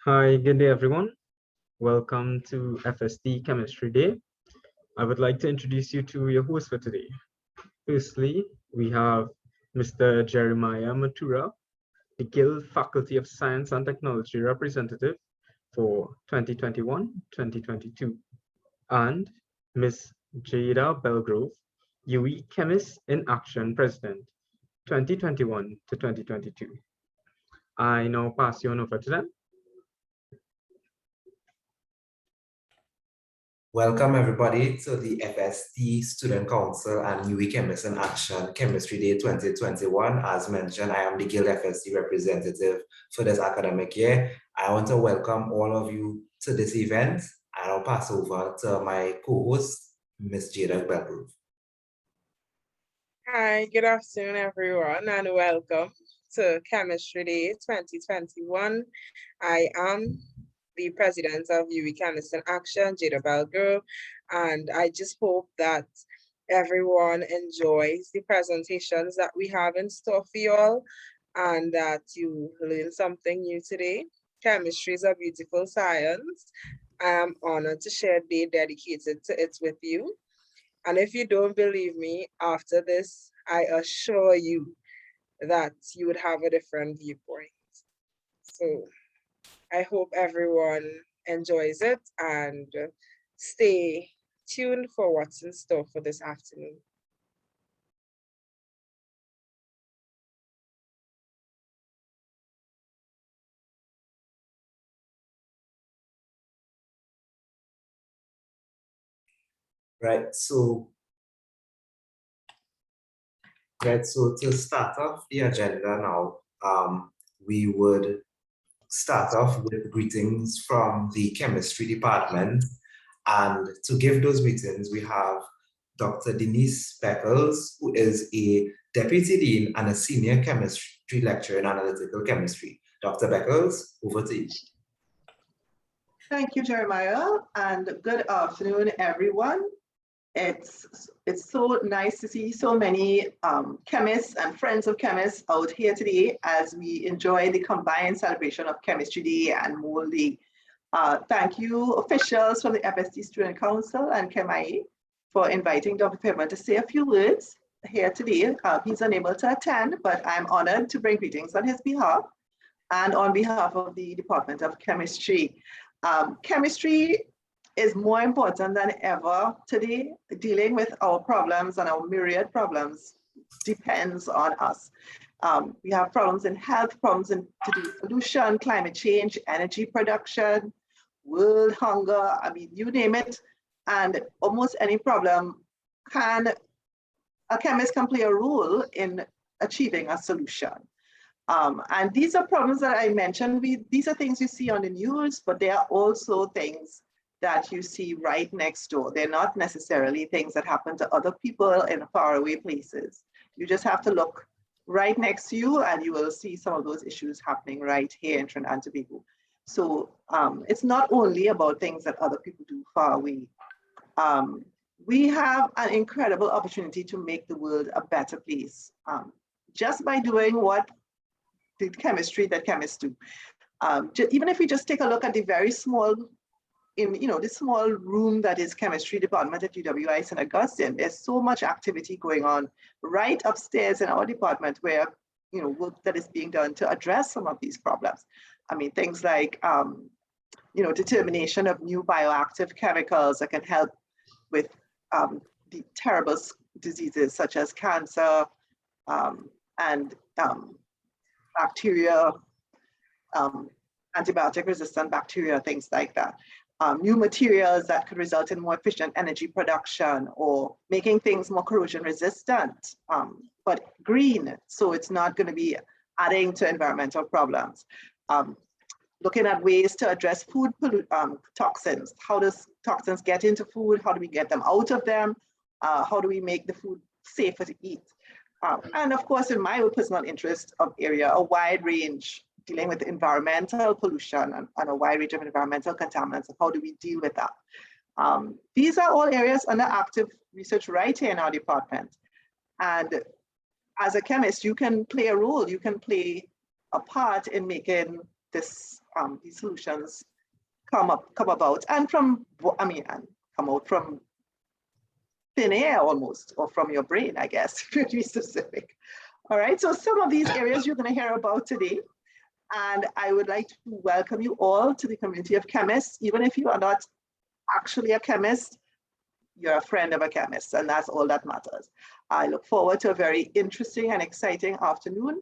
Hi, good day everyone. Welcome to FST Chemistry Day. I would like to introduce you to your host for today. Firstly, we have Mr. Jeremiah Matura, the Guild Faculty of Science and Technology representative for 2021-2022, and Ms. Jada Belgrove, UE Chemist in Action President, 2021 to 2022. I now pass you on over to them. Welcome everybody to the FST Student Council and UE Chemist in Action Chemistry Day 2021. As mentioned, I am the Guild FST representative for this academic year. I want to welcome all of you to this event, and I'll pass over to my co-host, Ms. Jada Belgrove. Hi, good afternoon everyone, and welcome to Chemistry Day 2021. I am the president of UE Chemist in Action, Jada Belgrove, and I just hope that everyone enjoys the presentations that we have in store for you all, and that you learn something new today. Chemistry is a beautiful science. I am honored to share a day dedicated to it with you. And if you don't believe me, after this, I assure you that you would have a different viewpoint. So I hope everyone enjoys it and stay tuned for what's in store for this afternoon. Right, so to start off the agenda now, we would start off with greetings from the chemistry department. And to give those greetings, we have Dr. Denise Speckles, who is a deputy dean and a senior chemistry lecturer in analytical chemistry. Dr. Speckles, over to you. Thank you, Jeremiah, and good afternoon, everyone. It's so nice to see so many chemists and friends of chemists out here today as we enjoy the combined celebration of Chemistry Day and Mole Day. Thank you, officials from the FST Student Council and ChemIE, for inviting Dr. Pittman to say a few words here today. He's unable to attend, but I'm honored to bring greetings on his behalf and on behalf of the Department of Chemistry. Chemistry is more important than ever today. Dealing with our problems and our myriad problems depends on us. We have problems in health, problems in to do with pollution, climate change, energy production, world hunger, I mean, you name it. And almost any problem a chemist can play a role in achieving a solution. And these are problems that I mentioned. These are things you see on the news, but they are also things that you see right next door. They're not necessarily things that happen to other people in faraway places. You just have to look right next to you and you will see some of those issues happening right here in Trinidad and Tobago. So it's not only about things that other people do far away. We have an incredible opportunity to make the world a better place just by doing what the chemistry that chemists do. Even if we just take a look at the very small this small room that is chemistry department at UWI St. Augustine, there's so much activity going on right upstairs in our department where, work that is being done to address some of these problems. I mean, things like, determination of new bioactive chemicals that can help with the terrible diseases such as cancer and bacteria, antibiotic resistant bacteria, things like that. New materials that could result in more efficient energy production or making things more corrosion resistant, but green, so it's not going to be adding to environmental problems. Looking at ways to address food toxins. How does toxins get into food? How do we get them out of them? How do we make the food safer to eat? And of course, in my personal interest of area, a wide range dealing with environmental pollution and a wide range of environmental contaminants, and how do we deal with that? These are all areas under active research right here in our department. And as a chemist, you can play a role, you can play a part in making these solutions come about, and from, and come out from thin air almost, or from your brain, I guess, to be specific. All right, so some of these areas you're going to hear about today. And I would like to welcome you all to the community of chemists. Even if you are not actually a chemist, you're a friend of a chemist, and that's all that matters. I look forward to a very interesting and exciting afternoon,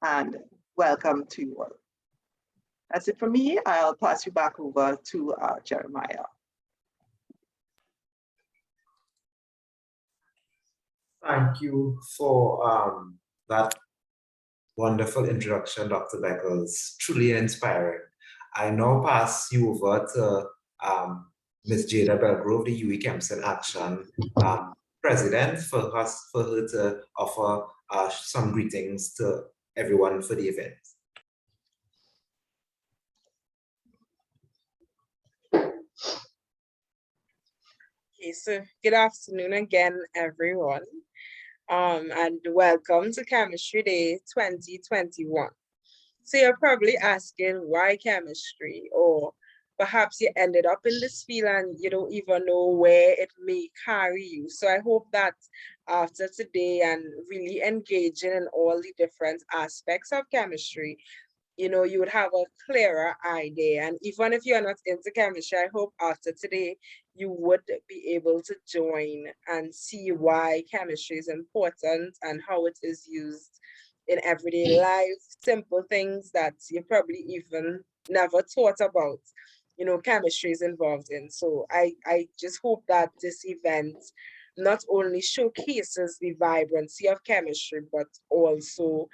and welcome to you all. That's it for me. I'll pass you back over to Jeremiah. Thank you for that wonderful introduction, Dr. Speckles. Truly inspiring. I now pass you over to Ms. Jada Belgrove, the UWI Chemists in Action president, for her to offer some greetings to everyone for the event. Okay, so good afternoon again, everyone. And welcome to Chemistry Day 2021. So you're probably asking, why chemistry? Or perhaps you ended up in this field and you don't even know where it may carry you. So I hope that after today and really engaging in all the different aspects of chemistry, you would have a clearer idea. And even if you're not into chemistry, I hope after today, you would be able to join and see why chemistry is important and how it is used in everyday life, simple things that you probably even never thought about, chemistry is involved in. So I just hope that this event not only showcases the vibrancy of chemistry, but also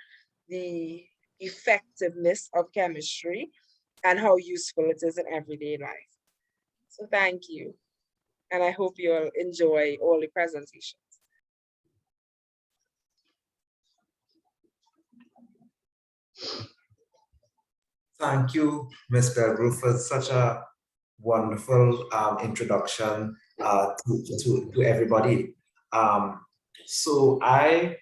the effectiveness of chemistry and how useful it is in everyday life. So thank you. And I hope you'll enjoy all the presentations. Thank you, Ms. Belgrove, for such a wonderful introduction to everybody. So I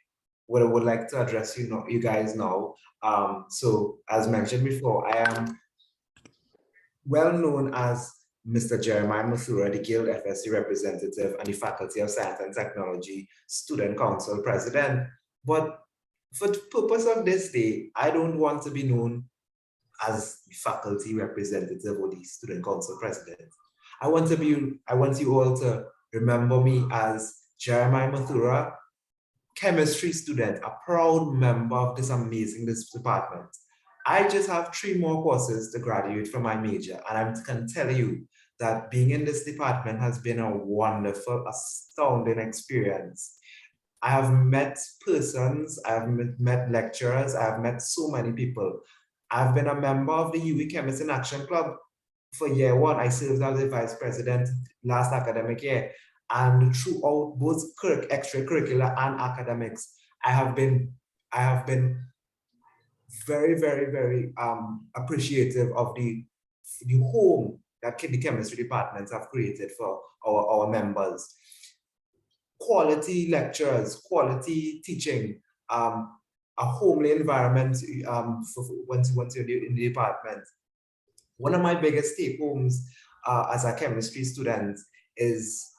would like to address you guys now. So as mentioned before, I am well known as Mr. Jeremiah Mathura, the Guild FST representative and the Faculty of Science and Technology Student Council president. But for the purpose of this day, I don't want to be known as the faculty representative or the student council president. I want you all to remember me as Jeremiah Mathura, chemistry student, a proud member of this amazing department. I just have 3 more courses to graduate from my major, and I can tell you that being in this department has been a wonderful, astounding experience. I have met persons, I have met lecturers, I have met so many people. I've been a member of the UWI Chemists in Action Club for year 1. I served as the vice president last academic year. And throughout both extracurricular and academics, I have been very, very, very appreciative of the home that the chemistry departments have created for our members. Quality lectures, quality teaching, a homely environment once you're in the department. One of my biggest take homes as a chemistry student is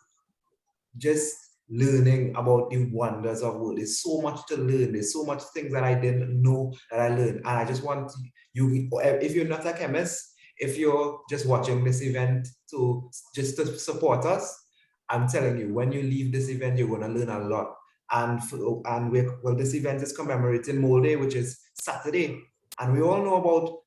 just learning about the wonders of the world. There's so much to learn. There's so much things that I didn't know that I learned. And I just want you, if you're not a chemist, if you're just watching this event to support us, I'm telling you, when you leave this event, you're going to learn a lot. And this event is commemorating Mole Day, which is Saturday. And we all know about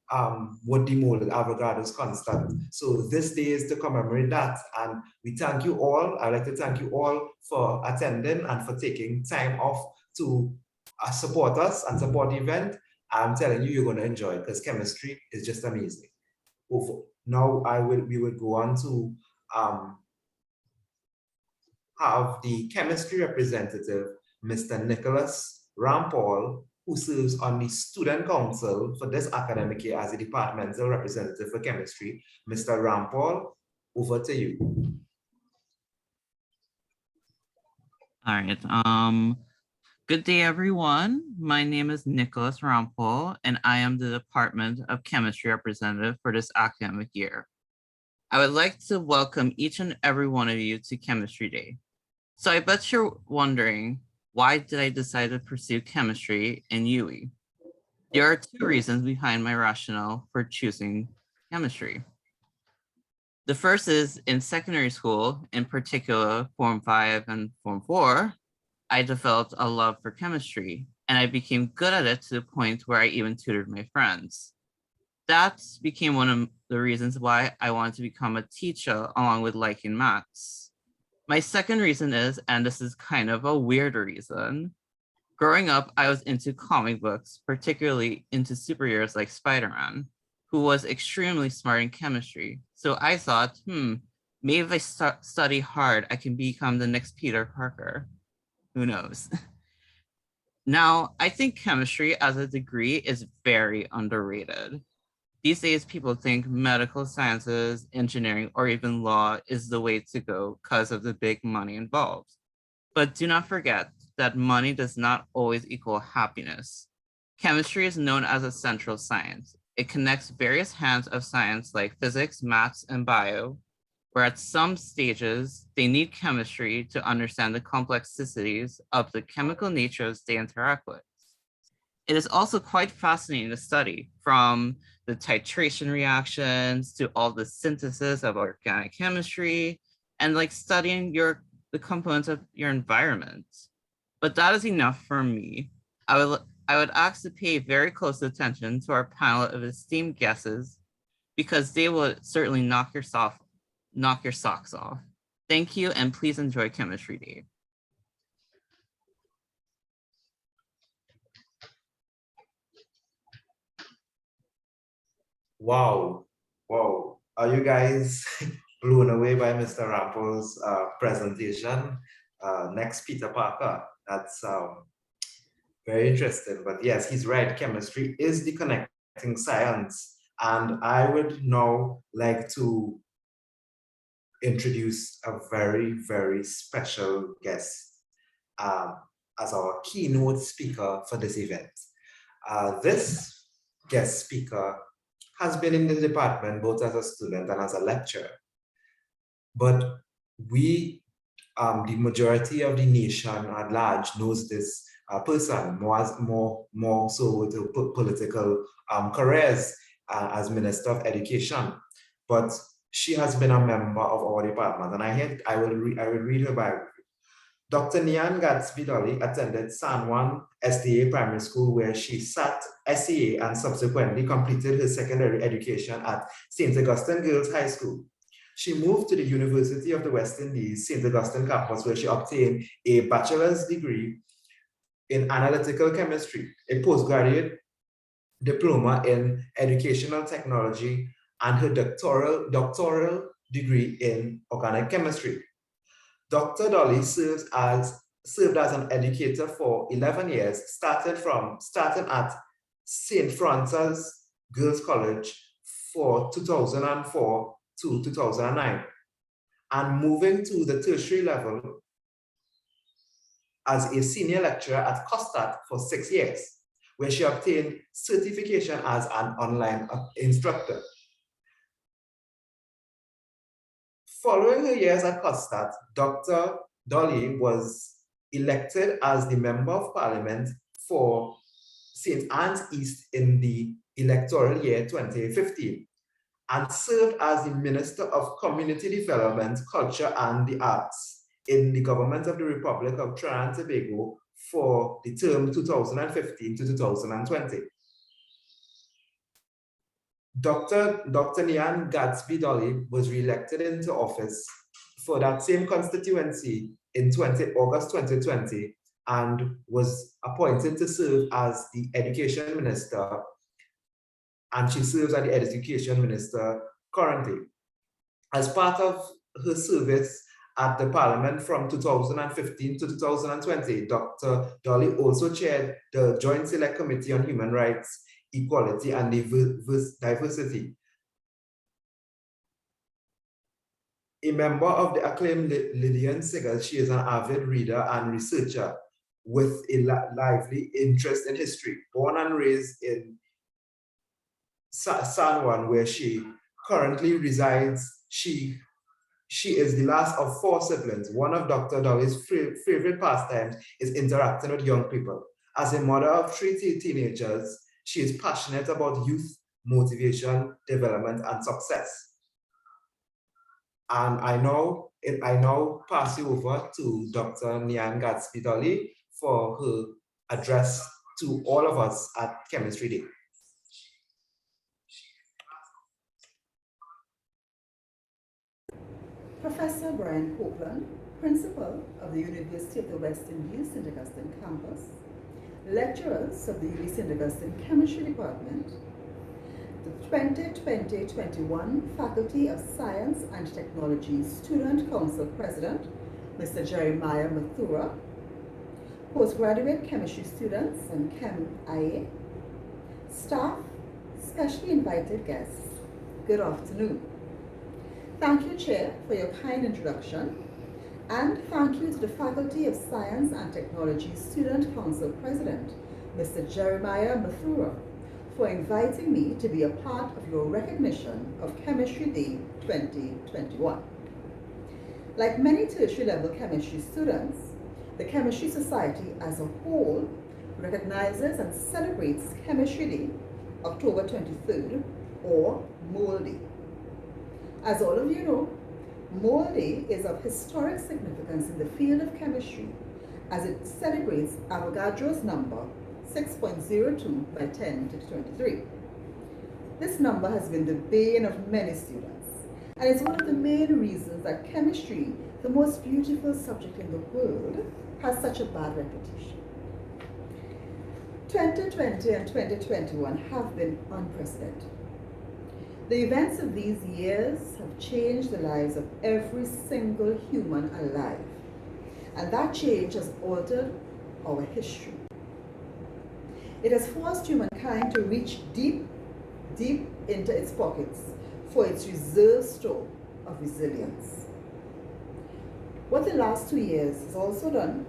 what the mole, Avogadro's constant. So this day is to commemorate that. And we thank you all. I'd like to thank you all for attending and for taking time off to support us and support the event. I'm telling you, you're going to enjoy it because chemistry is just amazing. Now we will go on to have the chemistry representative, Mr. Nicholas Rampal, who serves on the student council for this academic year as a departmental representative for chemistry. Mr. Rampal, over to you. All right. Good day, everyone. My name is Nicholas Rampol, and I am the Department of Chemistry representative for this academic year. I would like to welcome each and every one of you to Chemistry Day. So I bet you're wondering, why did I decide to pursue chemistry in UWI? There are two reasons behind my rationale for choosing chemistry. The first is in secondary school, in particular Form 5 and Form 4, I developed a love for chemistry, and I became good at it to the point where I even tutored my friends. That became one of the reasons why I wanted to become a teacher along with liking maths. My second reason is, and this is kind of a weird reason, growing up, I was into comic books, particularly into superheroes like Spider-Man, who was extremely smart in chemistry. So I thought, maybe if I study hard, I can become the next Peter Parker. Who knows? Now, I think chemistry as a degree is very underrated. These days, people think medical sciences, engineering, or even law is the way to go because of the big money involved. But do not forget that money does not always equal happiness. Chemistry is known as a central science. It connects various hands of science like physics, maths, and bio, where at some stages, they need chemistry to understand the complexities of the chemical natures they interact with. It is also quite fascinating to study, from the titration reactions to all the synthesis of organic chemistry, and like studying the components of your environment. But that is enough for me. I would ask to pay very close attention to our panel of esteemed guests, because they will certainly knock your socks off. Thank you, and please enjoy Chemistry Day. Wow. Are you guys blown away by Mr. Rampol's presentation? Next, Peter Parker. That's very interesting. But yes, he's right. Chemistry is the connecting science. And I would now like to introduce a very, very special guest as our keynote speaker for this event. This guest speaker has been in the department both as a student and as a lecturer. But we, the majority of the nation at large, knows this person more so with political careers as Minister of Education. But she has been a member of our department, and I will read her biography. Dr. Nian Gatsby-Dolly attended San Juan SDA Primary School, where she sat SEA and subsequently completed her secondary education at St. Augustine Girls High School. She moved to the University of the West Indies, St. Augustine campus, where she obtained a bachelor's degree in analytical chemistry, a postgraduate diploma in educational technology, and her doctoral degree in organic chemistry. Dr. Dolly served as an educator for 11 years, starting at St. Francis Girls College for 2004 to 2009, and moving to the tertiary level as a senior lecturer at COSTAT for 6 years, where she obtained certification as an online instructor. Following her years at COSTAT, Dr. Dolly was elected as the Member of Parliament for St. Anne's East in the electoral year 2015, and served as the Minister of Community Development, Culture and the Arts in the government of the Republic of Trinidad and Tobago for the term 2015 to 2020. Dr. Nian Gatsby-Dolly was re-elected into office for that same constituency in August 2020, and was appointed to serve as the Education Minister, and she serves as the Education Minister currently. As part of her service at the Parliament from 2015 to 2020, Dr. Dolly also chaired the Joint Select Committee on Human Rights, Equality and Diversity. A member of the acclaimed Lydian Sigurd, she is an avid reader and researcher, with a lively interest in history. Born and raised in San Juan, where she currently resides, she is the last of 4 siblings. One of Dr. Dolly's favorite pastimes is interacting with young people. As a mother of 3 teenagers, she is passionate about youth motivation, development, and success. And I now pass you over to Dr. Nyan Gatsby Dolly for her address to all of us at Chemistry Day. Professor Brian Copeland, Principal of the University of the West Indies St. Augustine Campus, lecturers of the UW St. Augustine Chemistry Department, the 2020-21 Faculty of Science and Technology Student Council President, Mr. Jeremiah Mathura, postgraduate chemistry students and Chem IA, staff, specially invited guests, good afternoon. Thank you, Chair, for your kind introduction, and thank you to the Faculty of Science and Technology Student Council President, Mr. Jeremiah Mathura, for inviting me to be a part of your recognition of Chemistry Day 2021. Like many tertiary level chemistry students, the Chemistry Society as a whole recognizes and celebrates Chemistry Day, October 23rd, or Mole Day. As all of you know, Mole Day is of historic significance in the field of chemistry as it celebrates Avogadro's number 6.02 by 10 to the 23. This number has been the bane of many students, and is one of the main reasons that chemistry, the most beautiful subject in the world, has such a bad reputation. 2020 and 2021 have been unprecedented. The events of these years have changed the lives of every single human alive, and that change has altered our history. It has forced humankind to reach deep, deep into its pockets for its reserve store of resilience. What the last 2 years has also done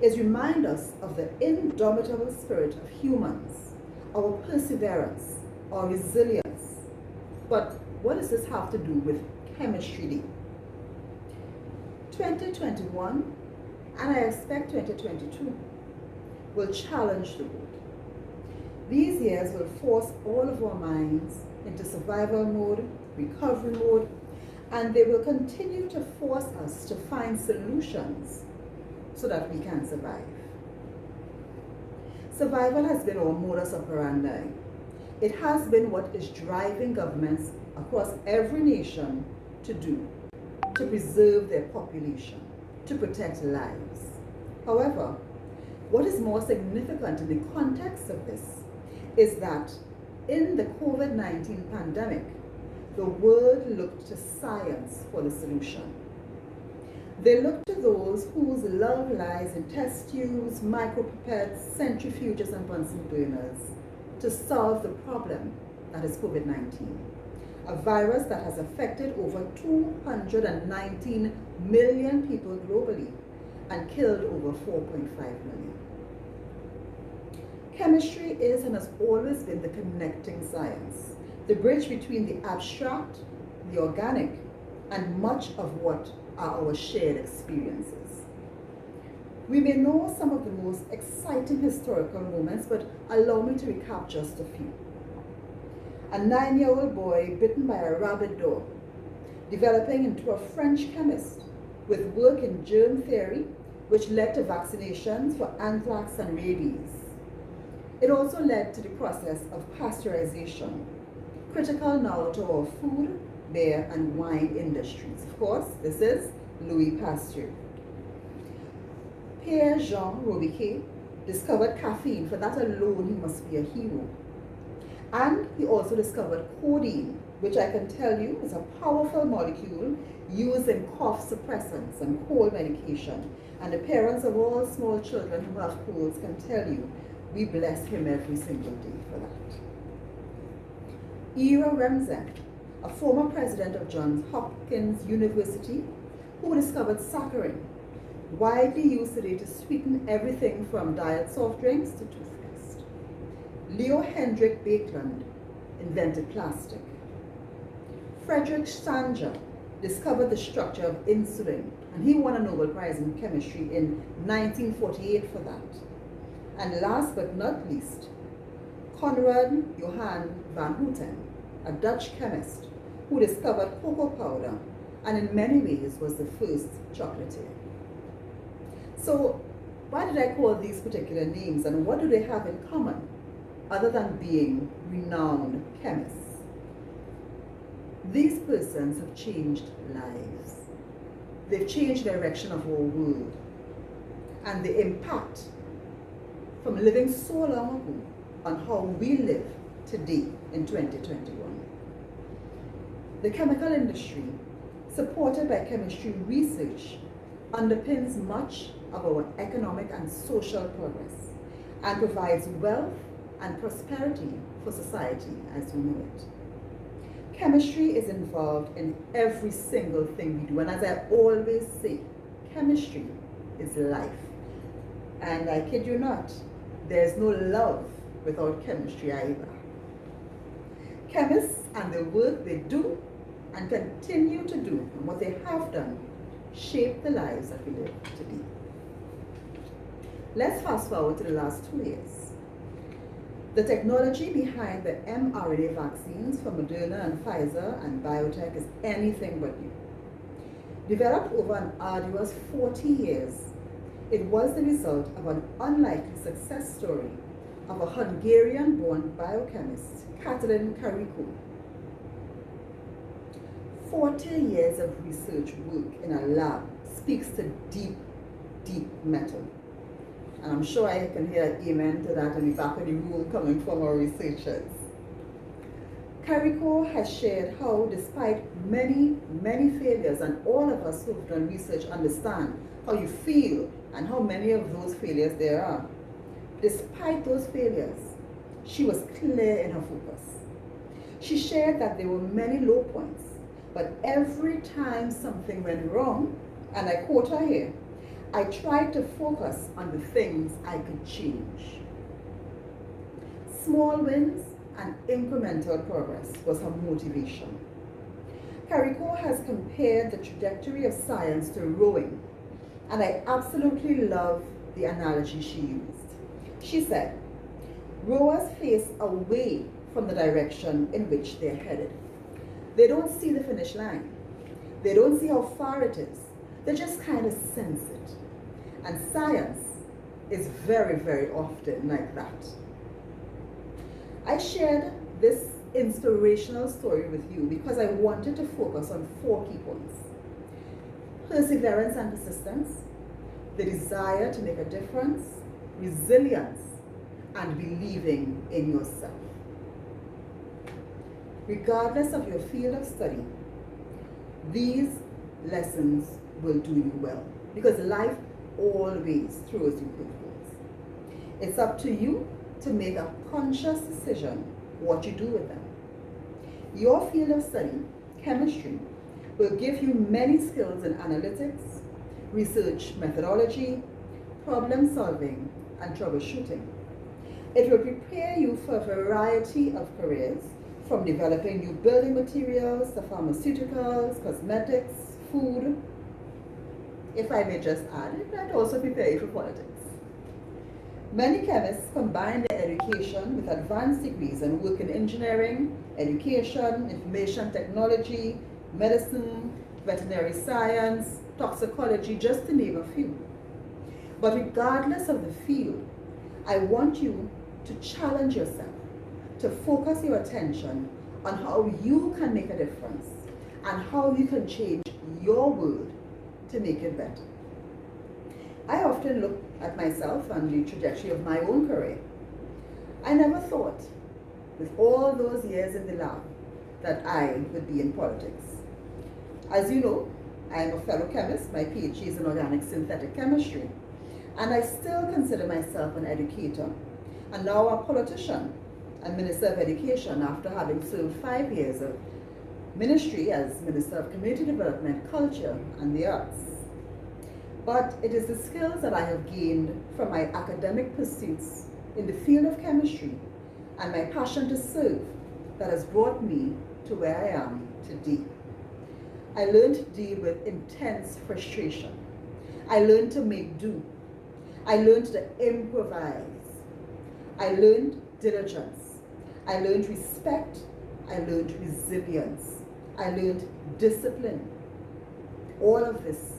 is remind us of the indomitable spirit of humans, our perseverance, our resilience. But what does this have to do with Chemistry Day? 2021, and I expect 2022, will challenge the world. These years will force all of our minds into survival mode, recovery mode, and they will continue to force us to find solutions so that we can survive. Survival has been our modus operandi. It has been what is driving governments across every nation to do, to preserve their population, to protect lives. However, what is more significant in the context of this is that in the COVID-19 pandemic, the world looked to science for the solution. They looked to those whose love lies in test tubes, micropipettes, centrifuges, and Bunsen burners to solve the problem that is COVID-19, a virus that has affected over 219 million people globally and killed over 4.5 million. Chemistry is and has always been the connecting science, the bridge between the abstract, the organic, and much of what are our shared experiences. We may know some of the most exciting historical moments, but allow me to recap just a few. A 9-year-old boy bitten by a rabid dog, developing into a French chemist with work in germ theory, which led to vaccinations for anthrax and rabies. It also led to the process of pasteurization, critical now to our food, beer, and wine industries. Of course, this is Louis Pasteur. Pierre-Jean Robiquet discovered caffeine. For that alone, he must be a hero. And he also discovered codeine, which I can tell you is a powerful molecule used in cough suppressants and cold medication. And the parents of all small children who have colds can tell you, we bless him every single day for that. Ira Remsen, a former president of Johns Hopkins University, who discovered saccharin, widely used today to sweeten everything from diet soft drinks to toothpaste. Leo Hendrik Baekeland invented plastic. Frederick Sanger discovered the structure of insulin, and he won a Nobel Prize in Chemistry in 1948 for that. And last but not least, Konrad Johann van Houten, a Dutch chemist who discovered cocoa powder and in many ways was the first chocolatier. So why did I call these particular names, and what do they have in common other than being renowned chemists? These persons have changed lives. They've changed the direction of our world, and the impact from living so long ago on how we live today in 2021. The chemical industry, supported by chemistry research, underpins much of our economic and social progress and provides wealth and prosperity for society as we know it. Chemistry is involved in every single thing we do, and as I always say, chemistry is life. And I kid you not, there's no love without chemistry either. Chemists and the work they do and continue to do, and what they have done, shape the lives that we live today. Let's fast forward to the last 2 years. The technology behind the mRNA vaccines from Moderna and Pfizer and biotech is anything but new. Developed over an arduous 40 years, it was the result of an unlikely success story of a Hungarian-born biochemist, Katalin Karikó. 40 years of research work in a lab speaks to deep, deep metal. And I'm sure I can hear an amen to that in the back of the room coming from our researchers. Karikó has shared how, despite many, many failures, and all of us who've done research understand how you feel and how many of those failures there are. Despite those failures, she was clear in her focus. She shared that there were many low points, but every time something went wrong, and I quote her here, I tried to focus on the things I could change. Small wins and incremental progress was her motivation. Karikó has compared the trajectory of science to rowing, and I absolutely love the analogy she used. She said, rowers face away from the direction in which they're headed. They don't see the finish line. They don't see how far it is. They just kind of sense it. And science is very, very often like that. I shared this inspirational story with you because I wanted to focus on 4 key points. Perseverance and persistence, the desire to make a difference, resilience, and believing in yourself. Regardless of your field of study, these lessons will do you well because life always throws you curveballs. It's up to you to make a conscious decision what you do with them. Your field of study, chemistry, will give you many skills in analytics, research methodology, problem solving, and troubleshooting. It will prepare you for a variety of careers, from developing new building materials to pharmaceuticals, cosmetics, food. If I may just add, it might also prepare you for politics. Many chemists combine their education with advanced degrees and work in engineering, education, information technology, medicine, veterinary science, toxicology, just to name a few. But regardless of the field, I want you to challenge yourself, to focus your attention on how you can make a difference and how you can change your world to make it better. I often look at myself and the trajectory of my own career. I never thought, with all those years in the lab, that I would be in politics. As you know, I am a fellow chemist. My PhD is in organic synthetic chemistry, and I still consider myself an educator, and now a politician and Minister of Education after having served 5 years of ministry as Minister of Community Development, Culture, and the Arts. but it is the skills that I have gained from my academic pursuits in the field of chemistry and my passion to serve that has brought me to where I am today. I learned to deal with intense frustration. I learned to make do. I learned to improvise. I learned diligence. I learned respect. I learned resilience. I learned discipline. All of this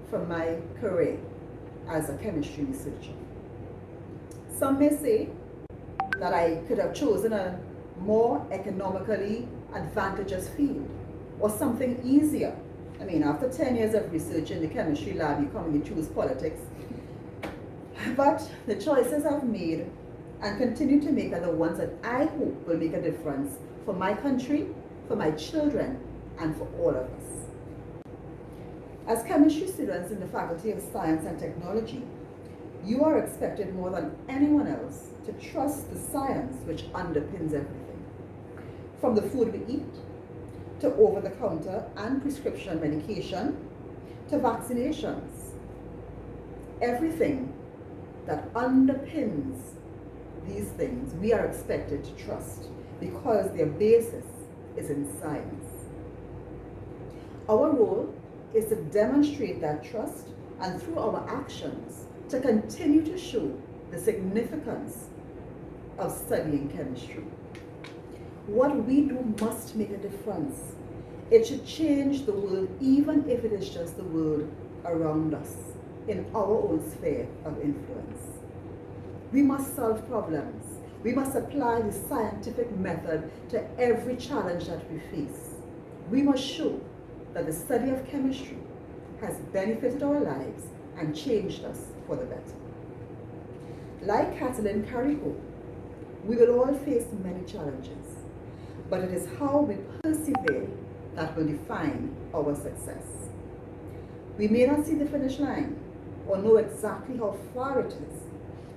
from my career as a chemistry researcher. Some may say that I could have chosen a more economically advantageous field or something easier. I mean, after 10 years of research in the chemistry lab, you come and you choose politics. But the choices I've made and continue to make are the ones that I hope will make a difference for my country, for my children, and for all of us. As chemistry students in the Faculty of Science and Technology, you are expected more than anyone else to trust the science which underpins everything. From the food we eat, to over-the-counter and prescription medication, to vaccinations. Everything that underpins these things, we are expected to trust because their basis is in science. Our role is to demonstrate that trust and through our actions to continue to show the significance of studying chemistry. What we do must make a difference. It should change the world, even if it is just the world around us, in our own sphere of influence. We must solve problems. We must apply the scientific method to every challenge that we face. We must show that the study of chemistry has benefited our lives and changed us for the better. Like Kathleen Carrico, we will all face many challenges, but it is how we persevere that will define our success. We may not see the finish line or know exactly how far it is,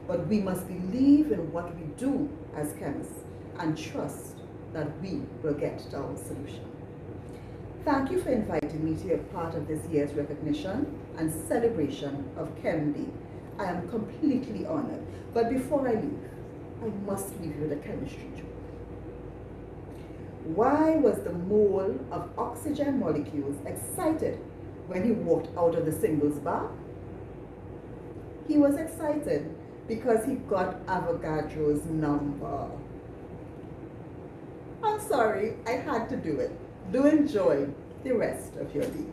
but we must believe in what we do as chemists and trust that we will get to our solution. Thank you for inviting me to be a part of this year's recognition and celebration of Chem Day. I am completely honored. But before I leave, I must leave you with a chemistry joke. Why was the mole of oxygen molecules excited when he walked out of the singles bar? He was excited because he got Avogadro's number. I'm sorry, I had to do it. Do enjoy the rest of your day.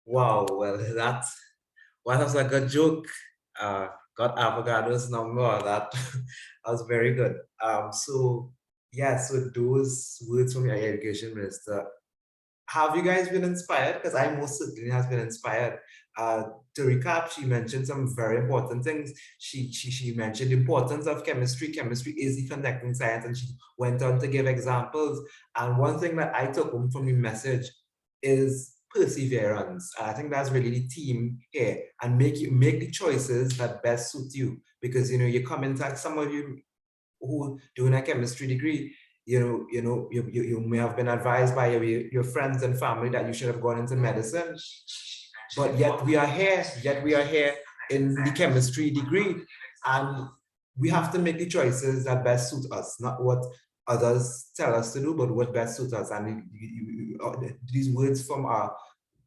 Wow, well, that was a good joke. Got Avogadro's number. That was very good. So yes, with those words from your education minister, have you guys been inspired? Because I most certainly has been inspired. To recap, she mentioned some very important things. She mentioned the importance of chemistry. Chemistry is the connecting science, and she went on to give examples. And one thing that I took home from the message is perseverance. I think that's really the theme here, and make the choices that best suit you. Because you come into some of you who doing a chemistry degree, you may have been advised by your friends and family that you should have gone into medicine, but yet we are here in the chemistry degree, and we have to make the choices that best suit us, not what others tell us to do, but what best suits us. And these words from our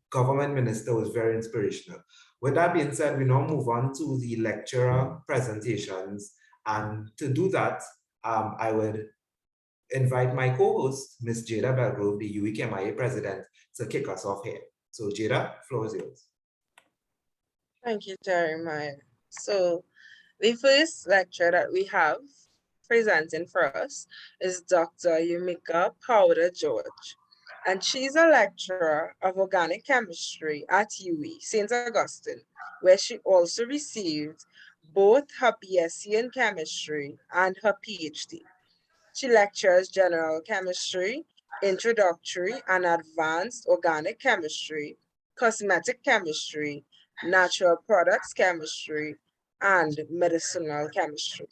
government minister was very inspirational. With that being said, we now move on to the lecturer presentations, and to do that, I would invite my co-host, Ms. Jada Belgrove, the UWI president, to kick us off here. So Jada, floor is yours. Thank you, Jeremiah. So the first lecture that we have presenting for us is Dr. Yumika Powder George, and she's a lecturer of organic chemistry at UWI, St. Augustine, where she also received both her BSc in chemistry and her PhD. She lectures general chemistry, introductory and advanced organic chemistry, cosmetic chemistry, natural products chemistry, and medicinal chemistry.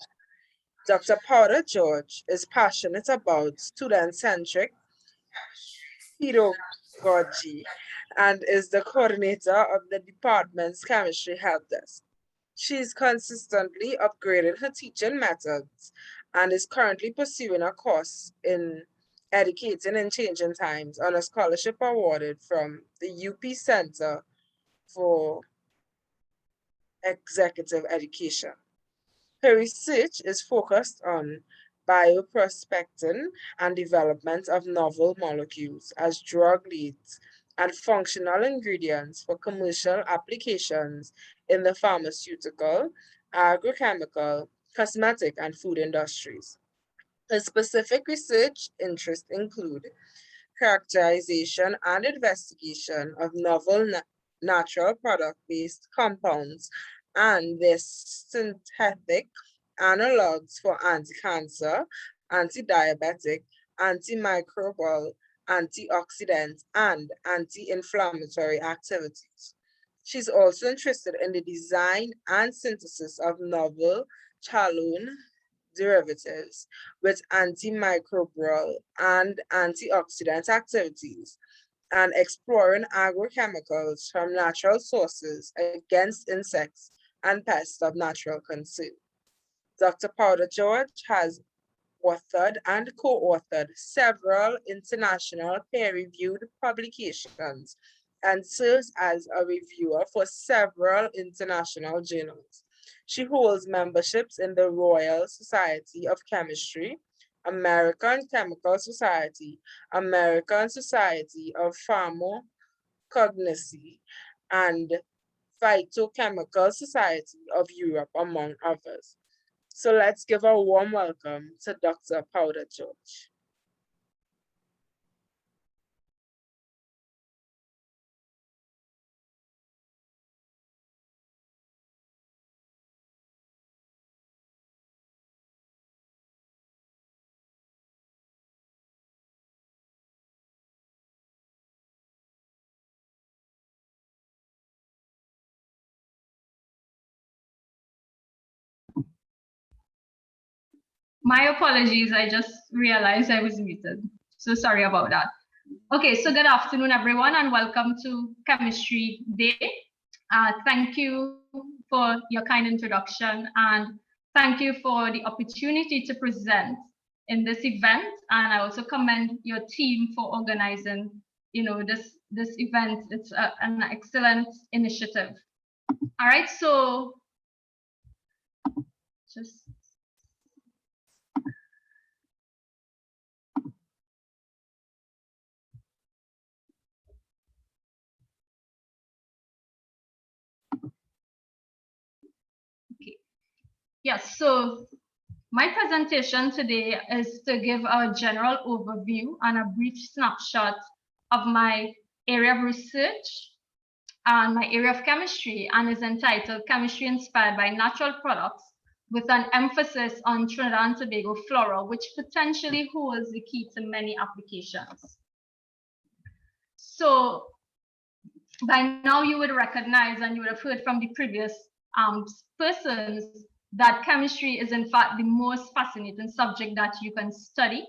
Dr. Powder George is passionate about student-centric pedagogy and is the coordinator of the department's chemistry help desk. She is consistently upgrading her teaching methods and is currently pursuing a course in educating in changing times on a scholarship awarded from the UP Center for Executive Education. Her research is focused on bioprospecting and development of novel molecules as drug leads and functional ingredients for commercial applications in the pharmaceutical, agrochemical, cosmetic, and food industries. Her specific research interests include characterization and investigation of novel natural product-based compounds and their synthetic analogs for anti-cancer, anti-diabetic, antimicrobial, antioxidant, and anti-inflammatory activities. She's also interested in the design and synthesis of novel chalone derivatives with antimicrobial and antioxidant activities and exploring agrochemicals from natural sources against insects and pests of natural concern. Dr. Powder George has authored and co-authored several international peer-reviewed publications and serves as a reviewer for several international journals. She holds memberships in the Royal Society of Chemistry, American Chemical Society, American Society of Pharmacognosy, and Phytochemical Society of Europe, among others. So let's give a warm welcome to Dr. Powder George. My apologies, I just realized I was muted. So sorry about that. Okay, so good afternoon, everyone, and welcome to Chemistry Day. Thank you for your kind introduction, and thank you for the opportunity to present in this event. And I also commend your team for organizing, this event. It's an excellent initiative. All right, so just yes, so my presentation today is to give a general overview and a brief snapshot of my area of research and my area of chemistry, and is entitled Chemistry Inspired by Natural Products, with an emphasis on Trinidad and Tobago flora, which potentially holds the key to many applications. So by now you would recognize, and you would have heard from the previous persons, that chemistry is in fact the most fascinating subject that you can study.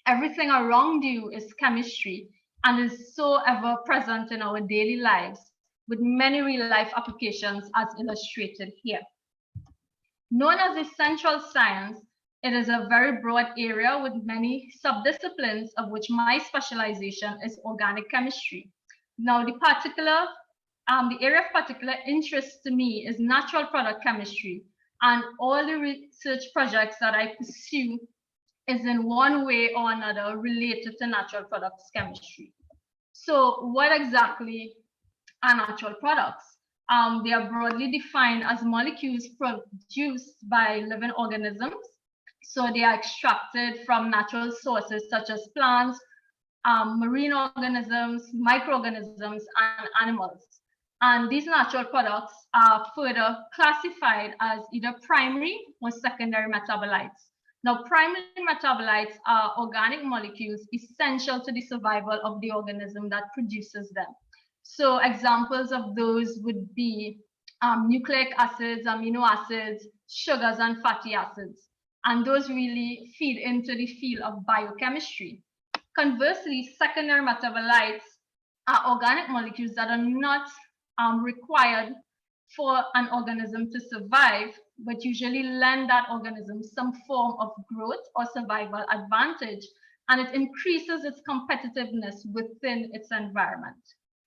Everything around you is chemistry and is so ever present in our daily lives, with many real life applications as illustrated here. Known as essential science, it is a very broad area with many subdisciplines, of which my specialization is organic chemistry. Now, the area of particular interest to me is natural product chemistry, and all the research projects that I pursue is in one way or another related to natural products chemistry. So what exactly are natural products? They are broadly defined as molecules produced by living organisms. So they are extracted from natural sources such as plants, marine organisms, microorganisms, and animals. And these natural products are further classified as either primary or secondary metabolites. Now, primary metabolites are organic molecules essential to the survival of the organism that produces them. So examples of those would be nucleic acids, amino acids, sugars, and fatty acids. and those really feed into the field of biochemistry. Conversely, secondary metabolites are organic molecules that are not required for an organism to survive, but usually lend that organism some form of growth or survival advantage, and it increases its competitiveness within its environment.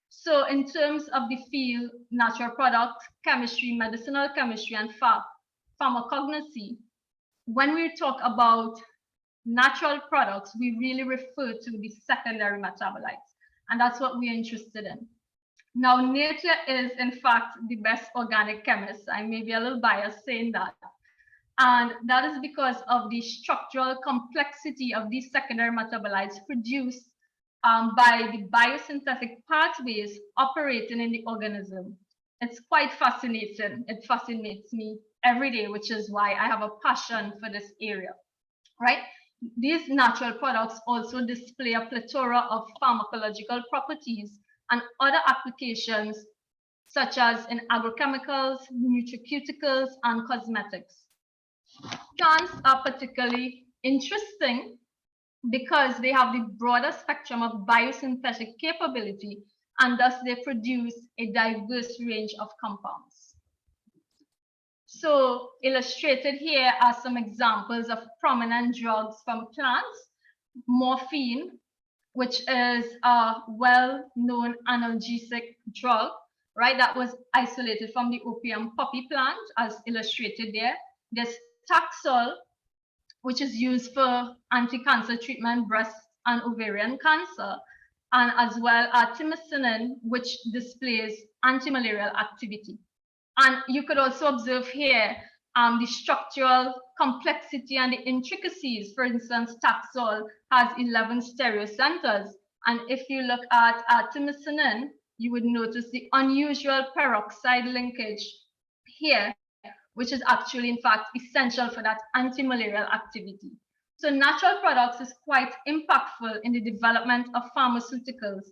So in terms of the field, natural product chemistry, medicinal chemistry, and pharmacognosy, when we talk about natural products, we really refer to the secondary metabolites, and that's what we're interested in. Now, nature is, in fact, the best organic chemist. I may be a little biased saying that. And that is because of the structural complexity of these secondary metabolites produced by the biosynthetic pathways operating in the organism. It's quite fascinating. It fascinates me every day, which is why I have a passion for this area, right? These natural products also display a plethora of pharmacological properties and other applications, such as in agrochemicals, nutraceuticals, and cosmetics. Plants are particularly interesting because they have the broader spectrum of biosynthetic capability, and thus they produce a diverse range of compounds. So illustrated here are some examples of prominent drugs from plants. Morphine, which is a well-known analgesic drug, right? That was isolated from the opium poppy plant, as illustrated there. There's Taxol, which is used for anti-cancer treatment, breast and ovarian cancer, and as well artemisinin, which displays anti-malarial activity. And you could also observe here the structural complexity and the intricacies. For instance, Taxol has 11 stereocenters. And if you look at artemisinin, you would notice the unusual peroxide linkage here, which is actually, in fact, essential for that anti-malarial activity. So natural products is quite impactful in the development of pharmaceuticals.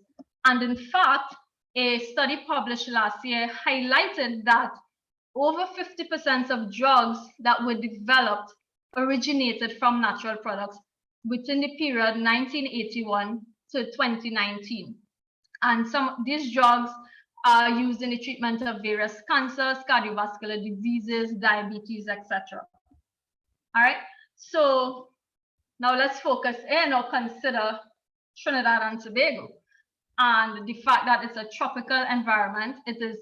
And in fact, a study published last year highlighted that over 50% of drugs that were developed originated from natural products within the period 1981 to 2019. And these drugs are used in the treatment of various cancers, cardiovascular diseases, diabetes, etc. All right, so now let's focus in or consider Trinidad and Tobago and the fact that it's a tropical environment. It is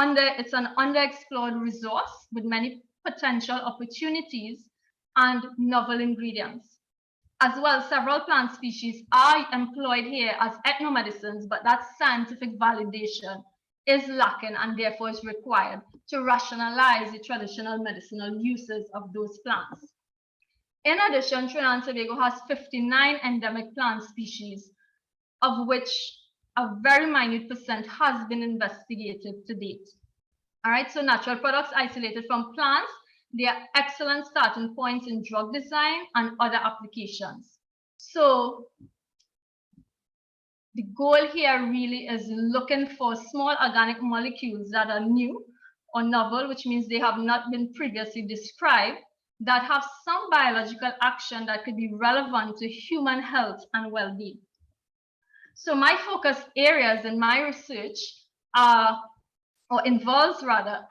it's an underexplored resource with many potential opportunities and novel ingredients. As well, several plant species are employed here as ethnomedicines, but that scientific validation is lacking and therefore is required to rationalize the traditional medicinal uses of those plants. In addition, Trinidad and Tobago has 59 endemic plant species, of which a very minute percent has been investigated to date. All right, so natural products isolated from plants, they are excellent starting points in drug design and other applications. So the goal here really is looking for small organic molecules that are new or novel, which means they have not been previously described, that have some biological action that could be relevant to human health and well-being. So my focus areas in my research involves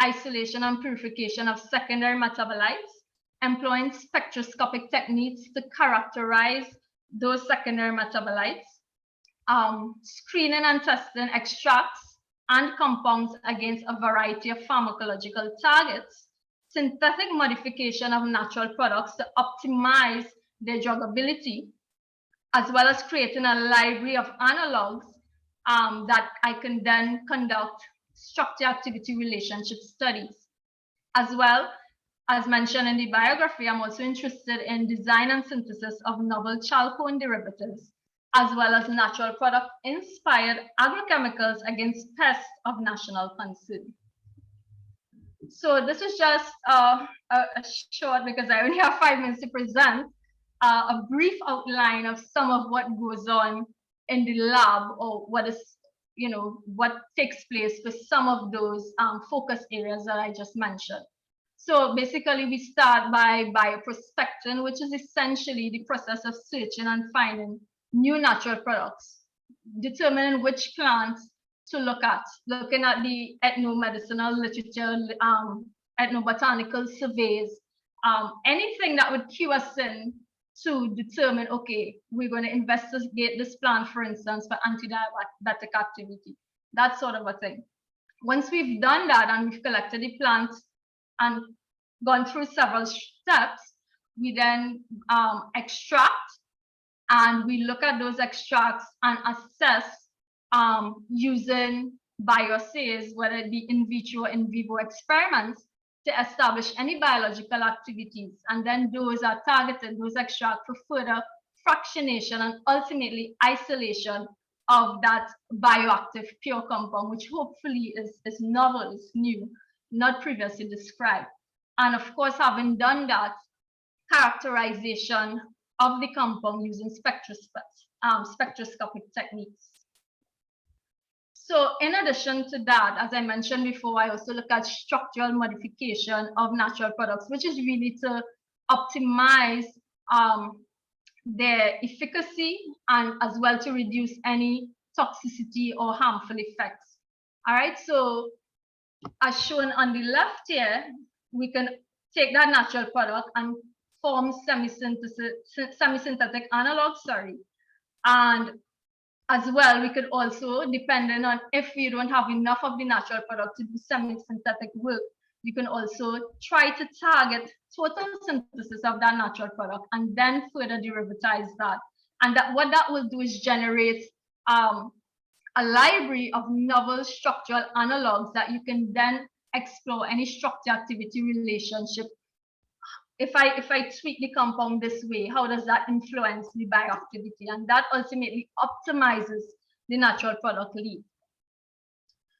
isolation and purification of secondary metabolites, employing spectroscopic techniques to characterize those secondary metabolites, screening and testing extracts and compounds against a variety of pharmacological targets, synthetic modification of natural products to optimize their druggability, as well as creating a library of analogs that I can then conduct structure-activity relationship studies. As well, as mentioned in the biography, I'm also interested in design and synthesis of novel chalcone derivatives, as well as natural product-inspired agrochemicals against pests of national concern. So this is just a short, because I only have 5 minutes to present, a brief outline of some of what goes on in the lab, or what is, what takes place for some of those focus areas that I just mentioned. So basically we start by bioprospecting, which is essentially the process of searching and finding new natural products, determining which plants to look at, looking at the ethnomedicinal literature, ethnobotanical surveys, anything that would cue us in to determine, okay, we're going to investigate this plant, for instance, for antidiabetic activity, that sort of a thing. Once we've done that and we've collected the plants and gone through several steps, we then extract, and we look at those extracts and assess using bioassays, whether it be in vitro or in vivo experiments, to establish any biological activities. And then those are targeted, those extracts, for further fractionation and ultimately isolation of that bioactive pure compound, which hopefully is novel, is new, not previously described. And of course, having done that, characterization of the compound using spectroscopic techniques. So in addition to that, as I mentioned before, I also look at structural modification of natural products, which is really to optimize their efficacy and as well to reduce any toxicity or harmful effects. All right, so as shown on the left here, we can take that natural product and form semi-synthetic analogs, and as well, we could also, depending on if you don't have enough of the natural product to do semi-synthetic work, you can also try to target total synthesis of that natural product and then further derivatize that. And what that will do is generate a library of novel structural analogs that you can then explore any structure activity relationship. If I tweak the compound this way, how does that influence the bioactivity? And that ultimately optimizes the natural product lead.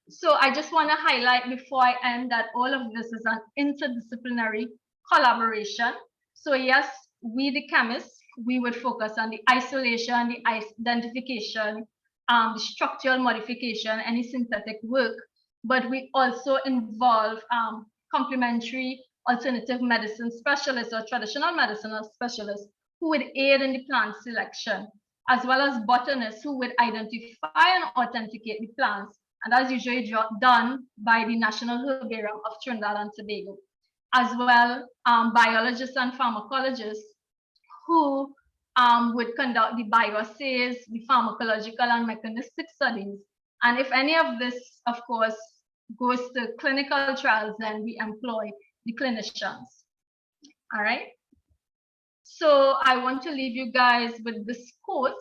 So I just want to highlight before I end that all of this is an interdisciplinary collaboration. So yes, we the chemists, we would focus on the isolation, the identification, the structural modification, any synthetic work, but we also involve complementary alternative medicine specialists or traditional medicinal specialists who would aid in the plant selection, as well as botanists who would identify and authenticate the plants. And that's usually done by the National Herbarium of Trinidad and Tobago, as well biologists and pharmacologists who would conduct the bioassays, the pharmacological and mechanistic studies. And if any of this, of course, goes to clinical trials, then we employ the clinicians. All right. So I want to leave you guys with this quote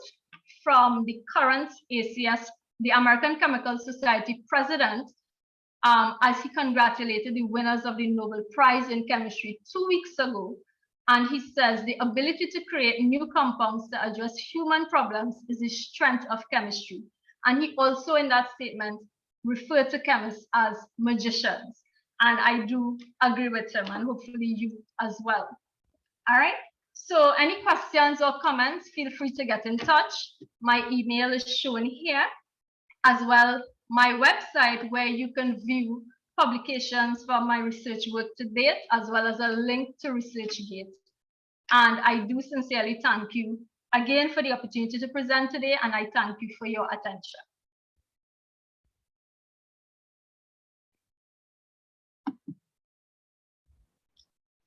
from the current ACS, the American Chemical Society president, as he congratulated the winners of the Nobel Prize in Chemistry 2 weeks ago. And he says, the ability to create new compounds to address human problems is the strength of chemistry. And he also, in that statement, referred to chemists as magicians. And I do agree with him, and hopefully you as well. All right. So any questions or comments, feel free to get in touch. My email is shown here, as well my website where you can view publications from my research work to date, as well as a link to ResearchGate. And I do sincerely thank you again for the opportunity to present today, and I thank you for your attention.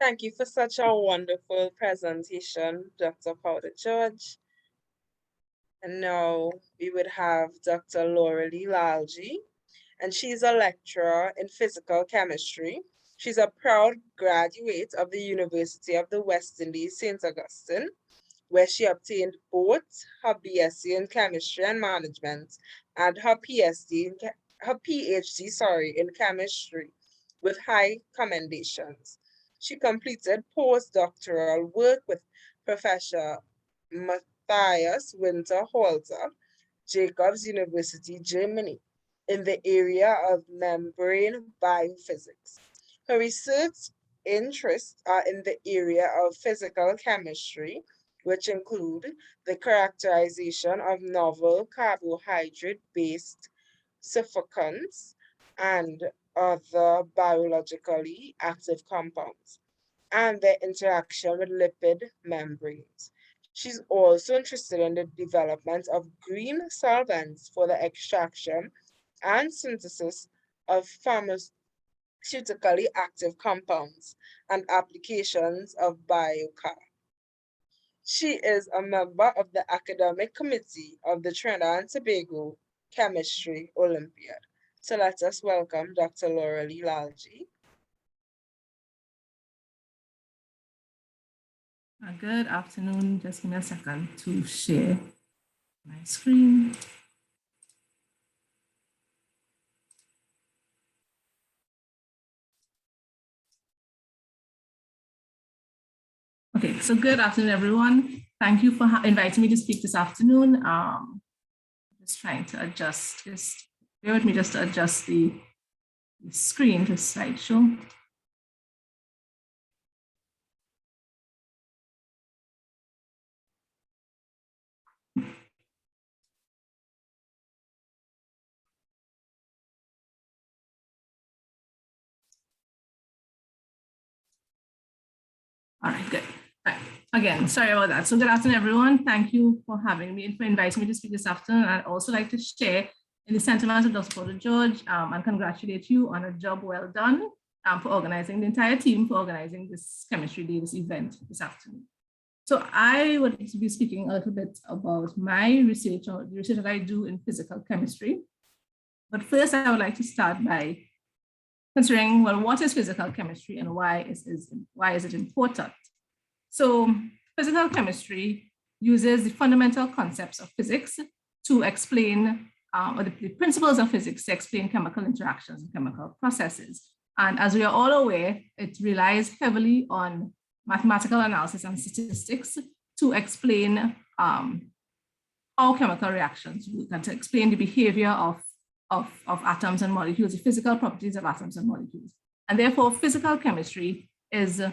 Thank you for such a wonderful presentation, Dr. Powder George. And now we would have Dr. Laura Lee Lalji, and she's a lecturer in physical chemistry. She's a proud graduate of the University of the West Indies, St. Augustine, where she obtained both her BSc in chemistry and management and her PhD in chemistry with high commendations. She completed postdoctoral work with Professor Matthias Winterhalter, Jacobs University, Germany, in the area of membrane biophysics. Her research interests are in the area of physical chemistry, which include the characterization of novel carbohydrate-based surfactants and other biologically active compounds and their interaction with lipid membranes. She's also interested in the development of green solvents for the extraction and synthesis of pharmaceutically active compounds and applications of biochar. She is a member of the academic committee of the Trinidad and Tobago Chemistry Olympiad. So let us welcome Dr. Laura Lee Lalji. Good afternoon. Just give me a second to share my screen. Okay, so good afternoon, everyone. Thank you for inviting me to speak this afternoon. Just trying to adjust, just bear with me just to adjust the screen to slideshow. All right, good. All right. Again, sorry about that. So good afternoon, everyone. Thank you for having me and for inviting me to speak this afternoon. I'd also like to share in the sentiments of Dr. Porter George and congratulate you on a job well done for organizing, the entire team for organizing this chemistry day, this event this afternoon. So I would be speaking a little bit about my research or the research that I do in physical chemistry. But first, I would like to start by considering, well, what is physical chemistry and why is it important? So physical chemistry uses the fundamental concepts of physics to explain, or the principles of physics to explain chemical interactions and chemical processes. And as we are all aware, it relies heavily on mathematical analysis and statistics to explain how chemical reactions work and to explain the behavior of atoms and molecules, the physical properties of atoms and molecules. And therefore, physical chemistry is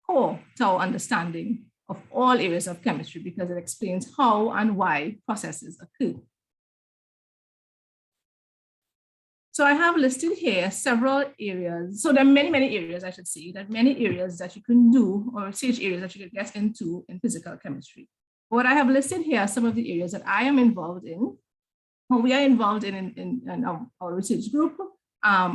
core to our understanding of all areas of chemistry because it explains how and why processes occur. So I have listed here several areas. So there are many, many areas, I should say, that many areas that you can do or research areas that you can get into in physical chemistry. What I have listed here are some of the areas that I am involved in, or we are involved in our research group.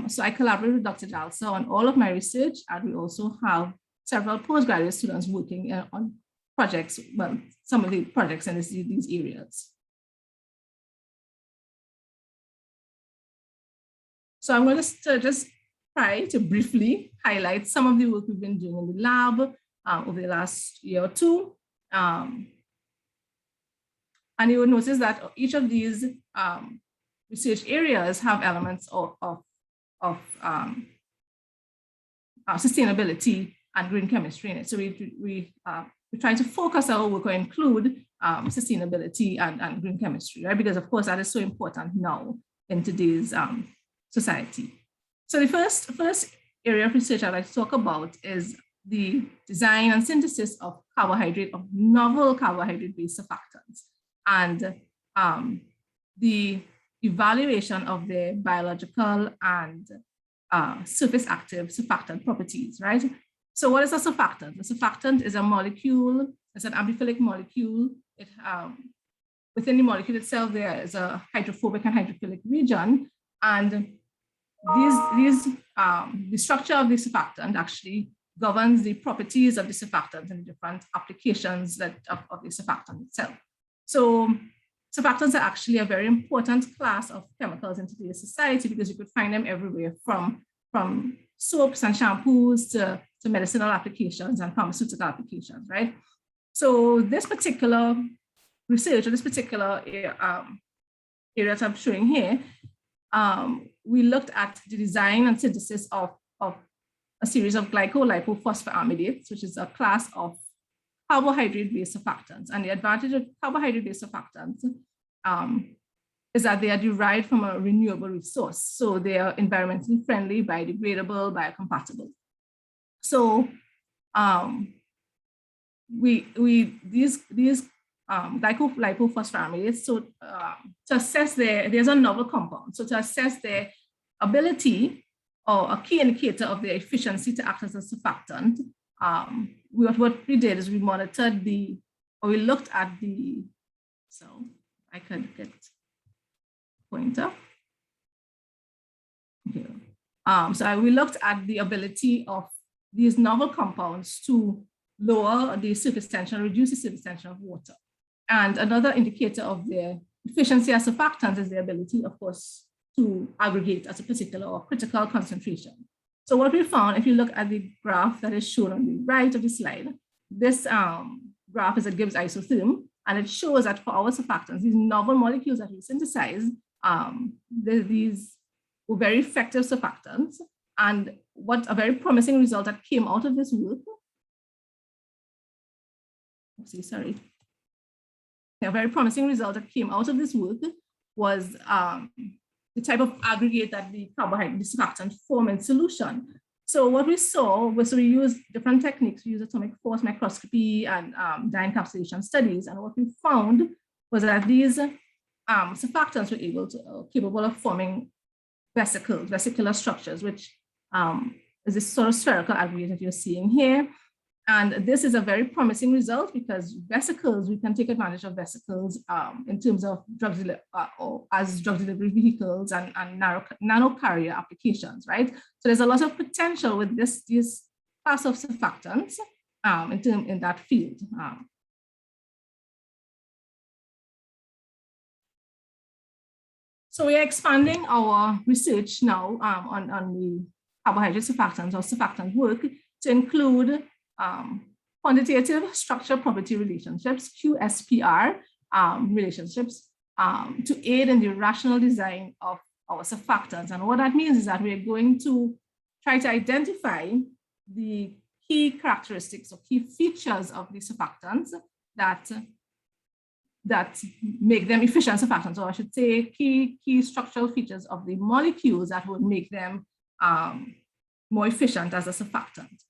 So I collaborate with Dr. Jalsa on all of my research, and we also have several postgraduate students working on projects, well, some of the projects in these areas. So I'm going to just try to briefly highlight some of the work we've been doing in the lab over the last year or two. And you will notice that each of these research areas have elements of sustainability and green chemistry in it. So we try to focus our work or include sustainability and green chemistry, right? Because of course that is so important now in today's society. So the first area of research I'd like to talk about is the design and synthesis of novel carbohydrate-based surfactants, and the evaluation of their biological and surface active surfactant properties, right? So what is a surfactant? A surfactant is a molecule, it's an ambiphilic molecule. It, within the molecule itself, there is a hydrophobic and hydrophilic region. And the structure of the surfactant actually governs the properties of the surfactant and the different applications of the surfactant itself. So surfactants are actually a very important class of chemicals in today's society because you could find them everywhere from soaps and shampoos to medicinal applications and pharmaceutical applications, right? So this particular research or this particular area that I'm showing here, we looked at the design and synthesis of a series of glycolipophosphoramidate, which is a class of carbohydrate-based surfactants. And the advantage of carbohydrate-based surfactants is that they are derived from a renewable resource. So they are environmentally friendly, biodegradable, biocompatible. So these glycolipophosphoramidate, so to assess there's a novel compound. So to assess their ability or a key indicator of their efficiency to act as a surfactant, what we did is we monitored we looked at the, so I could get pointer here. So we looked at the ability of these novel compounds to lower the surface tension, reduce the surface tension of water. And another indicator of their efficiency as surfactants is the ability, of course, to aggregate at a particular or critical concentration. So what we found, if you look at the graph that is shown on the right of the slide, this graph is a Gibbs isotherm, and it shows that for our surfactants, these novel molecules that we synthesize, these were very effective surfactants. And what a very promising result that came out of this work, a very promising result that came out of this work was the type of aggregate that the carbohydrate surfactant form in solution. So what we saw was we used different techniques. We used atomic force microscopy and dye encapsulation studies. And what we found was that these surfactants were capable of forming vesicles, vesicular structures, which is this sort of spherical aggregate that you're seeing here. And this is a very promising result because vesicles, we can take advantage of vesicles in terms of drug delivery vehicles and nano carrier applications, right? So there's a lot of potential with this class of surfactants in that field. So we are expanding our research now on the carbohydrate surfactants or surfactant work to include quantitative structure property relationships, QSPR relationships, to aid in the rational design of our surfactants. And what that means is that we are going to try to identify the key characteristics or key features of the surfactants that make them efficient surfactants, or I should say key structural features of the molecules that would make them more efficient as a surfactant.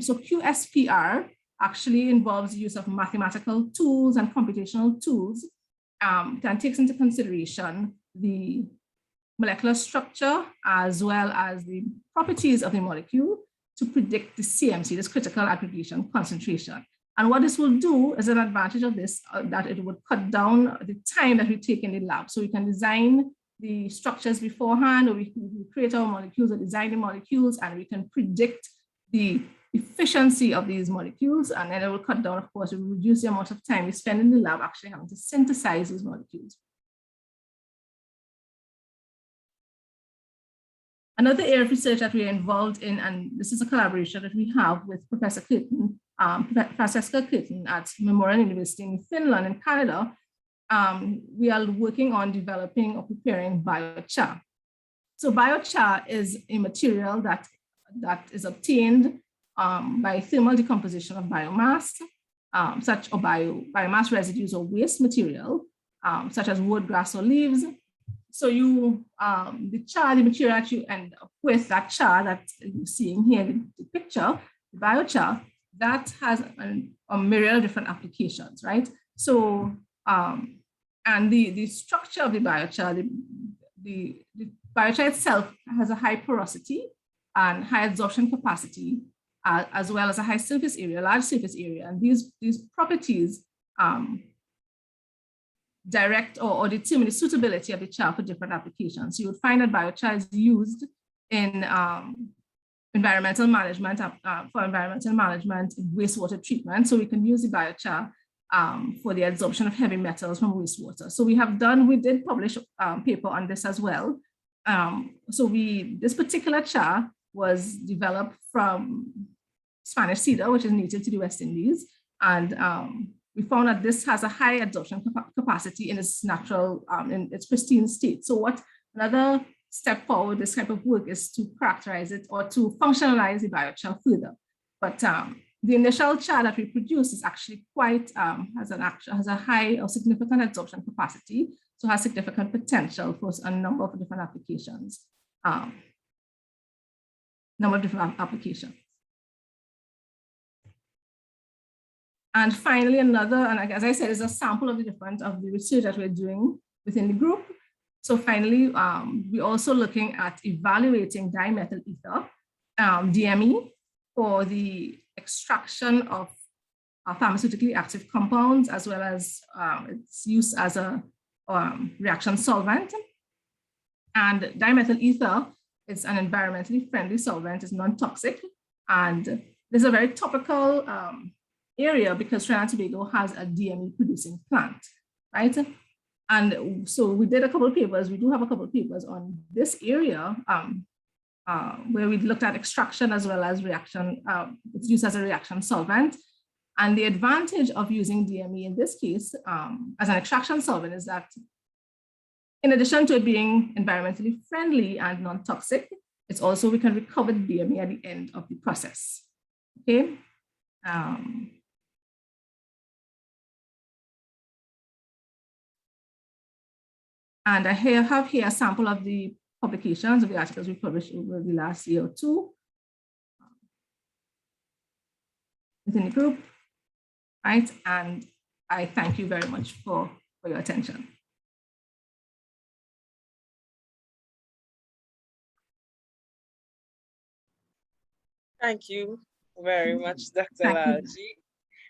So QSPR actually involves the use of mathematical tools and computational tools that takes into consideration the molecular structure as well as the properties of the molecule to predict the CMC, this critical aggregation concentration. And what this will do is an advantage of this, that it would cut down the time that we take in the lab. So we can design the structures beforehand, or we create our molecules or design the molecules, and we can predict the efficiency of these molecules, and then it will cut down, of course, it will reduce the amount of time we spend in the lab actually having to synthesize these molecules. Another area of research that we are involved in, and this is a collaboration that we have with Professor Curtin, Francesca Curtin at Memorial University in Finland and Canada, we are working on developing or preparing biochar. So biochar is a material that is obtained by thermal decomposition of biomass, biomass residues or waste material, such as wood, grass, or leaves. So the material that you end up with, that char that you're seeing here in the picture, the biochar, that has a myriad of different applications, right? So, and the structure of the biochar, the biochar itself has a high porosity and high absorption capacity, as well as a high surface area, large surface area. And these properties direct or determine the suitability of the char for different applications. So you would find that biochar is used in environmental management, for environmental management, wastewater treatment. So we can use the biochar for the absorption of heavy metals from wastewater. So we did publish a paper on this as well. This particular char was developed from Spanish cedar, which is native to the West Indies. And we found that this has a high absorption capacity in its natural, in its pristine state. So another step forward, this type of work, is to characterize it or to functionalize the biochar further. But the initial char that we produce is actually quite, has a high or significant absorption capacity, so has significant potential for a number of different applications. And finally, and as I said, is a sample of the research that we're doing within the group. So finally, we're also looking at evaluating dimethyl ether, DME, for the extraction of pharmaceutically active compounds, as well as its use as a reaction solvent. And dimethyl ether is an environmentally friendly solvent, it's non-toxic, and this is a very topical area because Trinidad and Tobago has a DME producing plant, right? And so we did a couple of papers, we do have a couple of papers on this area where we looked at extraction as well as reaction, it's used as a reaction solvent. And the advantage of using DME in this case as an extraction solvent is that in addition to it being environmentally friendly and non-toxic, it's also, we can recover the DME at the end of the process, okay? And I have here a sample of the publications of the articles we published over the last year or two within the group, right? And I thank you very much for your attention. Thank you very much, Dr. Thank you. Lalji.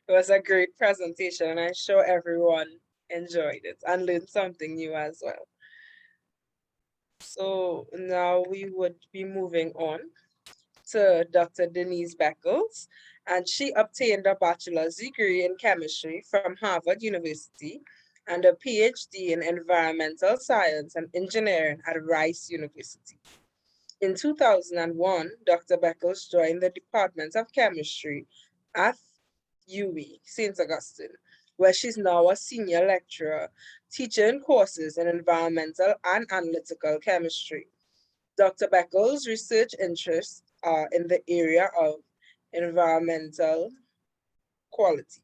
It was a great presentation, and I'm sure everyone enjoyed it and learned something new as well. So now we would be moving on to Dr. Denise Speckles, and she obtained a bachelor's degree in chemistry from Harvard University and a PhD in environmental science and engineering at Rice University. In 2001, Dr. Speckles joined the Department of Chemistry at UWI, St. Augustine, where she's now a senior lecturer teaching courses in environmental and analytical chemistry. Dr. Speckles' research interests are in the area of environmental quality.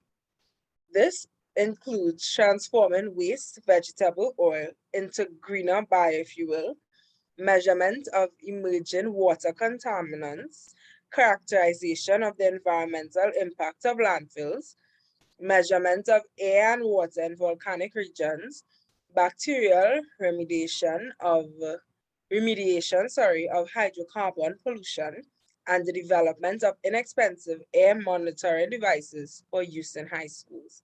This includes transforming waste vegetable oil into greener biofuel, measurement of emerging water contaminants, characterization of the environmental impact of landfills, measurement of air and water in volcanic regions, bacterial remediation of hydrocarbon pollution, and the development of inexpensive air monitoring devices for use in high schools.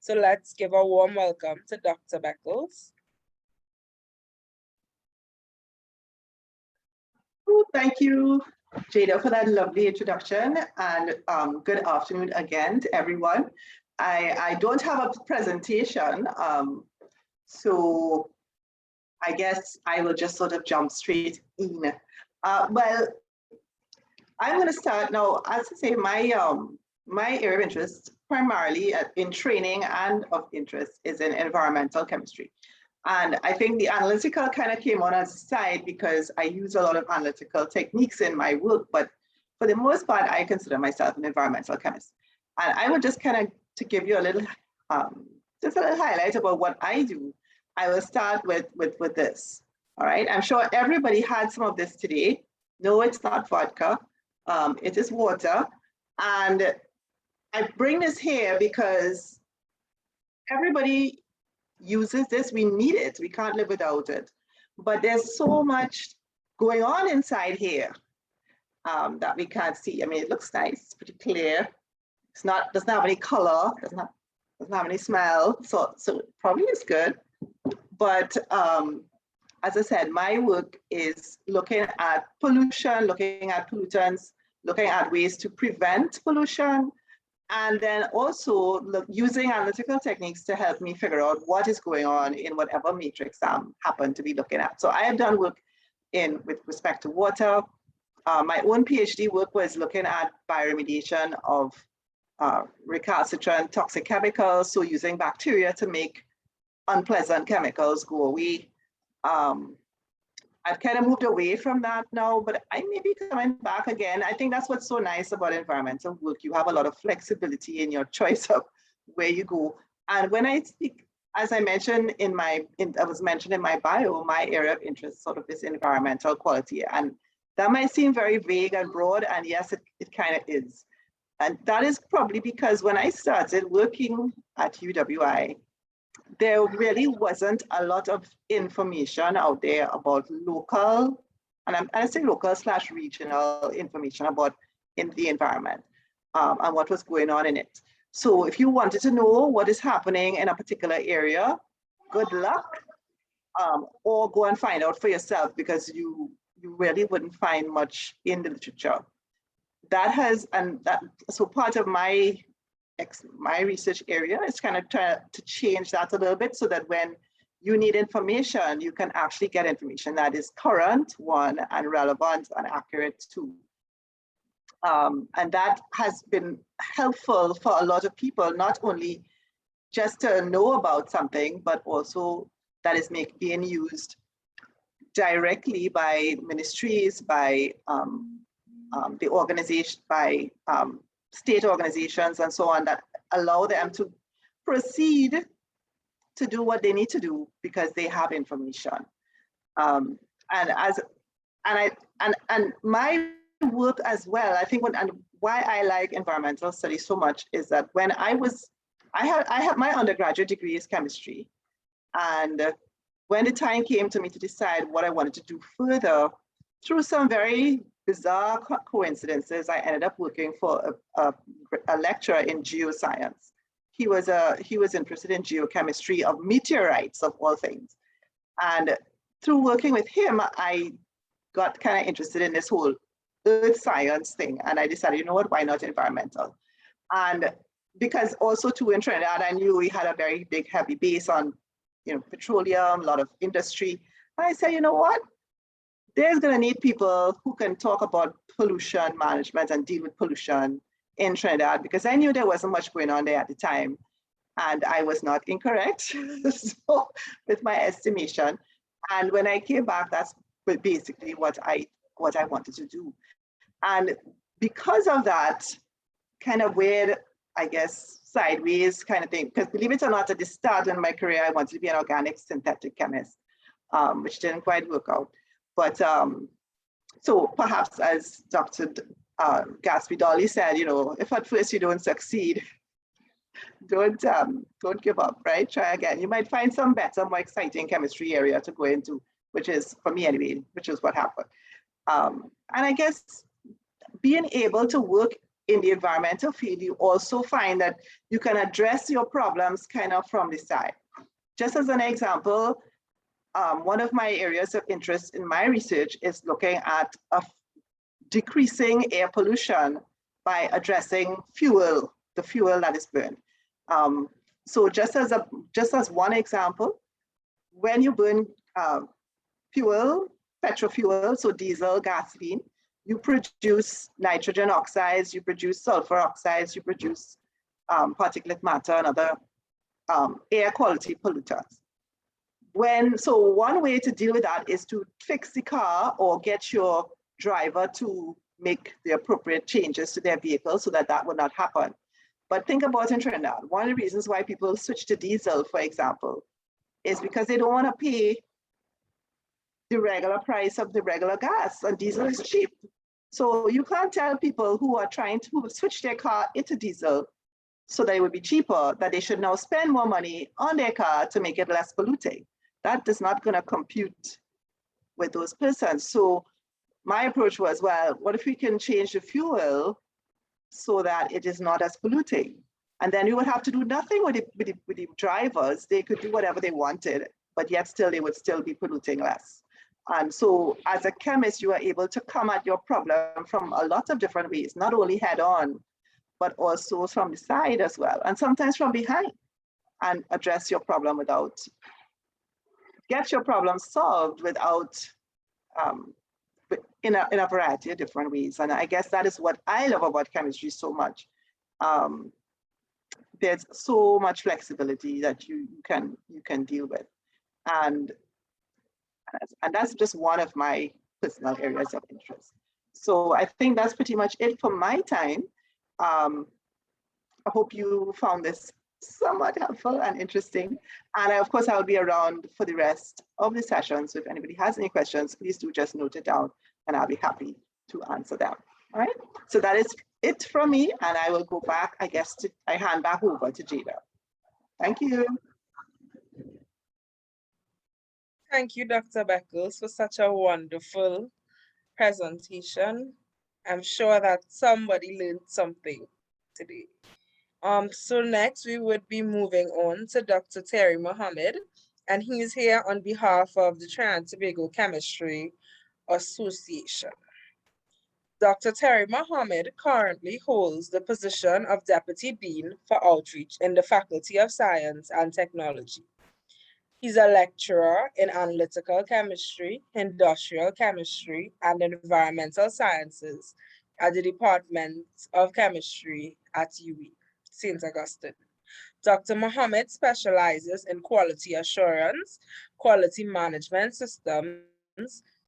So let's give a warm welcome to Dr. Speckles. Thank you, Jada, for that lovely introduction, and good afternoon again to everyone. I don't have a presentation, so I guess I will just sort of jump straight in. Well, I'm going to start now. As I say, my area of interest primarily in training and of interest is in environmental chemistry. And I think the analytical kind of came on as a side because I use a lot of analytical techniques in my work, but for the most part, I consider myself an environmental chemist. And I would just kind of, to give you a little, just a little highlight about what I do, I will start with this, all right? I'm sure everybody had some of this today. No, it's not vodka, it is water. And I bring this here because everybody uses this, we need it, we can't live without it. But there's so much going on inside here that we can't see. I mean, it looks nice, it's pretty clear. It's not, doesn't have any color, doesn't have any smell, so it probably is good. But as I said, my work is looking at pollution, looking at pollutants, looking at ways to prevent pollution, and then also using analytical techniques to help me figure out what is going on in whatever matrix I'm happen to be looking at. So I have done work with respect to water. My own PhD work was looking at bioremediation of recalcitrant toxic chemicals, so using bacteria to make unpleasant chemicals go away. I've kind of moved away from that now, but I may be coming back again. I think that's what's so nice about environmental work. You have a lot of flexibility in your choice of where you go. And when I speak, as I mentioned I was mentioned in my bio, my area of interest sort of is environmental quality. And that might seem very vague and broad, and yes, it kind of is. And that is probably because when I started working at UWI, there really wasn't a lot of information out there about local, and I say local / regional information about in the environment and what was going on in it. So if you wanted to know what is happening in a particular area, good luck, or go and find out for yourself, because you really wouldn't find much in the literature. So part of my research area is kind of trying to change that a little bit, so that when you need information, you can actually get information that is current, one, and relevant and accurate too. And that has been helpful for a lot of people, not only just to know about something, but also that is being used directly by ministries, by the organization, by state organizations and so on, that allow them to proceed to do what they need to do because they have information. And my work as well, I think why I like environmental studies so much is that when I had my undergraduate degree is chemistry. And when the time came to me to decide what I wanted to do further, through some very bizarre coincidences, I ended up working for a lecturer in geoscience. He was interested in geochemistry of meteorites, of all things. And through working with him, I got kind of interested in this whole earth science thing. And I decided, you know what, why not environmental? And because also too in Trinidad, I knew we had a very big, heavy base on, petroleum, a lot of industry. And I said, you know what? There's going to need people who can talk about pollution management and deal with pollution in Trinidad, because I knew there wasn't much going on there at the time. And I was not incorrect so, with my estimation. And when I came back, that's basically what I wanted to do. And because of that, kind of weird, I guess, sideways kind of thing, because believe it or not, at the start in my career, I wanted to be an organic synthetic chemist, which didn't quite work out. But so perhaps as Dr. Gatsby Dolly said, if at first you don't succeed, don't give up, right? Try again. You might find some better, more exciting chemistry area to go into, which is, for me anyway, which is what happened. And I guess being able to work in the environmental field, you also find that you can address your problems kind of from the side. Just as an example, one of my areas of interest in my research is looking at decreasing air pollution by addressing the fuel that is burned. So just as one example, when you burn fuel, petrol fuel, so diesel, gasoline, you produce nitrogen oxides, you produce sulfur oxides, you produce particulate matter and other air quality pollutants. So one way to deal with that is to fix the car or get your driver to make the appropriate changes to their vehicle so that would not happen. But think about in Trinidad, one of the reasons why people switch to diesel, for example, is because they don't want to pay the regular price of the regular gas, and diesel is cheap. So you can't tell people who are trying to switch their car into diesel so that it would be cheaper, that they should now spend more money on their car to make it less polluting. That is not going to compute with those persons. So my approach was, well, what if we can change the fuel so that it is not as polluting? And then you would have to do nothing with the drivers. They could do whatever they wanted, but yet still they would still be polluting less. And so as a chemist, you are able to come at your problem from a lot of different ways, not only head on, but also from the side as well, and sometimes from behind, and address your problem get your problem solved without, in a variety of different ways. And I guess that is what I love about chemistry so much. There's so much flexibility that you can deal with. And that's just one of my personal areas of interest. So I think that's pretty much it for my time. I hope you found this somewhat helpful and interesting. And of course, I'll be around for the rest of the session. So if anybody has any questions, please do just note it down and I'll be happy to answer them. All right, so that is it from me. And I will go back, I guess, I hand back over to Jada. Thank you. Thank you, Dr. Beckles, for such a wonderful presentation. I'm sure that somebody learned something today. So next we would be moving on to Dr. Terry Mohammed, and he's here on behalf of the Trinidad and Tobago Chemistry Association. Dr. Terry Mohammed currently holds the position of Deputy Dean for Outreach in the Faculty of Science and Technology. He's a lecturer in analytical chemistry, industrial chemistry, and environmental sciences at the Department of Chemistry at UWI, St. Augustine. Dr. Mohammed specializes in quality assurance, quality management systems,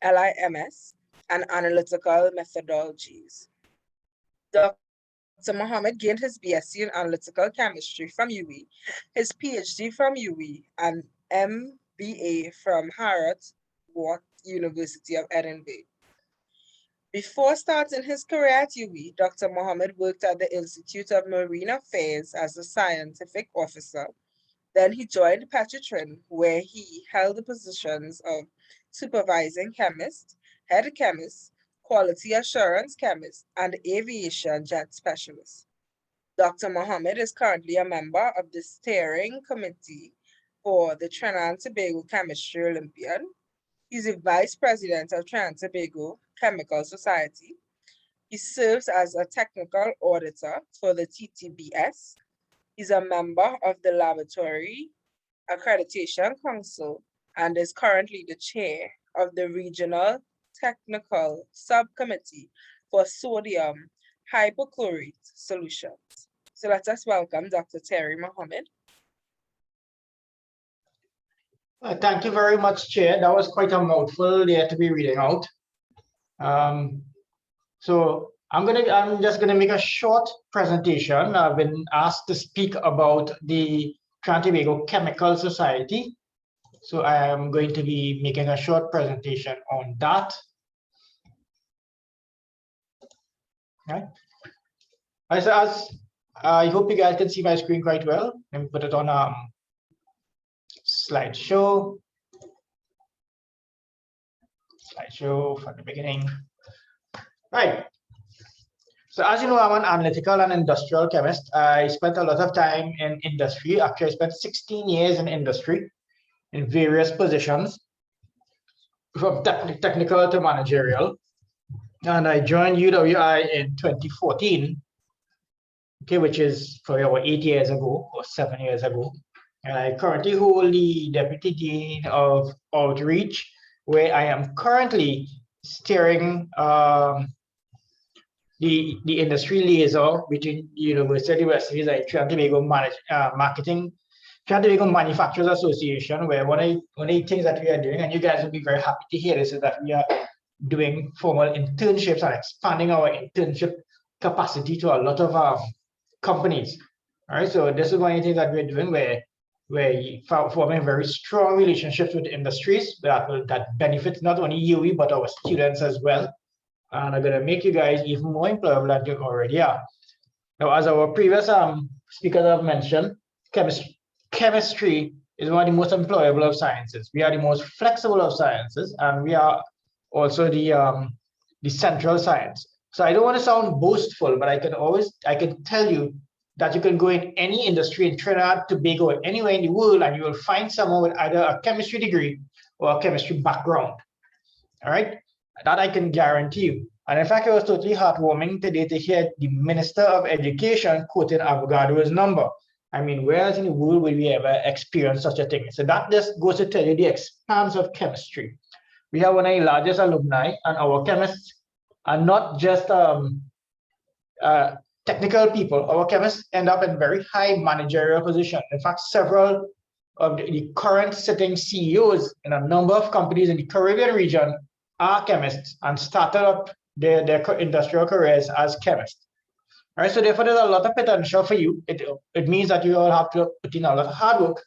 LIMS, and analytical methodologies. Dr. Mohammed gained his BSc in analytical chemistry from UWI, his PhD from UWI, and MBA from Harrod-Watt University of Edinburgh. Before starting his career at UWI, Dr. Mohammed worked at the Institute of Marine Affairs as a scientific officer. Then he joined Petrotrin, where he held the positions of supervising chemist, head chemist, quality assurance chemist, and aviation jet specialist. Dr. Mohammed is currently a member of the steering committee for the Trinidad and Tobago Chemistry Olympiad. He's the vice president of Trinidad and Tobago Chemical Society. He serves as a technical auditor for the TTBS. He's a member of the Laboratory Accreditation Council and is currently the chair of the Regional Technical Subcommittee for Sodium Hypochlorite Solutions. So let us welcome Dr. Terry Mohammed. Thank you very much, Chair. That was quite a mouthful there to be reading out. So I'm just gonna make a short presentation. I've been asked to speak about the Trinidad and Tobago Chemical Society. So I am going to be making a short presentation on that. Right. I hope you guys can see my screen quite well. Let me put it on slideshow from the beginning. Right. So as you know, I'm an analytical and industrial chemist. I spent a lot of time in industry. Actually, I spent 16 years in industry in various positions, from technical to managerial. And I joined UWI in 2014, okay, which is for about 8 years ago or 7 years ago. And I currently hold the Deputy Dean of Outreach, where I am currently steering the industry liaison between University of West Indies and Trinidad and Tobago Marketing, Trinidad and Tobago Manufacturers Association, where one of the things that we are doing, and you guys will be very happy to hear this, is that we are doing formal internships and expanding our internship capacity to a lot of companies. All right, so this is one of the things that we're doing, where we're forming very strong relationships with industries that benefits not only UWI but our students as well, and are going to make you guys even more employable than you already are. Now, as our previous speakers have mentioned, chemistry is one of the most employable of sciences. We are the most flexible of sciences, and we are also the central science. So I don't want to sound boastful, but I can tell you that you can go in any industry in Trinidad, Tobago, or anywhere in the world, and you will find someone with either a chemistry degree or a chemistry background. All right, that I can guarantee you. And in fact, it was totally heartwarming today to hear the Minister of Education quoting Avogadro's number. I mean, where else in the world will we ever experience such a thing? So that just goes to tell you the expanse of chemistry. We have one of the largest alumni, and our chemists are not just technical people. Our chemists end up in very high managerial positions. In fact, several of the current sitting CEOs in a number of companies in the Caribbean region are chemists and started up their industrial careers as chemists. All right, so therefore there's a lot of potential for you. It means that you all have to put in a lot of hard work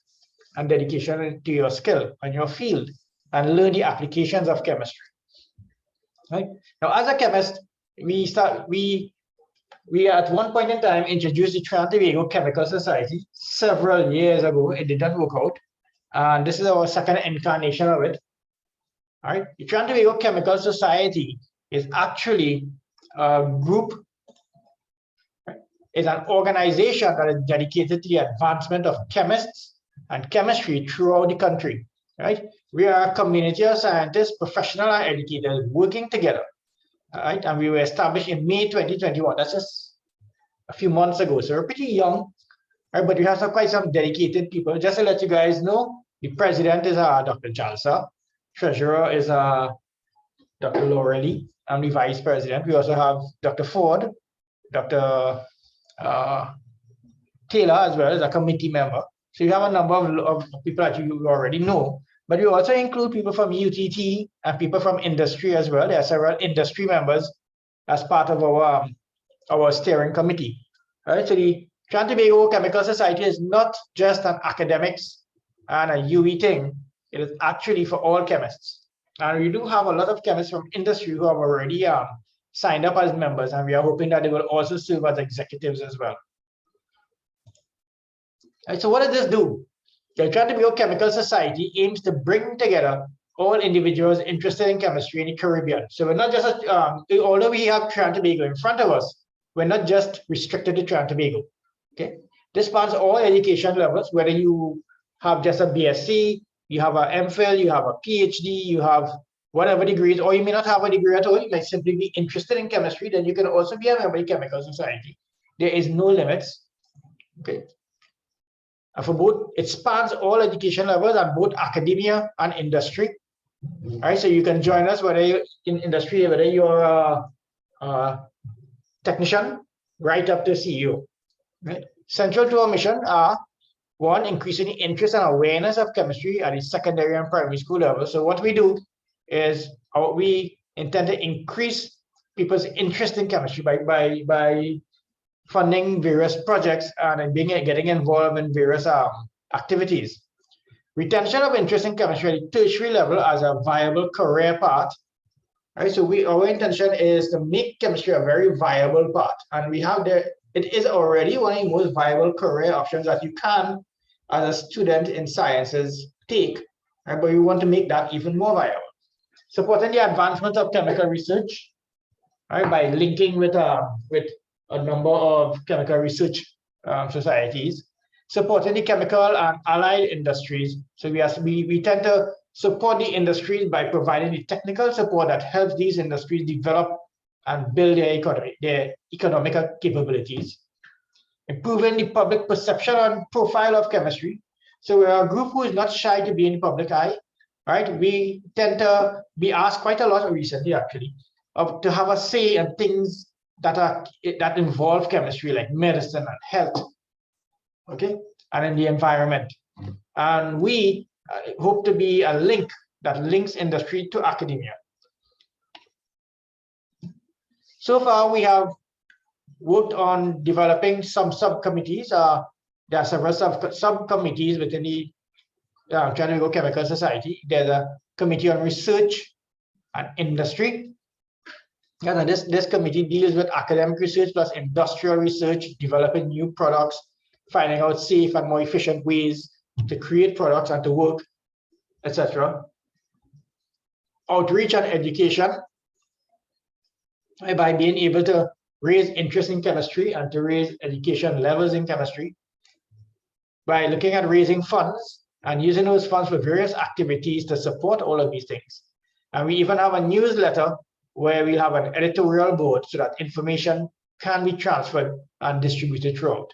and dedication to your skill and your field and learn the applications of chemistry. Right? Now, as a chemist, we at one point in time introduced the Trinidad and Tobago Chemical Society several years ago. It didn't work out. And this is our second incarnation of it. All right, the Trinidad and Tobago Chemical Society is actually a group, is an organization that is dedicated to the advancement of chemists and chemistry throughout the country, right? We are a community of scientists, professional and educators working together, right? And we were established in May 2021. That's just a few months ago. So we're pretty young, right? But we have quite some dedicated people. Just to let you guys know, the president is Dr. Jalsa, treasurer is Dr. Laureli. I'm the vice president. We also have Dr. Ford, Dr. Taylor as well as a committee member. So you have a number of people that you already know, but you also include people from UTT and people from industry as well. There are several industry members as part of our steering committee. All right, so the Trinidad and Tobago Chemical Society is not just an academics and a UE thing. It is actually for all chemists. And we do have a lot of chemists from industry who have already signed up as members, and we are hoping that they will also serve as executives as well. Right, so what does this do? The Trinidad and Tobago Chemical Society aims to bring together all individuals interested in chemistry in the Caribbean. So we're not just, although we have Trinidad and Tobago in front of us, we're not just restricted to Trinidad and Tobago. Okay, this spans all education levels, whether you have just a BSc, you have an MPhil, you have a PhD, you have whatever degrees, or you may not have a degree at all. You might simply be interested in chemistry, then you can also be a member of the Chemical Society. There is no limits. Okay. And for both, it spans all education levels and both academia and industry. All right, so you can join us whether you're in industry, whether you're a technician, right up to CEO. Right? Central to our mission are, one, increasing the interest and awareness of chemistry at the secondary and primary school level. So what we do is we intend to increase people's interest in chemistry by funding various projects and getting involved in various activities. Retention of interest in chemistry at the tertiary level as a viable career path. Right, so our intention is to make chemistry a very viable path, and we have there. It is already one of the most viable career options that you can, as a student in sciences, take. Right, but we want to make that even more viable. Supporting the advancement of chemical research, right, by linking with a number of chemical research societies. Supporting the chemical and allied industries. So we tend to support the industries by providing the technical support that helps these industries develop and build their economic capabilities. Improving the public perception and profile of chemistry. So we're a group who is not shy to be in the public eye, right? We tend to be asked quite a lot recently, actually, to have a say in things that involve chemistry, like medicine and health, okay, and in the environment. And we hope to be a link that links industry to academia. So far, we have worked on developing some subcommittees. There are several subcommittees within the Trinidad and Tobago Chemical Society. There's a committee on research and industry. And this committee deals with academic research plus industrial research, developing new products, finding out safe and more efficient ways to create products and to work, etc. Outreach and education, by being able to raise interest in chemistry and to raise education levels in chemistry, by looking at raising funds and using those funds for various activities to support all of these things. And we even have a newsletter where we have an editorial board so that information can be transferred and distributed throughout.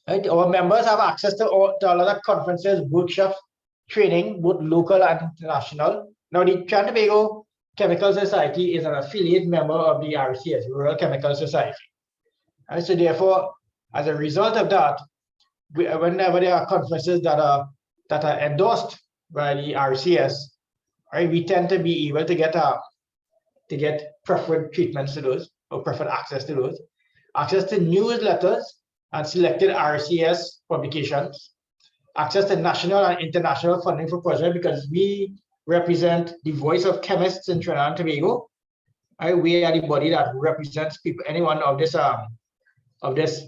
Right? Our members have access to a lot of conferences, workshops, training, both local and international. Now, the Trinidad and Tobago Chemical Society is an affiliate member of the RCS, Rural Chemical Society. And so therefore, as a result of that, whenever there are conferences that are endorsed by the RCS, right, we tend to be able to get preferred treatments to those, or preferred access to those, access to newsletters and selected RCS publications, access to national and international funding for projects, because we represent the voice of chemists in Trinidad and Tobago. Right? We are the body that represents people, anyone of this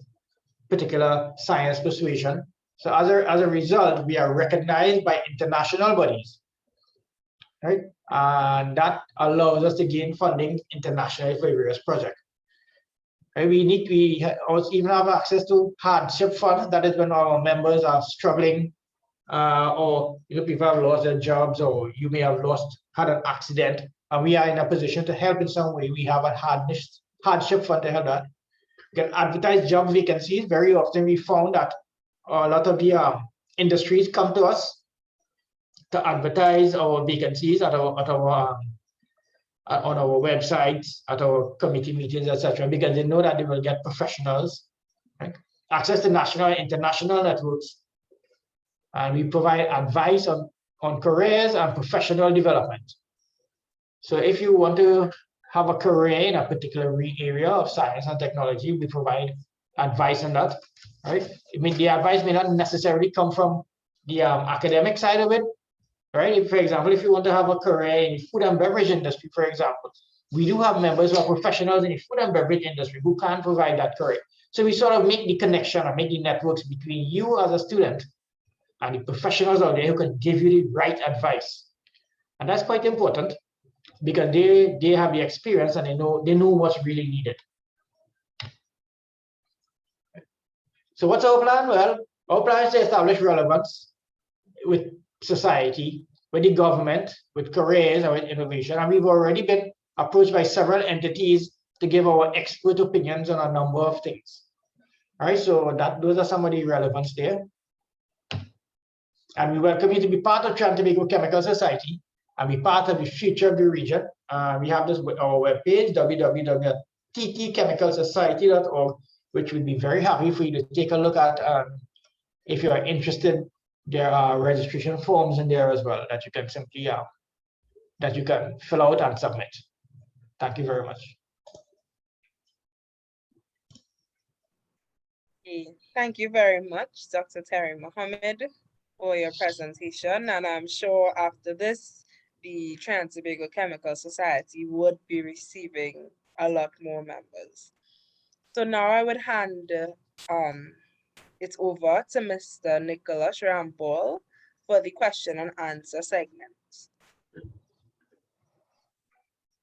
particular science persuasion. So as a result, we are recognized by international bodies right? And that allows us to gain funding internationally for various projects. Right? We also even have access to hardship funds. That is when our members are struggling, or people have lost their jobs, or you may have had an accident, and we are in a position to help in some way. We have a hardship fund to help that. We can advertise job vacancies. Very often we found that a lot of the industries come to us to advertise our vacancies on our websites, at our committee meetings, etc., because they know that they will get professionals, right? Access to national and international networks, and we provide advice on careers and professional development. So if you want to have a career in a particular area of science and technology, we provide advice on that, right? I mean, the advice may not necessarily come from the academic side of it, right? If, for example, if you want to have a career in the food and beverage industry, for example, we do have members who are professionals in the food and beverage industry who can provide that career. So we sort of make the connection or make the networks between you as a student and the professionals out there who can give you the right advice. And that's quite important because they have the experience and they know what's really needed. So what's our plan? Well, our plan is to establish relevance with society, with the government, with careers, and with innovation. And we've already been approached by several entities to give our expert opinions on a number of things. All right, so those are some of the relevance there. And we welcome you to be part of Trinidad and Tobago Chemical Society and be part of the future of the region. We have this with our webpage, www.ttchemicalsociety.org, which we'd be very happy for you to take a look at. If you are interested, there are registration forms in there as well that you can simply that you can fill out and submit. Thank you very much. Thank you very much, Dr. Terry Mohammed, for your presentation. And I'm sure after this, the Trinidad and Tobago Chemical Society would be receiving a lot more members. So now I would hand it over to Mr. Nicholas Rampol for the question and answer segment.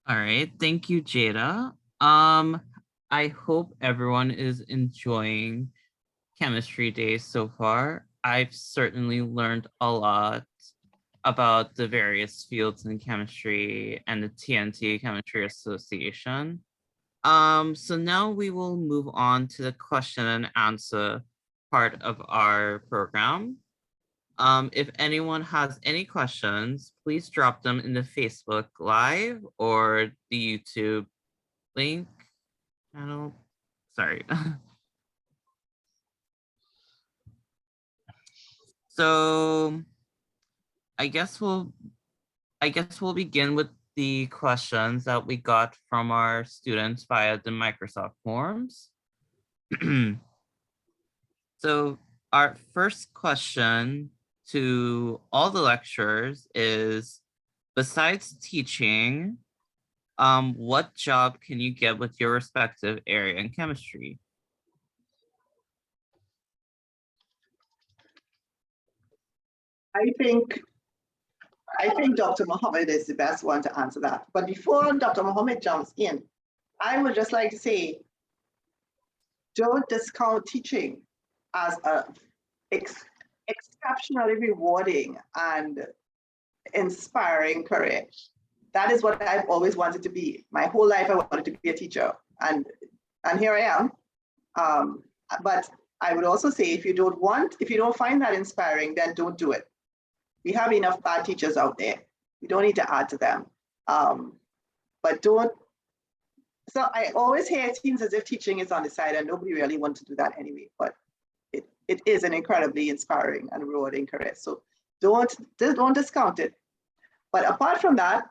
All right, thank you, Jada. I hope everyone is enjoying Chemistry Day so far. I've certainly learned a lot about the various fields in chemistry and the TNT Chemistry Association. So now we will move on to the question and answer part of our program. If anyone has any questions, please drop them in the Facebook Live or the YouTube link channel. Sorry. So I guess we'll begin with the questions that we got from our students via the Microsoft Forms. So our first question to all the lecturers is, besides teaching, what job can you get with your respective area in chemistry? I think Dr. Mohammed is the best one to answer that. But before Dr. Mohammed jumps in, I would just like to say, don't discount teaching as a exceptionally rewarding and inspiring career. That is what I've always wanted to be. My whole life I wanted to be a teacher, and here I am. But I would also say, if you don't find that inspiring, then don't do it. We have enough bad teachers out there. You don't need to add to them. But don't. So I always hear it seems as if teaching is on the side, and nobody really wants to do that anyway. But it is an incredibly inspiring and rewarding career. So don't discount it. But apart from that,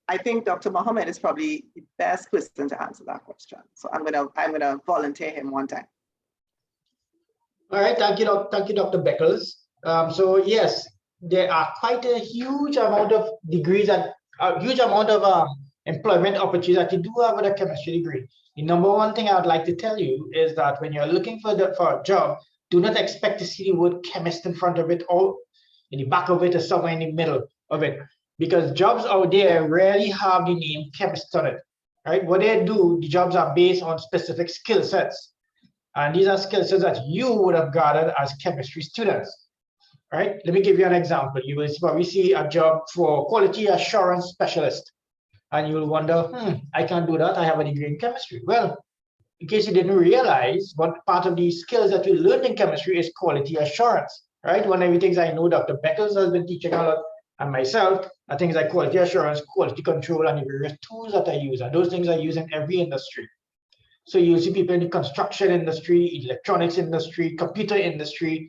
I think Dr. Mohammed is probably the best person to answer that question. So I'm gonna volunteer him one time. All right, thank you, Dr. Beckles. So yes, there are quite a huge amount of degrees and a huge amount of employment opportunities that you do have with a chemistry degree. The number one thing I would like to tell you is that when you're looking for a job, do not expect to see the word chemist in front of it or in the back of it or somewhere in the middle of it. because jobs out there rarely have the name chemist on it, right? What they do, the jobs are based on specific skill sets. And these are skill sets that you would have gathered as chemistry students, right? Let me give you an example. You will probably see a job for quality assurance specialist. And you will wonder, I can't do that. I have a degree in chemistry. Well, in case you didn't realize, what part of the skills that you learned in chemistry is quality assurance, right? One of the things I know Dr. Speckles has been teaching a lot, and myself, are things like quality assurance, quality control, and the various tools that I use. And those things I use in every industry. So you'll see people in the construction industry, electronics industry, computer industry,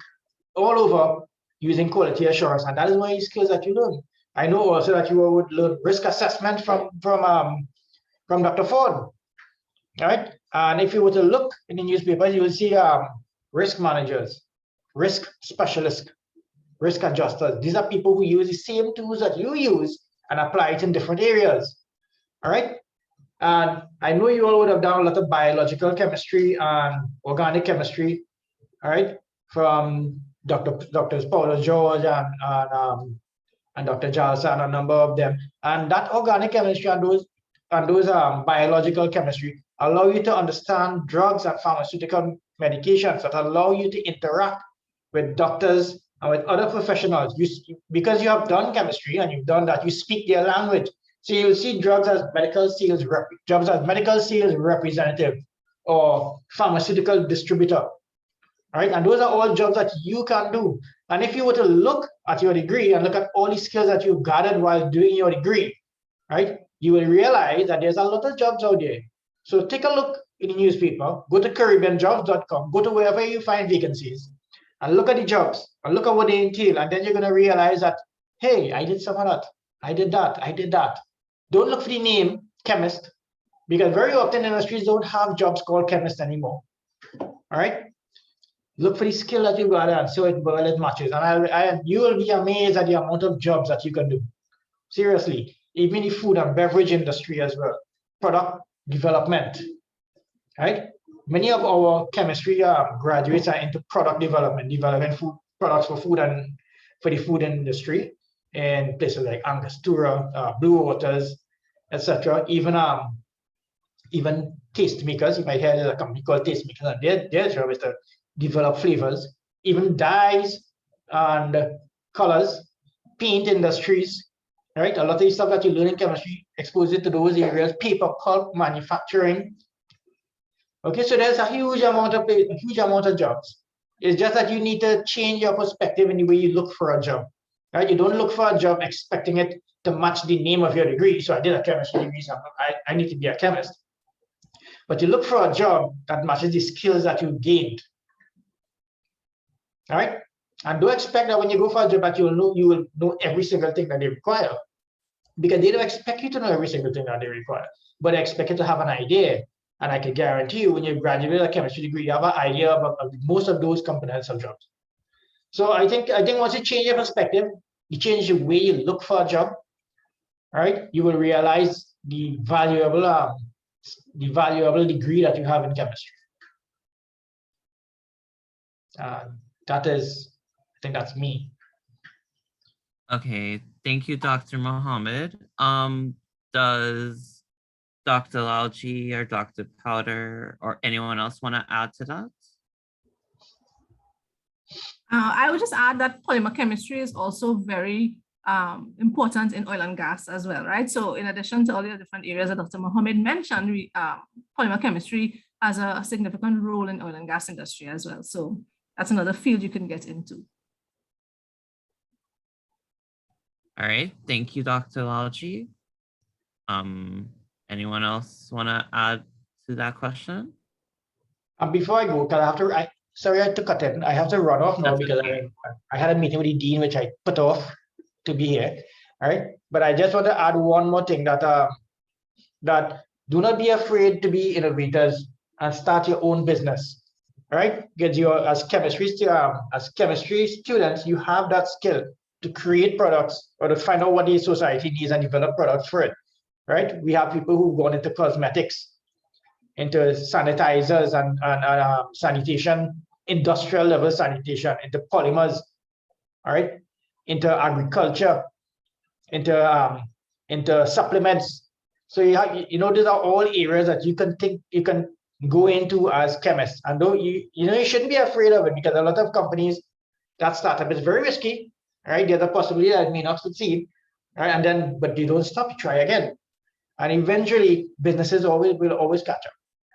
all over using quality assurance. And that is one of the skills that you learn. I know also that you would learn risk assessment from Dr. Ford, right? And if you were to look in the newspapers, you will see risk managers, risk specialists, risk adjusters. These are people who use the same tools that you use and apply it in different areas, all right? And I know you all would have done a lot of biological chemistry and organic chemistry, all right, from Drs. Paulo George and Dr. Giles and a number of them. And that organic chemistry and those biological chemistry allow you to understand drugs and pharmaceutical medications that allow you to interact with doctors and with other professionals. Because you have done chemistry and you've done that, you speak their language. So you'll see drugs as medical sales representative or pharmaceutical distributor. Right? And those are all jobs that you can do. And if you were to look at your degree and look at all the skills that you've gathered while doing your degree, right, you will realize that there's a lot of jobs out there. So take a look in the newspaper, go to caribbeanjobs.com, go to wherever you find vacancies, and look at the jobs, and look at what they entail, and then you're going to realize that, hey, I did some of that, I did that. Don't look for the name chemist, because very often industries don't have jobs called chemist anymore. All right? Look for the skill that you got and so it matches. And you will be amazed at the amount of jobs that you can do. Seriously, even the food and beverage industry as well. Product development, right? Many of our chemistry graduates are into product development, developing food products for food and for the food industry in places like Angostura, Blue Waters, etc. Even tastemakers. You might hear there's a company called Tastemakers, and their job is to develop flavors, even dyes and colors, paint industries, right? A lot of the stuff that you learn in chemistry exposes you to those areas, paper pulp manufacturing. Okay, so there's a huge amount of jobs. It's just that you need to change your perspective in the way you look for a job, right? You don't look for a job expecting it to match the name of your degree. So I did a chemistry degree, so I need to be a chemist. But you look for a job that matches the skills that you gained. All right, and don't expect that when you go for a job that you will know every single thing that they require, because they don't expect you to know every single thing that they require, but they expect you to have an idea. And I can guarantee you, when you graduate a chemistry degree, you have an idea about most of those components of jobs. So I think once you change your perspective, you change the way you look for a job, right? You will realize the valuable degree that you have in chemistry. I think that's me. Okay, thank you, Dr. Mohammed. Does Dr. Lalji or Dr. Powder or anyone else want to add to that? I would just add that polymer chemistry is also very important in oil and gas as well, right? So in addition to all the different areas that Dr. Mohammed mentioned, polymer chemistry has a significant role in oil and gas industry as well. So that's another field you can get into. All right, thank you, Dr. Lalji. Anyone else want to add to that question? Before I go, sorry I had to cut in. I have to run off now because I had a meeting with the dean, which I put off to be here. All right, but I just want to add one more thing that do not be afraid to be innovators and start your own business. All right, because as chemistry students, you have that skill to create products or to find out what the society needs and develop products for it. Right? We have people who've gone into cosmetics, into sanitizers and sanitation, industrial level sanitation, into polymers, all right, into agriculture, into supplements. So you know, these are all areas that you can go into as chemists. And though you shouldn't be afraid of it, because a lot of companies that startup is very risky, right? There's a possibility that it may not succeed, right? But you don't stop, you try again. And eventually businesses will always catch up.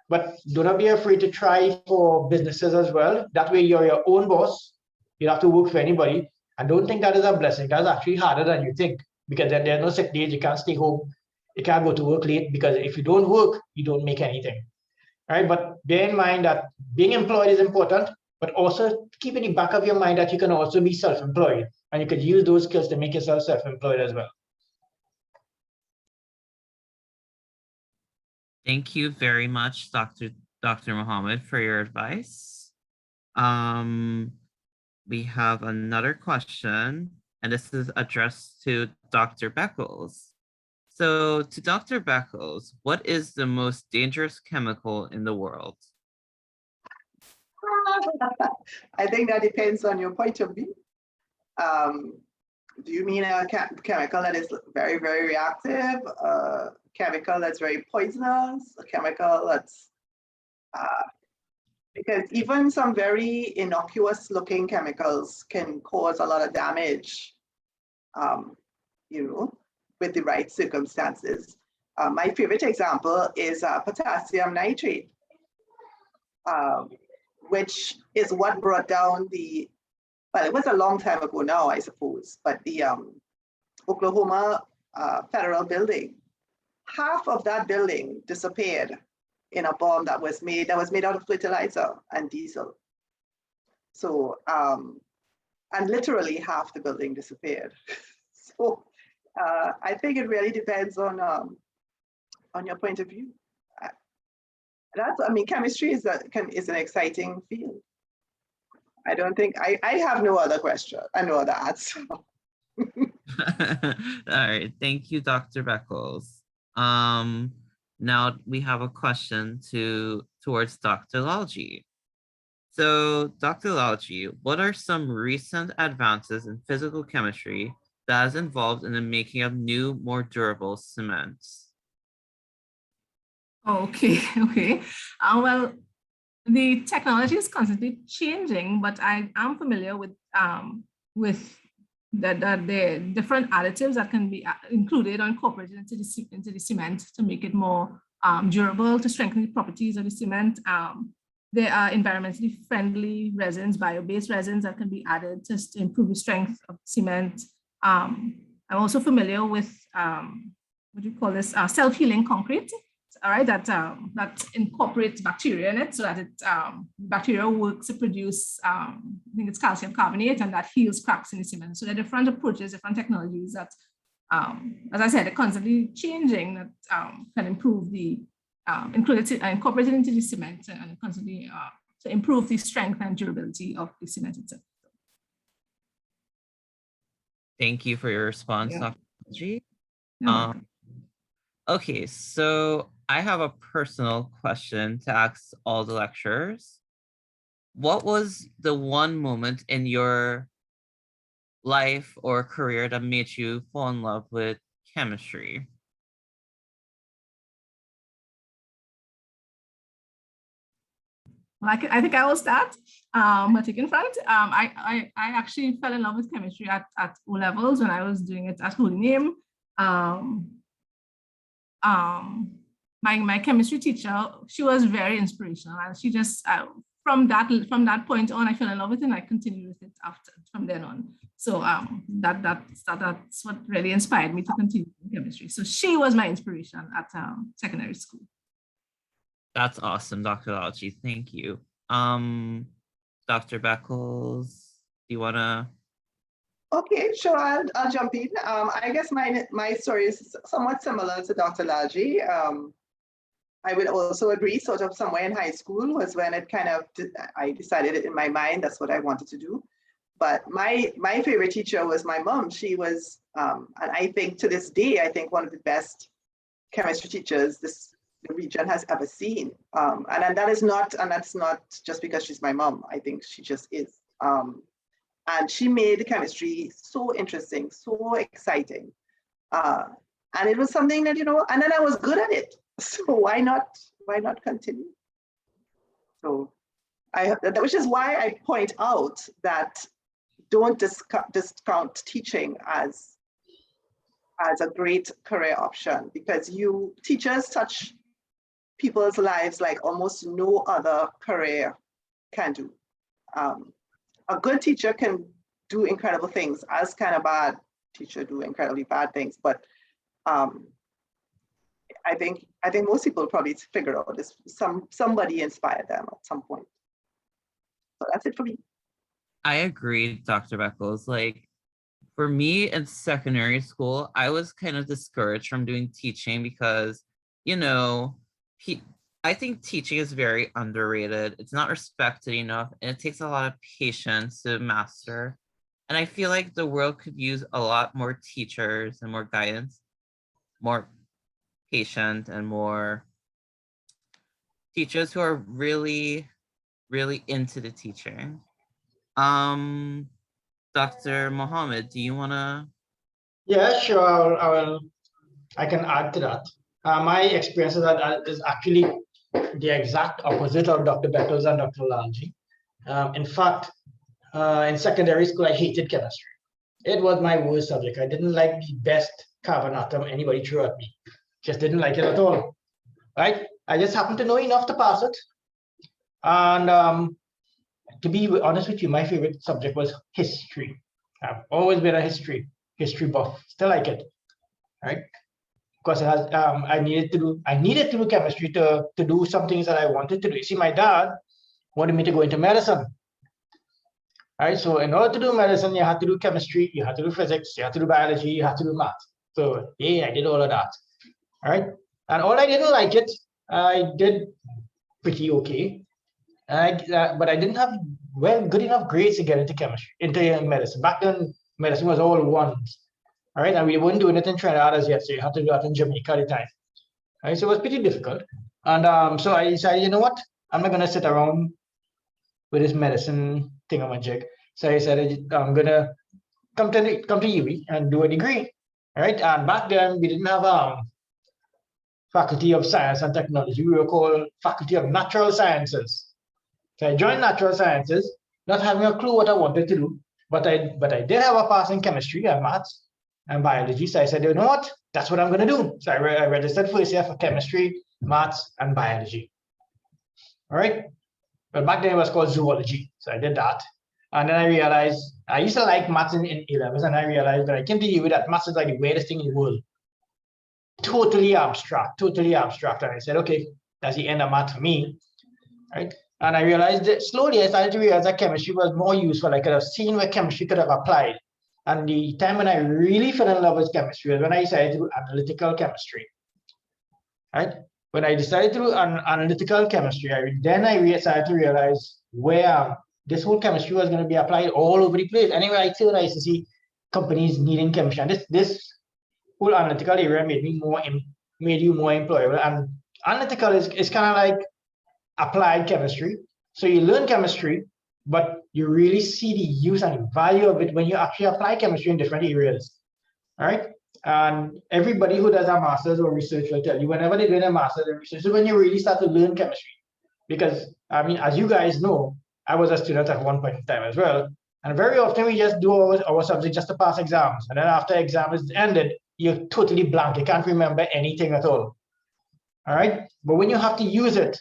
But do not be afraid to try for businesses as well. That way you're your own boss. You don't have to work for anybody. And don't think that is a blessing. That's actually harder than you think, because then there are no sick days. You can't stay home. You can't go to work late, because if you don't work, you don't make anything. Right? But bear in mind that being employed is important, but also keep in the back of your mind that you can also be self-employed, and you could use those skills to make yourself self-employed as well. Thank you very much, Dr. Muhammad, for your advice. We have another question, and this is addressed to Dr. Beckles. So to Dr. Beckles, what is the most dangerous chemical in the world? I think that depends on your point of view. Do you mean a chemical that is very, very reactive, a chemical that's very poisonous, a chemical that's, because even some very innocuous looking chemicals can cause a lot of damage, you know, with the right circumstances. My favorite example is potassium nitrate, which is what brought down the, well, it was a long time ago now, I suppose, but the Oklahoma federal building, half of that building disappeared in a bomb that was made out of fertilizer and diesel. So, and literally half the building disappeared. So I think it really depends on your point of view. I mean, chemistry is an exciting field. I don't think, I have no other question, no other answer. All right, thank you, Dr. Beckles. Now we have a question towards Dr. Lalji. So Dr. Lalji, what are some recent advances in physical chemistry that is involved in the making of new, more durable cements? Okay. Well, the technology is constantly changing, but I am familiar with the different additives that can be included or incorporated into the cement to make it more durable, to strengthen the properties of the cement. There are environmentally friendly resins, bio-based resins that can be added just to improve the strength of cement. I'm also familiar with what do you call this? Self-healing concrete. All right, that incorporates bacteria in it, so that bacteria works to produce, I think it's calcium carbonate, and that heals cracks in the cement. So there are different approaches, different technologies that, as I said, are constantly changing, that can improve the, incorporated into the cement, and constantly to improve the strength and durability of the cement itself. Thank you for your response, Yeah. Dr. Lalji. Yeah. Okay, so I have a personal question to ask all the lecturers. What was the one moment in your life or career that made you fall in love with chemistry? Well, I think I will start. I take in front. I actually fell in love with chemistry at O levels when I was doing it at Holy Name. My chemistry teacher, she was very inspirational, and she just from that point on, I fell in love with it, and I continued with it from then on. So that's what really inspired me to continue in chemistry. So she was my inspiration at secondary school. That's awesome, Dr. Lalji. Thank you. Dr. Beckles, do you wanna? Okay, sure, I'll jump in. I guess my story is somewhat similar to Dr. Lalji. I would also agree, sort of somewhere in high school was when it kind of, I decided it in my mind, that's what I wanted to do. But my favorite teacher was my mom. She was, and I think to this day, I think one of the best chemistry teachers the region has ever seen. And that's not just because she's my mom. I think she just is. And she made chemistry so interesting, so exciting. And it was something that, and then I was good at it. So why not continue? So which is why I point out that don't discount teaching as a great career option, because teachers touch people's lives like almost no other career can do. A good teacher can do incredible things, as can a bad teacher do incredibly bad things. But I think most people probably figure out this. Somebody inspired them at some point. So that's it for me. I agree, Dr. Beckles. Like, for me in secondary school, I was kind of discouraged from doing teaching because, I think teaching is very underrated. It's not respected enough, and it takes a lot of patience to master. And I feel like the world could use a lot more teachers and more guidance, more patient and more teachers who are really, really into the teaching. Dr. Mohammed, do you want to? Yeah, sure. I can add to that. My experience is actually the exact opposite of Dr. Beckles and Dr. Lalji. In fact, in secondary school, I hated chemistry. It was my worst subject. I didn't like the best carbon atom anybody threw at me. Just didn't like it at all. Right? I just happened to know enough to pass it. And to be honest with you, my favorite subject was history. I've always been a history buff. Still like it. Right? Because it has, I needed to do chemistry to do some things that I wanted to do. You see, my dad wanted me to go into medicine. Right? So in order to do medicine, you had to do chemistry, you had to do physics, you had to do biology, you had to do math. So yeah, I did all of that. All right. And all I didn't like it, I did pretty okay. But I didn't have good enough grades to get into medicine. Back then, medicine was all ones. All right, and we weren't doing it in Trinidad as yet, so you had to do that in Jamaica at the time. All right, so it was pretty difficult. And so I decided, you know what? I'm not gonna sit around with this medicine thingamajig. So I said, I'm gonna come to UWI and do a degree. All right, and back then we didn't have Faculty of Science and Technology. We were called Faculty of Natural Sciences. So I joined Natural Sciences, not having a clue what I wanted to do, but I did have a pass in chemistry and maths and biology. So I said, you know what? That's what I'm going to do. So I registered first year for chemistry, maths, and biology. All right. But back then it was called zoology. So I did that. And then I realized I used to like maths in A-levels, and I realized that I came to you that maths is like the weirdest thing in the world. Totally abstract. And I said, okay, that's the end of math for me. Right. And I realized that slowly I started to realize that chemistry was more useful. I could have seen where chemistry could have applied. And the time when I really fell in love with chemistry was when I decided to do analytical chemistry. Right? When I decided to do analytical chemistry, I started to realize where this whole chemistry was going to be applied all over the place. Anyway, I used to see companies needing chemistry. And this whole analytical area made you more employable. And analytical is kind of like applied chemistry. So you learn chemistry, but you really see the use and the value of it when you actually apply chemistry in different areas. All right. And everybody who does a master's or research will tell you whenever they're doing a master's or research is when you really start to learn chemistry. Because I mean, as you guys know, I was a student at one point in time as well. And very often we just do our subject just to pass exams. And then after exam is ended, you're totally blank. You can't remember anything at all. All right. But when you have to use it,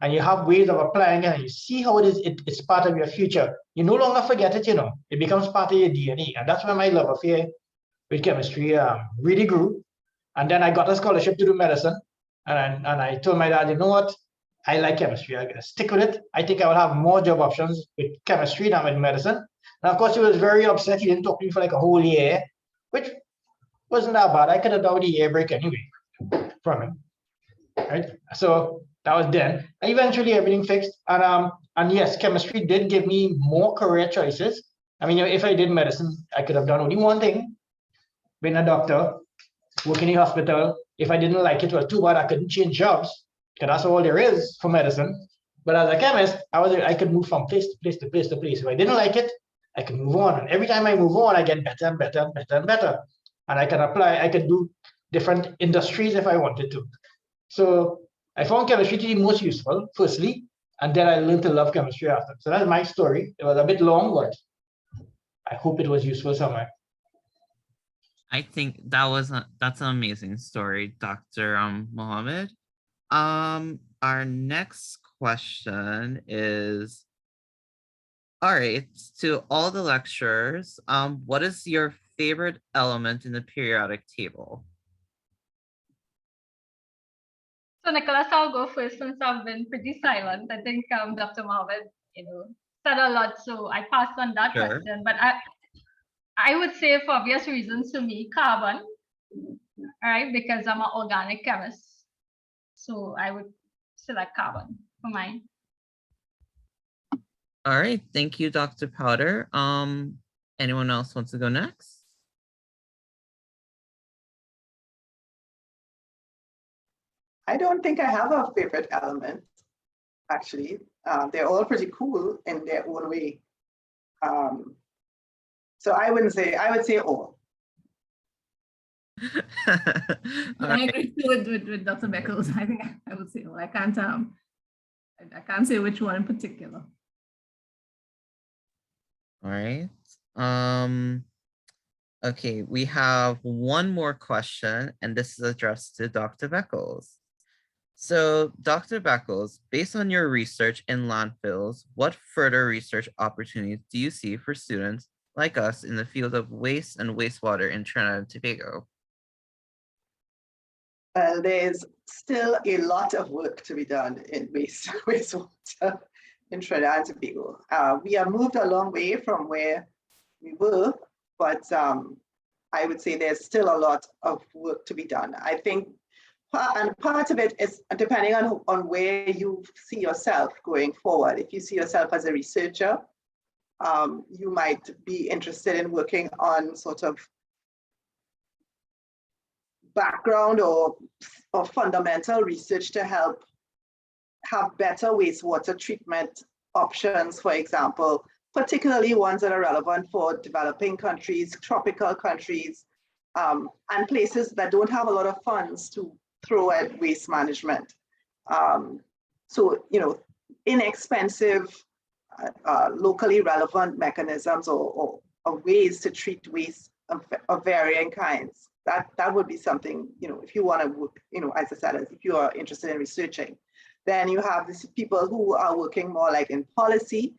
and you have ways of applying it, and you see how it's part of your future, you no longer forget it, it becomes part of your DNA. And that's where my love affair with chemistry really grew. And then I got a scholarship to do medicine. And I told my dad, you know what? I like chemistry. I'm going to stick with it. I think I will have more job options with chemistry than with medicine. And of course, he was very upset. He didn't talk to me for like a whole year, which wasn't that bad. I could have done a year break anyway from him. Right? So that was then. And eventually everything fixed. And yes, chemistry did give me more career choices. I mean, if I did medicine, I could have done only one thing, been a doctor, work in the hospital. If I didn't like it, well, too bad I couldn't change jobs, because that's all there is for medicine. But as a chemist, I could move from place to place to place to place. If I didn't like it, I could move on. And every time I move on, I get better and better and better and better. and I can do different industries if I wanted to. So I found chemistry to be most useful, firstly, and then I learned to love chemistry after. So that's my story. It was a bit long, but I hope it was useful somewhere. I think that's an amazing story, Dr. Mohammed. Our next question is, all right, to all the lecturers, what is your favorite element in the periodic table? So Nicholas, I'll go first since I've been pretty silent. I think Dr. Mohammed, said a lot, so I passed on that Sure. question. But I would say, for obvious reasons, to me, carbon, all right, because I'm an organic chemist. So I would select carbon for mine. All right, thank you, Dr. Powder. Anyone else wants to go next? I don't think I have a favorite element, actually. They're all pretty cool in their own way. So I would say all. I agree with Dr. Speckles. I think I would say, well, I can't say which one in particular. All right. Okay, we have one more question, and this is addressed to Dr. Speckles. So, Dr. Speckles, based on your research in landfills, what further research opportunities do you see for students like us in the field of waste and wastewater in Trinidad and Tobago? Well, there's still a lot of work to be done in wastewater in Trinidad and Tobago. We have moved a long way from where we were, but I would say there's still a lot of work to be done. I think, and part of it is depending on where you see yourself going forward. If you see yourself as a researcher, you might be interested in working on sort of background or fundamental research to help have better wastewater treatment options, for example, particularly ones that are relevant for developing countries, tropical countries, and places that don't have a lot of funds to throw at waste management. So, inexpensive, locally relevant mechanisms or ways to treat waste of varying kinds. That would be something, if you want to work, as I said, if you are interested in researching. Then you have these people who are working more like in policy.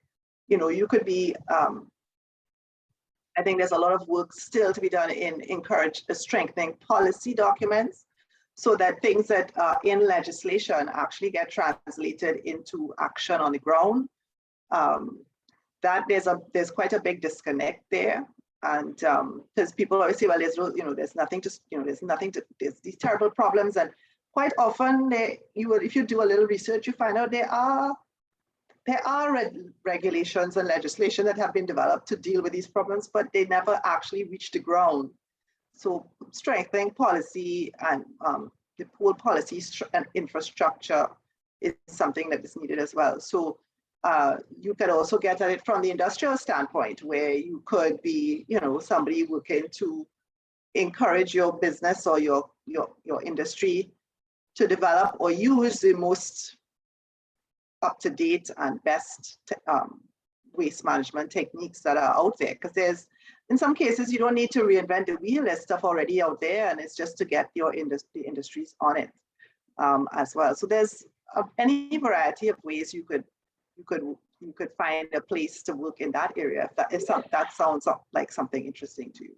You could be, I think there's a lot of work still to be done in strengthening policy documents so that things that are in legislation actually get translated into action on the ground. That there's quite a big disconnect there. And because people always say, well, there's nothing to, there's these terrible problems. And quite often if you do a little research, you find out there are regulations and legislation that have been developed to deal with these problems, but they never actually reach the ground. So strengthening policy and the whole policy and infrastructure is something that is needed as well. So you could also get at it from the industrial standpoint, where you could be, somebody working to encourage your business or your industry to develop or use the most up-to-date and best waste management techniques that are out there. Because in some cases, you don't need to reinvent the wheel. There's stuff already out there, and it's just to get the industries on it as well. So there's any variety of ways you could find a place to work in that area if that sounds like something interesting to you.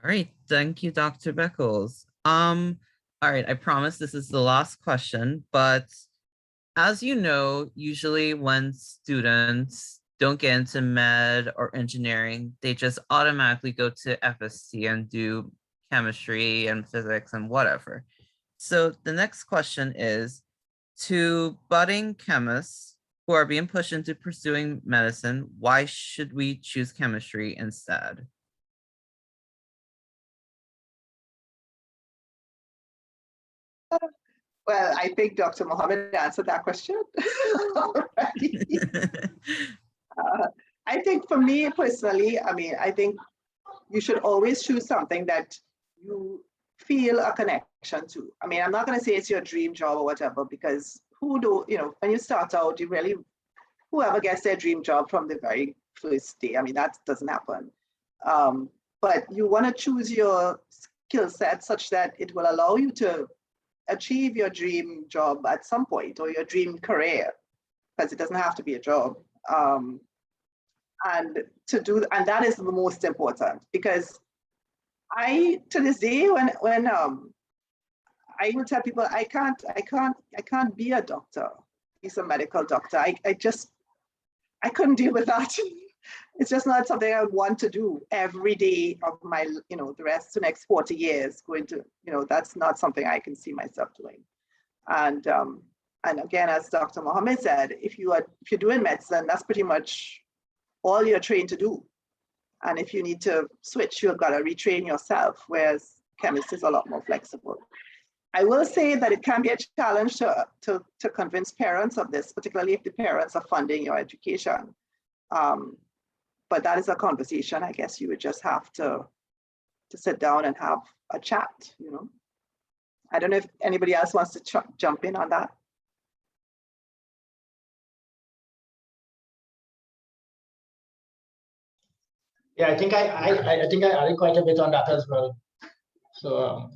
All right, thank you, Dr. Speckles. All right, I promise this is the last question, but as you know, usually when students don't get into med or engineering, they just automatically go to FST and do chemistry and physics and whatever. So the next question is, to budding chemists who are being pushed into pursuing medicine, why should we choose chemistry instead? Well, I think Dr. Mohammed answered that question already. I think for me personally, I think you should always choose something that you feel a connection to. I mean, I'm not going to say it's your dream job or whatever, because when you start out, whoever gets their dream job from the very first day, I mean, that doesn't happen. But you want to choose your skill set such that it will allow you to achieve your dream job at some point, or your dream career, because it doesn't have to be a job. And that is the most important, because to this day, when I will tell people I can't be a doctor, he's a medical doctor. I couldn't deal with that. It's just not something I would want to do every day of my, the next 40 years that's not something I can see myself doing. And again, as Dr. Mohammed said, if you're doing medicine, that's pretty much all you're trained to do. And if you need to switch, you've got to retrain yourself, whereas chemistry is a lot more flexible. I will say that it can be a challenge to convince parents of this, particularly if the parents are funding your education. But that is a conversation I guess you would just have to sit down and have a chat, I don't know if anybody else wants to jump in on that. Yeah, I think I added quite a bit on that as well. So,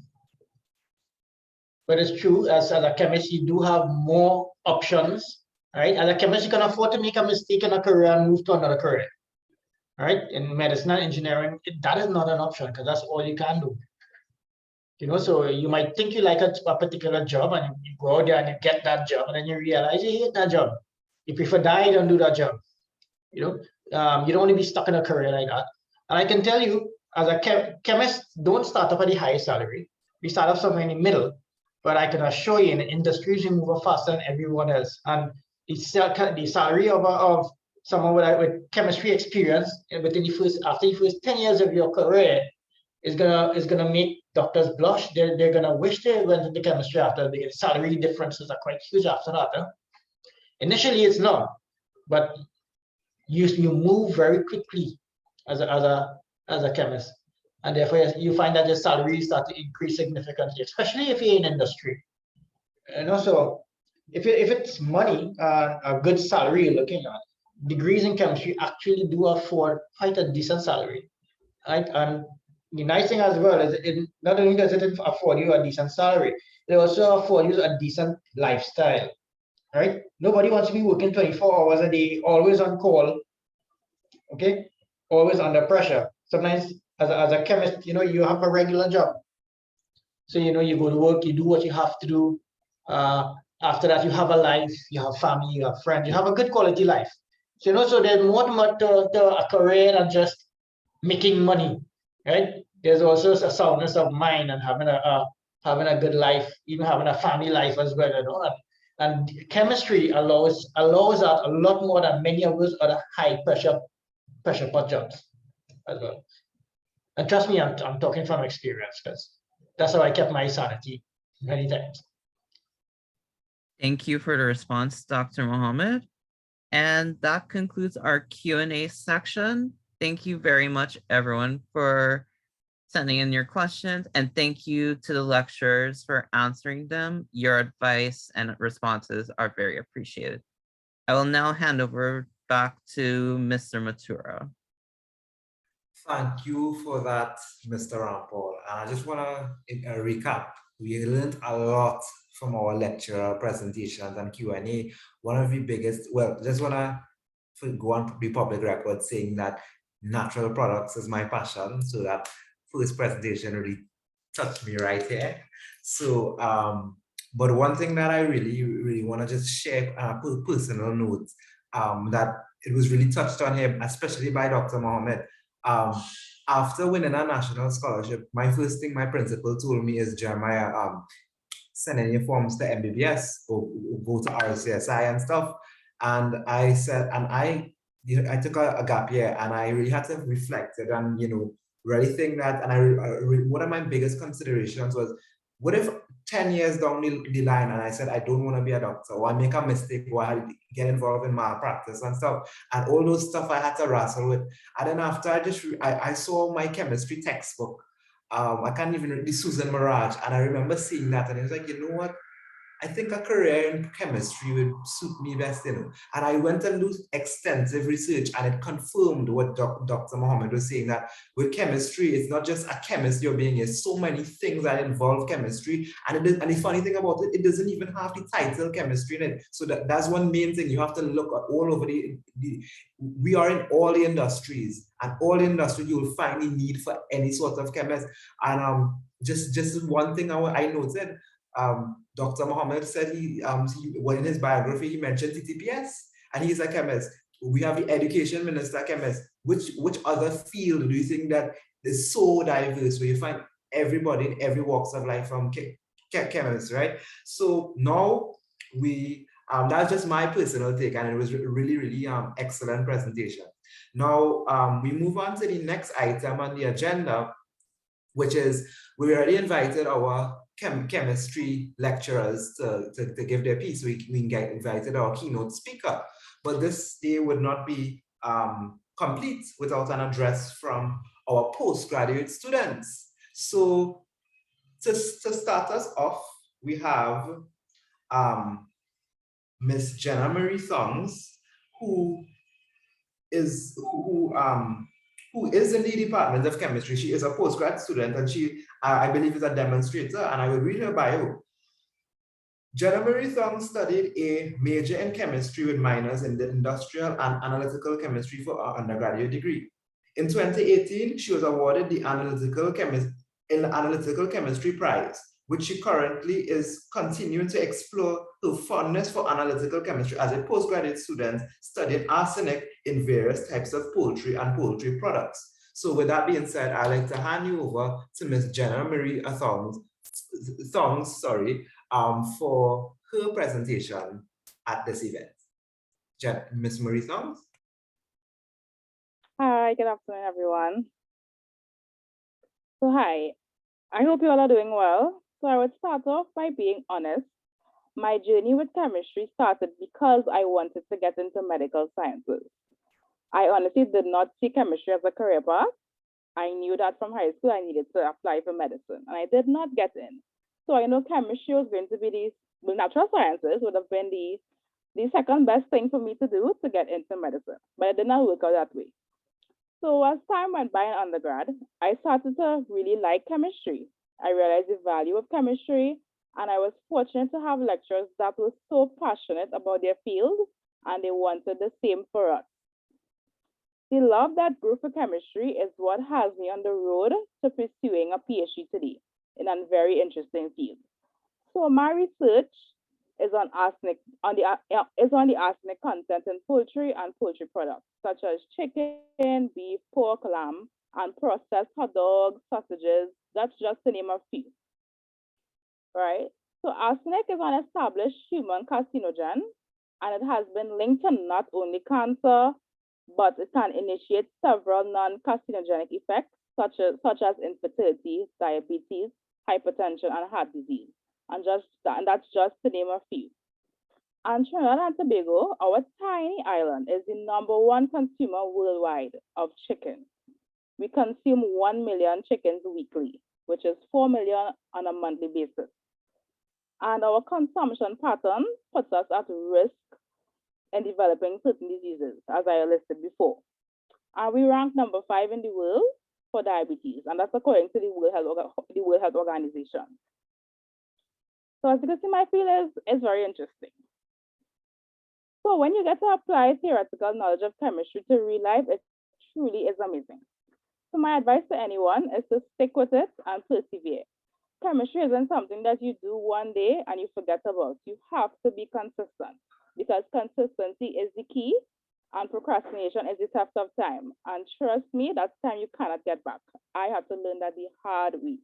but it's true, as a chemist, you do have more options, right? As a chemist, you can afford to make a mistake in a career and move to another career, right? In medicine and engineering, that is not an option, because that's all you can do. So you might think you like a particular job, and you go out there and you get that job, and then you realize you hate that job. You prefer die than do that job. You don't want to be stuck in a career like that. And I can tell you, as a chemist, don't start up at the highest salary. We start off somewhere in the middle, but I can assure you, in the industries, you move faster than everyone else. And the salary of someone with chemistry experience after the first 10 years of your career is gonna make doctors blush. They're gonna wish they went into chemistry after, because salary differences are quite huge after that. Initially, it's not, but you move very quickly as a chemist, and therefore you find that your salary start to increase significantly, especially if you're in industry. And also, if it's money, a good salary you're looking at, degrees in chemistry actually do afford quite a decent salary, right? And the nice thing as well is not only does it afford you a decent salary, it also afford you a decent lifestyle, right? Nobody wants to be working 24 hours a day, always on call, okay? Always under pressure. Sometimes as a chemist, you have a regular job. So, you go to work, you do what you have to do. After that, you have a life, you have family, you have friends, you have a good quality life. So, so there's more to a career than just making money, right? There's also a soundness of mind and having a good life, even having a family life as well, And chemistry allows that a lot more than many of those other high pressure pot jobs as well. And trust me, I'm talking from experience, because that's how I kept my sanity many times. Thank you for the response, Dr. Mohammed. And that concludes our Q&A section. Thank you very much, everyone, for sending in your questions. And thank you to the lecturers for answering them. Your advice and responses are very appreciated. I will now hand over back to Mr. Matura. Thank you for that, Mr. Rampal. I just want to recap. We learned a lot from our lecture presentations and Q&A. One of the biggest, just want to go on the public record saying that natural products is my passion. So that first presentation really touched me right here. So, but one thing that I really want to just share personal notes, that it was really touched on here, especially by Dr. Mohammed. After winning a national scholarship, my first thing my principal told me is, Jeremiah, send any forms to MBBS or go to RCSI and stuff. And I said, and I took a gap year, and I really had to reflect it and, really think that, and one of my biggest considerations was, what if 10 years down the line and I said, I don't want to be a doctor, or I make a mistake, or I get involved in malpractice and stuff, and all those stuff I had to wrestle with. And then after I saw my chemistry textbook, I can't even read the Susan Mirage, and I remember seeing that, and it was like, you know what? I think a career in chemistry would suit me best, you know. And I went and did extensive research, and it confirmed what Dr. Mohammed was saying, that with chemistry, it's not just a chemist you're being. There's so many things that involve chemistry. And the funny thing about it, it doesn't even have the title chemistry in it. So that's one main thing. You have to look at all over we are in all the industries, and all the industries you will find the need for any sort of chemist. And just one thing I noted, Dr. Mohammed said in his biography, he mentioned TTPS, and he's a chemist. We have the education minister chemist. Which other field do you think that is so diverse, where you find everybody in every walks of life from chemists, right? So now that's just my personal take, and it was really excellent presentation. Now we move on to the next item on the agenda, which is we already invited our chemistry lecturers to give their piece. We invited our keynote speaker, but this day would not be complete without an address from our postgraduate students. So to start us off, we have Miss Jenna Marie Thongs, who is in the Department of Chemistry. She is a postgrad student, and she, I believe, is a demonstrator, and I will read her bio. Jenna Marie Thong studied a major in chemistry with minors in the industrial and analytical chemistry for her undergraduate degree. In 2018, she was awarded the Analytical Chemistry Prize, which she currently is continuing to explore her fondness for analytical chemistry as a postgraduate student studying arsenic in various types of poultry and poultry products. So with that being said, I'd like to hand you over to Ms. Jenna Marie Thongs, for her presentation at this event. Ms. Marie Thongs? Hi, good afternoon, everyone. So hi, I hope you all are doing well. So I would start off by being honest. My journey with chemistry started because I wanted to get into medical sciences. I honestly did not see chemistry as a career path. I knew that from high school I needed to apply for medicine, and I did not get in. So I know chemistry was going to be natural sciences would have been the second best thing for me to do to get into medicine, but it did not work out that way. So as time went by in undergrad, I started to really like chemistry. I realized the value of chemistry, and I was fortunate to have lecturers that were so passionate about their field, and they wanted the same for us. The love that grew for chemistry is what has me on the road to pursuing a PhD today in a very interesting field. So my research is on the arsenic content in poultry and poultry products, such as chicken, beef, pork, lamb, and processed hot dogs, sausages. That's just to name a few. Right? So arsenic is an established human carcinogen, and it has been linked to not only cancer, but it can initiate several non-carcinogenic effects, such as infertility, diabetes, hypertension, and heart disease. And that's just to name a few. And Trinidad and Tobago, our tiny island, is the #1 consumer worldwide of chicken. We consume 1 million chickens weekly, which is 4 million on a monthly basis. And our consumption pattern puts us at risk in developing certain diseases, as I listed before. And we rank #5 in the world for diabetes, and that's according to the World Health Organization. So as you can see, my field is very interesting. So when you get to apply theoretical knowledge of chemistry to real life, it truly is amazing. So my advice to anyone is to stick with it and persevere. Chemistry isn't something that you do one day and you forget about. You have to be consistent, because consistency is the key, and procrastination is the theft of time. And trust me, that's time you cannot get back. I had to learn that the hard way.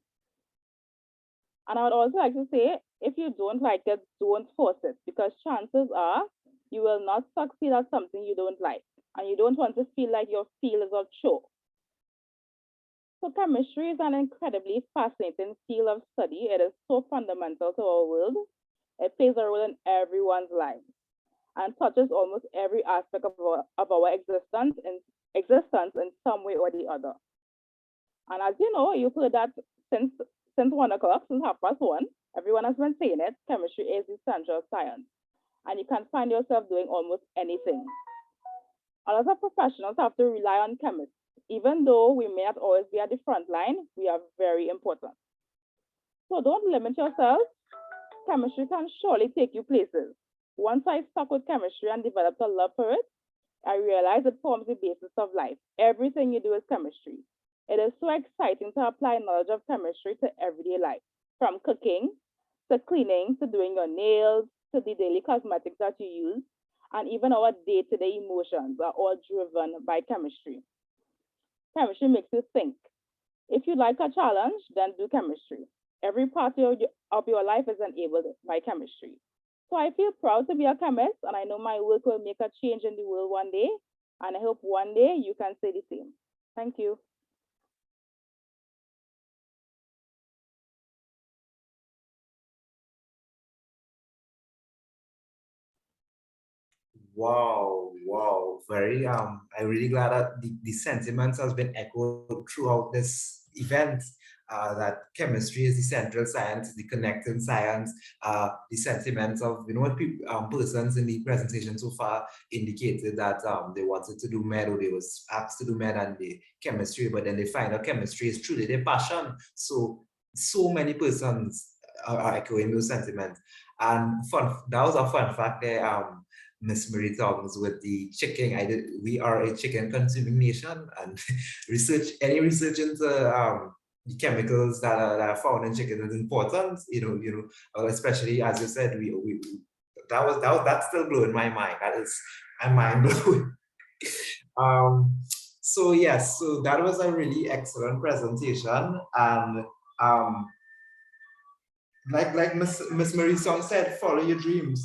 And I would also like to say, if you don't like it, don't force it, because chances are you will not succeed at something you don't like, and you don't want to feel like your field is a chore. So chemistry is an incredibly fascinating field of study. It is so fundamental to our world. It plays a role in everyone's life and touches almost every aspect of our existence in some way or the other. And as you know, you've heard that since 1 o'clock, since 1:30, everyone has been saying it, chemistry is essential science. And you can find yourself doing almost anything. A lot of professionals have to rely on chemists. Even though we may not always be at the front line, we are very important. So don't limit yourself. Chemistry can surely take you places. Once I stuck with chemistry and developed a love for it, I realized it forms the basis of life. Everything you do is chemistry. It is so exciting to apply knowledge of chemistry to everyday life, from cooking, to cleaning, to doing your nails, to the daily cosmetics that you use, and even our day-to-day emotions are all driven by chemistry. Chemistry makes you think. If you like a challenge, then do chemistry. Every part of your life is enabled by chemistry. So I feel proud to be a chemist, and I know my work will make a change in the world one day, and I hope one day you can say the same. Thank you. Wow, wow, very I'm really glad that the sentiments has been echoed throughout this event. That chemistry is the central science, the connecting science, the sentiments of what people, persons in the presentation so far indicated that they wanted to do med, or they was asked to do med and the chemistry, but then they find out chemistry is truly their passion. So many persons are echoing those sentiments. And that was a fun fact there. Miss Marie Thomas with the chicken. We are a chicken consuming nation, and any research into the chemicals that are found in chicken is important. Especially as you said, that's still blowing my mind. That is my mind blowing. So yes, so that was a really excellent presentation, and like Miss Marie Song said, follow your dreams.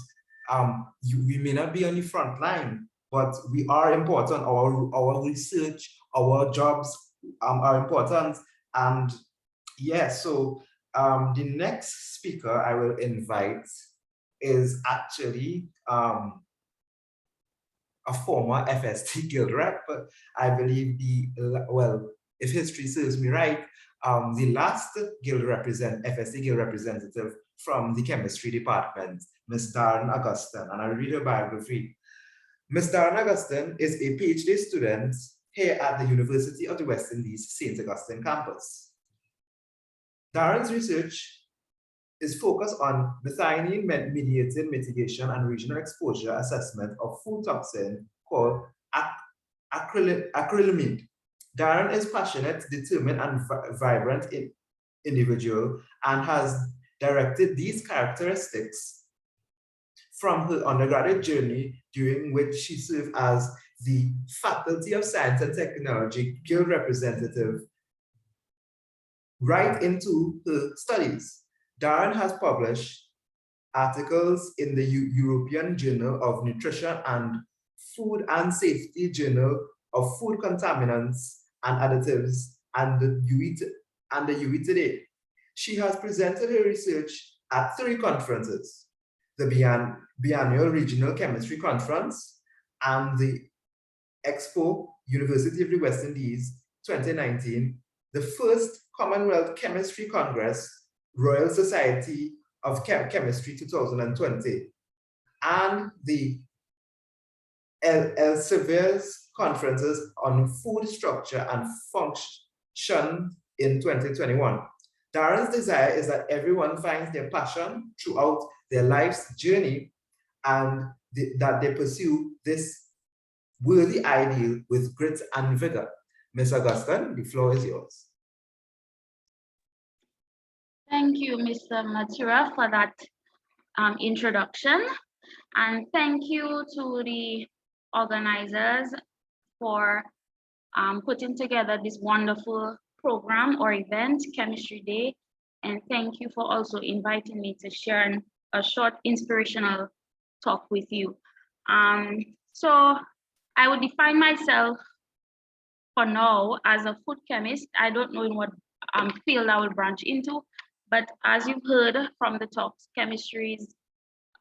We may not be on the front line, but we are important. Our research, our jobs are important. And yes, so the next speaker I will invite is actually a former FST Guild rep. I believe if history serves me right, the last FST Guild representative from the chemistry department, Ms. Darren Augustine, and I'll read her biography. Ms. Darren Augustine is a PhD student here at the University of the West Indies, St. Augustine campus. Darren's research is focused on methionine-mediated mitigation and regional exposure assessment of food toxin called acrylamide. Darren is passionate, determined, and vibrant individual, and has directed these characteristics from her undergraduate journey, during which she served as the Faculty of Science and Technology Guild representative, right into her studies. Darren has published articles in the European Journal of Nutrition and Food and Safety Journal of Food Contaminants and Additives, and the UE Today. She has presented her research at 3 conferences: the Biennial Regional Chemistry Conference and the Expo University of the West Indies 2019, the first Commonwealth Chemistry Congress, Royal Society of Chemistry 2020, and the Elsevier's conferences on food structure and function in 2021. Darren's desire is that everyone finds their passion throughout their life's journey, and that they pursue this worthy ideal with grit and vigor. Ms. Augustine, the floor is yours. Thank you, Mr. Matura, for that introduction. And thank you to the organizers for putting together this wonderful program or event, Chemistry Day. And thank you for also inviting me to share a short inspirational talk with you. So I would define myself for now, as a food chemist, I don't know in what field I will branch into, but as you've heard from the talks, chemistry is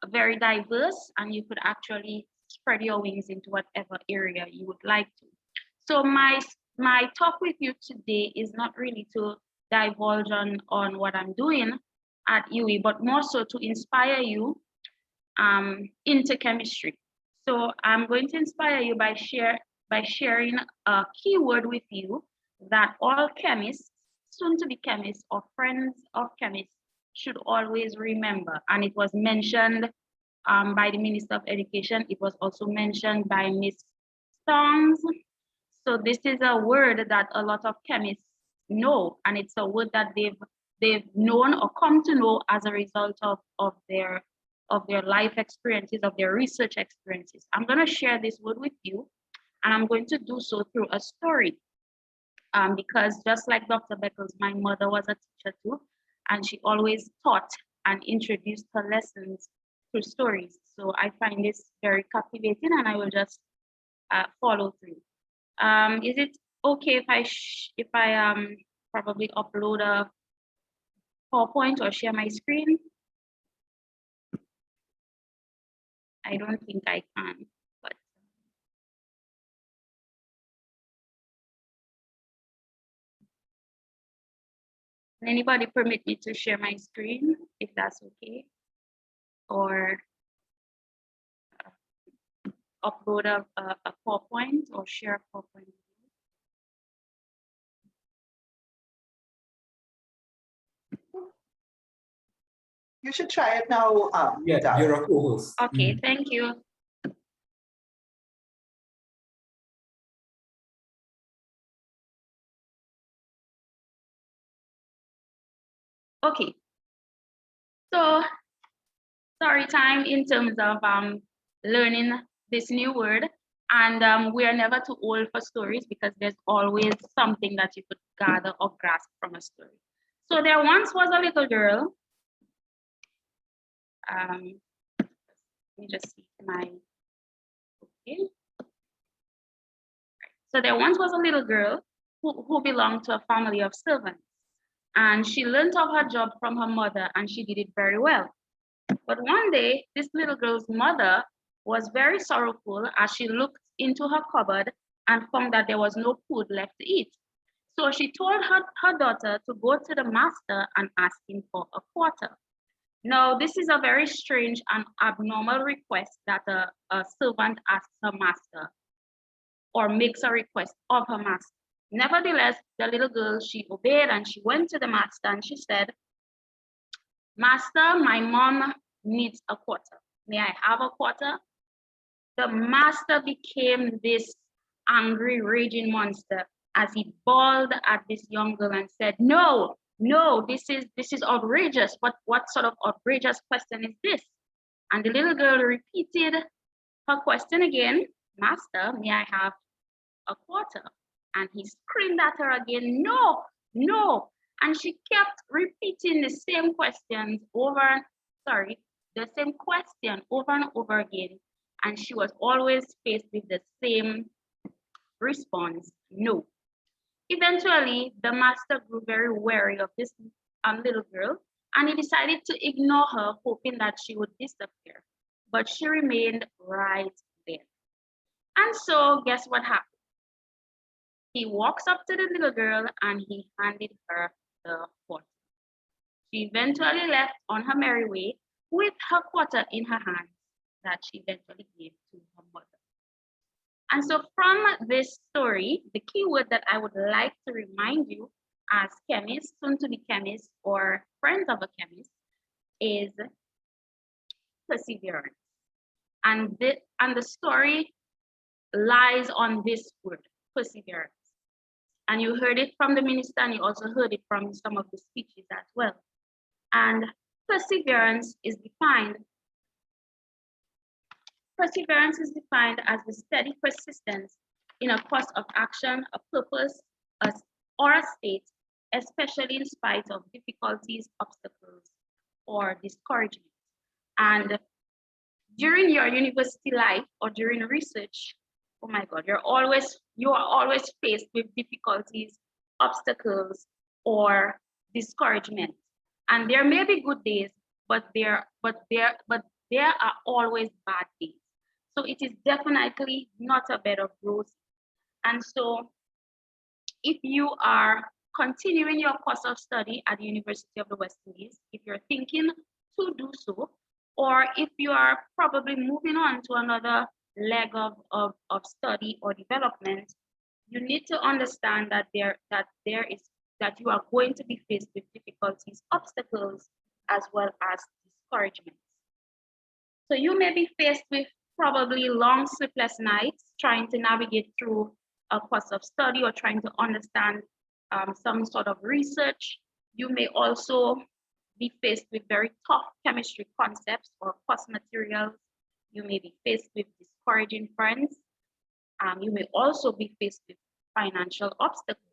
very diverse, and you could actually spread your wings into whatever area you would like to. So my talk with you today is not really to divulge on what I'm doing at UWI, but more so to inspire you into chemistry. So I'm going to inspire you by sharing a keyword with you that all chemists, soon to be chemists, or friends of chemists should always remember. And it was mentioned by the Minister of Education. It was also mentioned by Ms. Songs. So this is a word that a lot of chemists know, and it's a word that they've known or come to know as a result of their life experiences, of their research experiences. I'm going to share this word with you, and I'm going to do so through a story. Because just like Dr. Speckles, my mother was a teacher too, and she always taught and introduced her lessons through stories. So I find this very captivating, and I will just follow through. Is it okay if I probably upload a PowerPoint or share my screen? I don't think I can, but can anybody permit me to share my screen, if that's okay? Or upload a PowerPoint or share a PowerPoint? You should try it now. Yeah, Dara. you're a co-host. Okay, thank you. Okay, so story time in terms of learning this new word, and we are never too old for stories because there's always something that you could gather or grasp from a story. So there once was a little girl. Let me just see my, okay. So there once was a little girl who belonged to a family of servants, and she learned of her job from her mother, and she did it very well. But one day, this little girl's mother was very sorrowful as she looked into her cupboard and found that there was no food left to eat. So she told her daughter to go to the master and ask him for a quarter. Now, this is a very strange and abnormal request that a servant asks her master or makes a request of her master. Nevertheless, the little girl, she obeyed and she went to the master and she said, "Master, my mom needs a quarter. May I have a quarter?" The master became this angry, raging monster as he bawled at this young girl and said, "No, no, this is outrageous. What sort of outrageous question is this?" And the little girl repeated her question again, "Master, may I have a quarter?" And he screamed at her again, "No, no." And she kept repeating the same question over and over again. And she was always faced with the same response, "No." Eventually, the master grew very wary of this little girl, and he decided to ignore her, hoping that she would disappear. But she remained right there. And so, guess what happened? He walks up to the little girl and he handed her the quarter. She eventually left on her merry way with her quarter in her hands that she eventually gave to her mother. And so from this story, the key word that I would like to remind you as chemists, soon to be chemists, or friends of a chemist, is perseverance. And the story lies on this word, perseverance. And you heard it from the minister, and you also heard it from some of the speeches as well. And perseverance is defined as the steady persistence in a course of action, a purpose, or a state, especially in spite of difficulties, obstacles, or discouragement. And during your university life or during research, oh my God, you are always faced with difficulties, obstacles, or discouragement. And there may be good days, but there are always bad days. So it is definitely not a bed of roses. And so if you are continuing your course of study at the University of the West Indies, if you're thinking to do so, or if you are probably moving on to another leg of study or development, you need to understand that that you are going to be faced with difficulties, obstacles, as well as discouragements. So you may be faced with probably long sleepless nights trying to navigate through a course of study or trying to understand some sort of research. You may also be faced with very tough chemistry concepts or course materials. You may be faced with discouraging friends. You may also be faced with financial obstacles.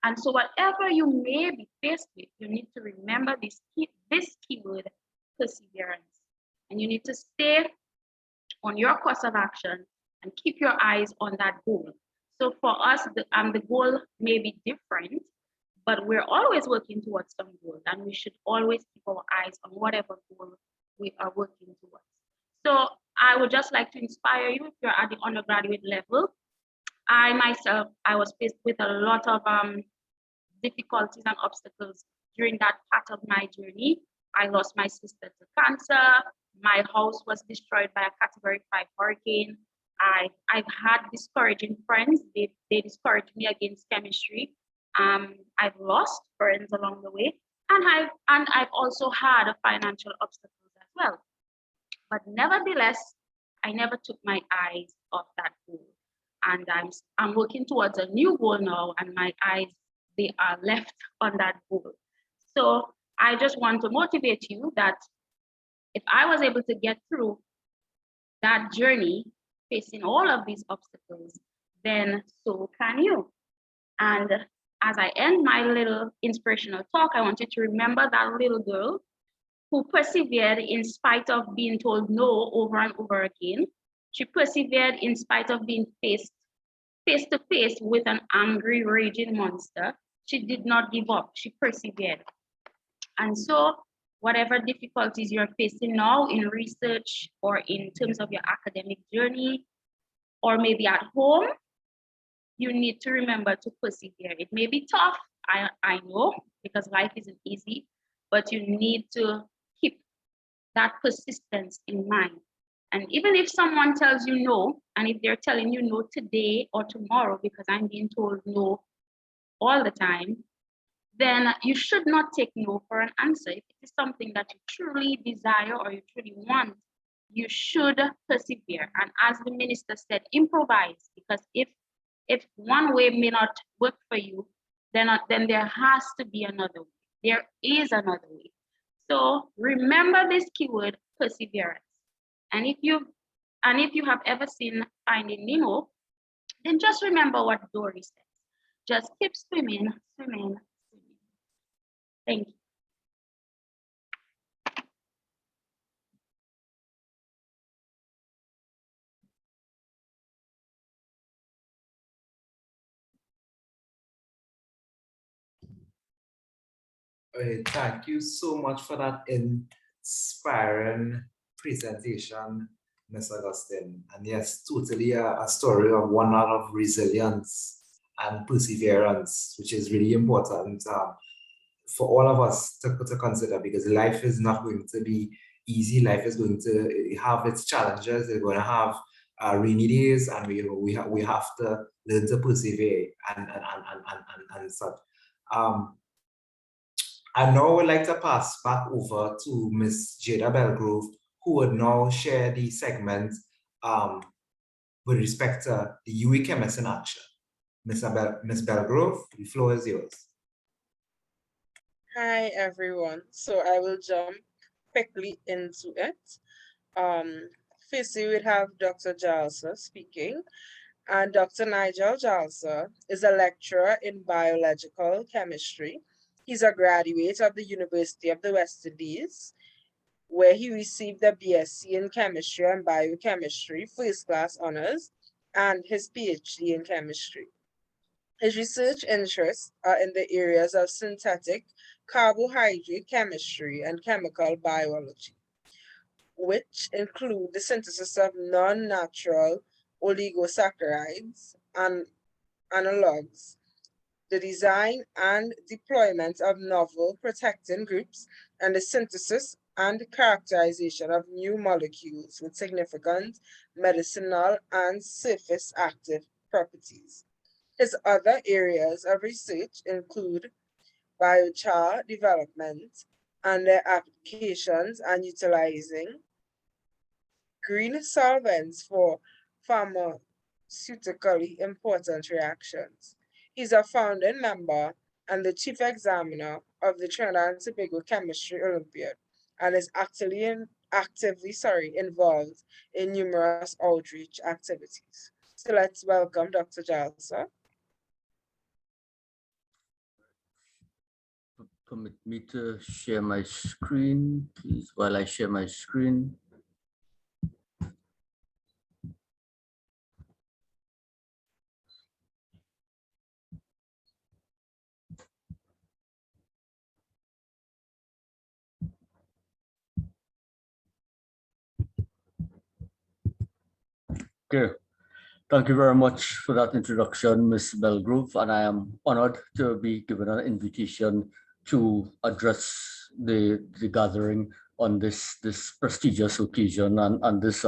And so whatever you may be faced with, you need to remember this keyword, perseverance. And you need to stay on your course of action and keep your eyes on that goal. So for us, the goal may be different, but we're always working towards some goal, and we should always keep our eyes on whatever goal we are working towards. So I would just like to inspire you if you're at the undergraduate level. I myself, I was faced with a lot of difficulties and obstacles during that part of my journey. I lost my sister to cancer. My house was destroyed by a Category 5 hurricane. I've had discouraging friends. They discouraged me against chemistry. I've lost friends along the way, and I've also had financial obstacles as well. But nevertheless, I never took my eyes off that goal. And I'm working towards a new goal now, and my eyes, they are left on that goal. So I just want to motivate you that if I was able to get through that journey, facing all of these obstacles, then so can you. And as I end my little inspirational talk, I want you to remember that little girl who persevered in spite of being told no over and over again. She persevered in spite of being face to face with an angry, raging monster. She did not give up. She persevered. And so whatever difficulties you're facing now in research or in terms of your academic journey, or maybe at home, you need to remember to persevere. It may be tough, I know, because life isn't easy, but you need to keep that persistence in mind. And even if someone tells you no, and if they're telling you no today or tomorrow, because I'm being told no all the time, then you should not take no for an answer. If it is something that you truly desire or you truly want, you should persevere. And as the minister said, improvise, because if one way may not work for you, then there has to be another way. There is another way. So remember this keyword, perseverance. And if you have ever seen Finding Nemo, then just remember what Dory says. Just keep swimming, swimming, swimming. Thank you. Thank you so much for that inspiring presentation, Ms. Augustine. And yes, totally a story of one out of resilience and perseverance, which is really important for all of us to consider, because life is not going to be easy. Life is going to have its challenges. It's going to have rainy days, and we have to learn to persevere and such. I now would like to pass back over to Ms. Jada Belgrove, who would now share the segment with respect to the UWI Chemists in Action. Ms. Belgrove, the floor is yours. Hi, everyone. So I will jump quickly into it. Firstly, we have Dr. Jalsa speaking. And Dr. Nigel Jalsa is a lecturer in biological chemistry. He's a graduate of the University of the West Indies, where he received a BSc in chemistry and biochemistry, first class honors, and his PhD in chemistry. His research interests are in the areas of synthetic carbohydrate chemistry and chemical biology, which include the synthesis of non-natural oligosaccharides and analogs, the design and deployment of novel protectin groups, and the synthesis and characterization of new molecules with significant medicinal and surface active properties. His other areas of research include biochar development and their applications and utilizing green solvents for pharmaceutically important reactions. He's a founding member and the chief examiner of the Trinidad and Tobago Chemistry Olympiad and is actively involved in numerous outreach activities. So let's welcome Dr. Jalsa. Permit me to share my screen, please, while I share my screen. Okay, thank you very much for that introduction, Ms. Belgrove, and I am honored to be given an invitation to address the gathering on this prestigious occasion and this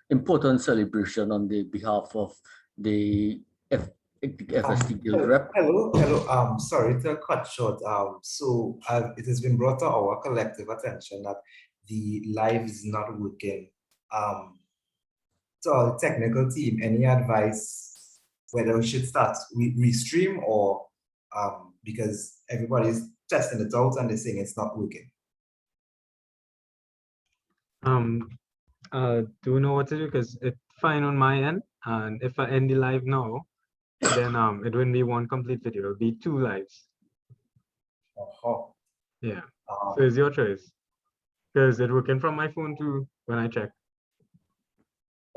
important celebration on the behalf of the FST Guild Rep. Hello. Sorry to cut short. So it has been brought to our collective attention that the live is not working. So our technical team, any advice whether we should start restream or because everybody's testing it out and they're saying it's not working. Do know what to do because it's fine on my end, and if I end the live now, then it wouldn't be one complete video, it'll be two lives. Yeah, so it's your choice because it's working from my phone too when I check.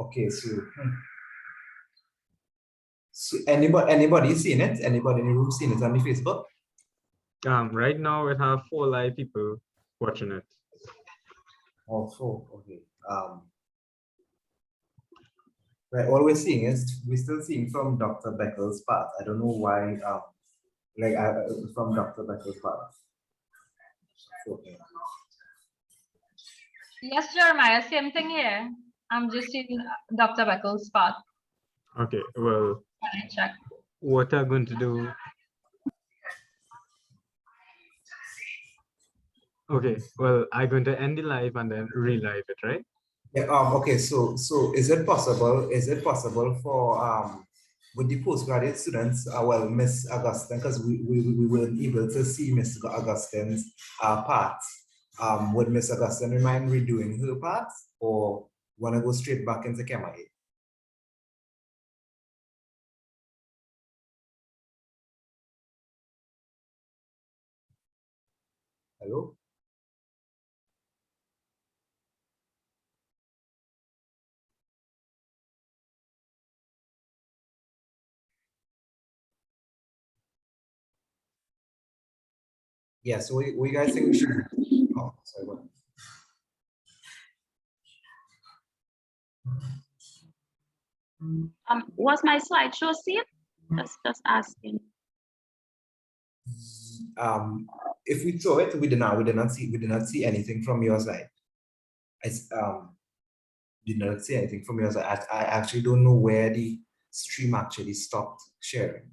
Okay, so anybody seen it? Anybody in the room seen it on the Facebook? Right now it have 4 live people watching it. Oh, 4, okay. Right, all we're seeing is we're still seeing from Dr. Beckles' part. I don't know why, from Dr. Beckles' part. Okay. Yes, Jeremiah, same thing here. I'm just seeing Dr. Beckles' part. Okay, well, Check. what I'm going to do. Okay, well, I'm going to end the live and then relive it, right? Yeah, okay, so is it possible for with the postgraduate students, well, Miss Augustine, because we weren't able to see Miss Augustine's part. Would Miss Augustine remind redoing her part or want to go straight back into Chem A? Hello? Yeah, so we guys think we should. Oh, sorry, what? Was my slideshow seen? Just asking. If we saw it, we did not see anything from your side. I did not see anything from your side. I actually don't know where the stream actually stopped sharing.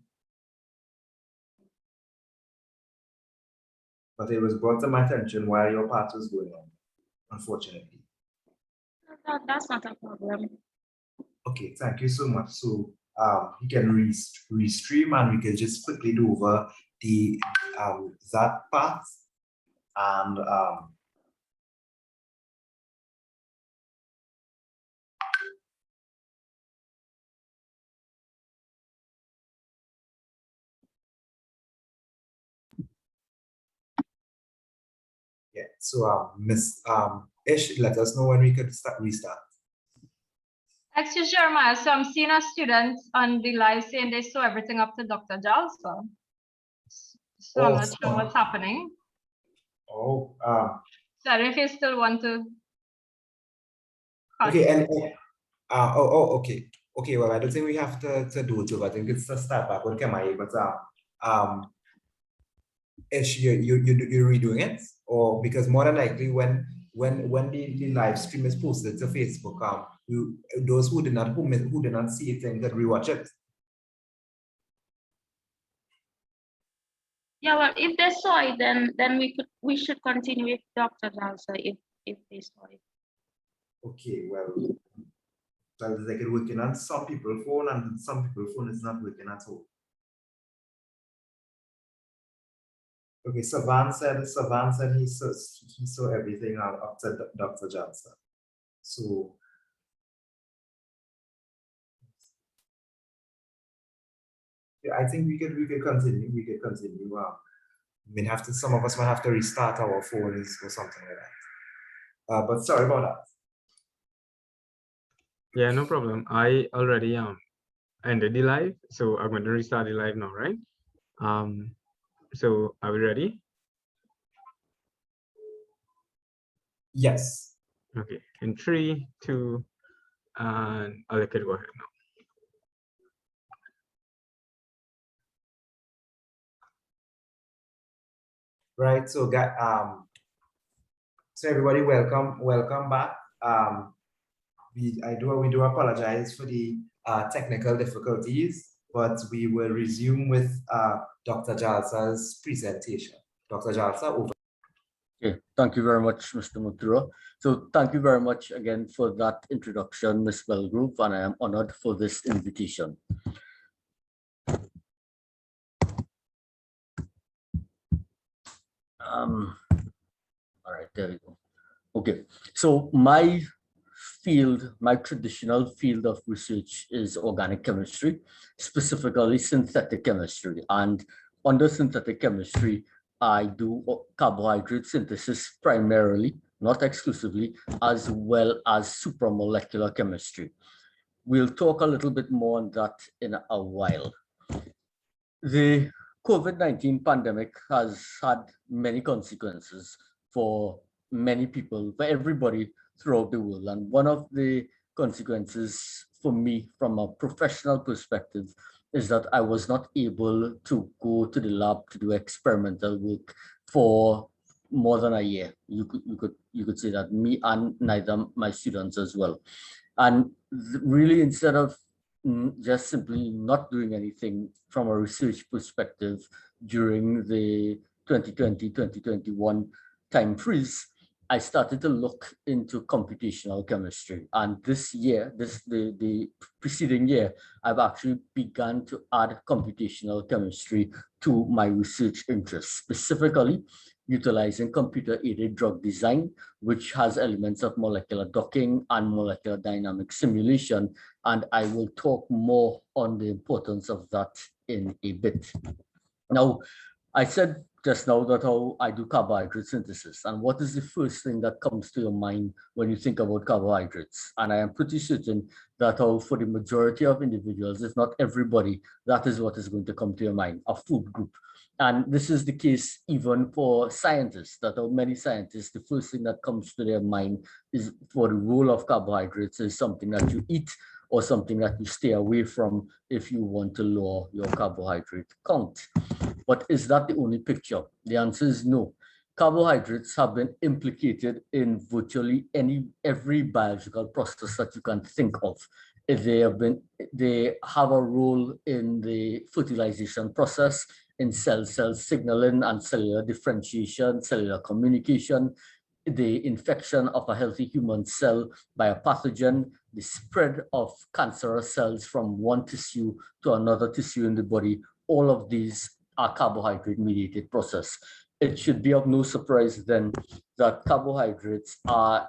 But it was brought to my attention while your part was going on, unfortunately. That's not a problem. Okay, thank you so much. So you can restream and we can just quickly do over the that part and yeah, so Miss Ish, let us know when we could restart. Excuse Jeremiah, so I'm seeing a student on the live saying they saw everything up to Dr. Jalsa. So I'm not sure what's happening. Oh, So I don't know if you still want to. okay, and okay. Okay, well, I don't think we have to do it over. I think it's to start back with Kemai, but Ish, you're redoing it? Or because more than likely when the live stream is posted to Facebook, those who did not see it and that rewatch it. Yeah, well, if they saw it, then we should continue with Dr. Jalsa if they saw it. Okay, well, it's like it's working on some people's phone and some people's phone is not working at all. Okay, Savan said he saw everything up to Dr. Johnson. So yeah, I think we could continue. We could continue. Some of us might have to restart our phones or something like that. But sorry about that. Yeah, no problem. I already ended the live, so I'm going to restart the live now, right? So are we ready? Yes. Okay, in 3, 2, and I could go ahead now. Right. So so everybody, welcome back. We do apologize for the technical difficulties, but we will resume with Dr. Jalsa's presentation. Dr. Jalsa, over. Okay, thank you very much, Mr. Mathura. So thank you very much again for that introduction, Ms. Belgrove, and I am honored for this invitation. All right, there we go. Okay, so my traditional field of research is organic chemistry, specifically synthetic chemistry. And under synthetic chemistry, I do carbohydrate synthesis primarily, not exclusively, as well as supramolecular chemistry. We'll talk a little bit more on that in a while. The COVID-19 pandemic has had many consequences for many people, for everybody throughout the world. And one of the consequences for me from a professional perspective is that I was not able to go to the lab to do experimental work for more than a year. You could say that, me and neither my students as well. And really, instead of just simply not doing anything from a research perspective during the 2020-2021 time freeze, I started to look into computational chemistry. And this year, the preceding year, I've actually begun to add computational chemistry to my research interests, specifically utilizing computer-aided drug design, which has elements of molecular docking and molecular dynamic simulation. And I will talk more on the importance of that in a bit. Now, I said just now that how I do carbohydrate synthesis, and what is the first thing that comes to your mind when you think about carbohydrates? And I am pretty certain that for the majority of individuals, if not everybody, that is what is going to come to your mind, a food group. And this is the case even for scientists, that many scientists, the first thing that comes to their mind is for the role of carbohydrates is something that you eat or something that you stay away from if you want to lower your carbohydrate count. But is that the only picture? The answer is no. Carbohydrates have been implicated in virtually every biological process that you can think of. They have a role in the fertilization process, in cell-cell signaling and cellular differentiation, cellular communication, the infection of a healthy human cell by a pathogen, the spread of cancerous cells from one tissue to another tissue in the body. All of these are carbohydrate-mediated process. It should be of no surprise then that carbohydrates are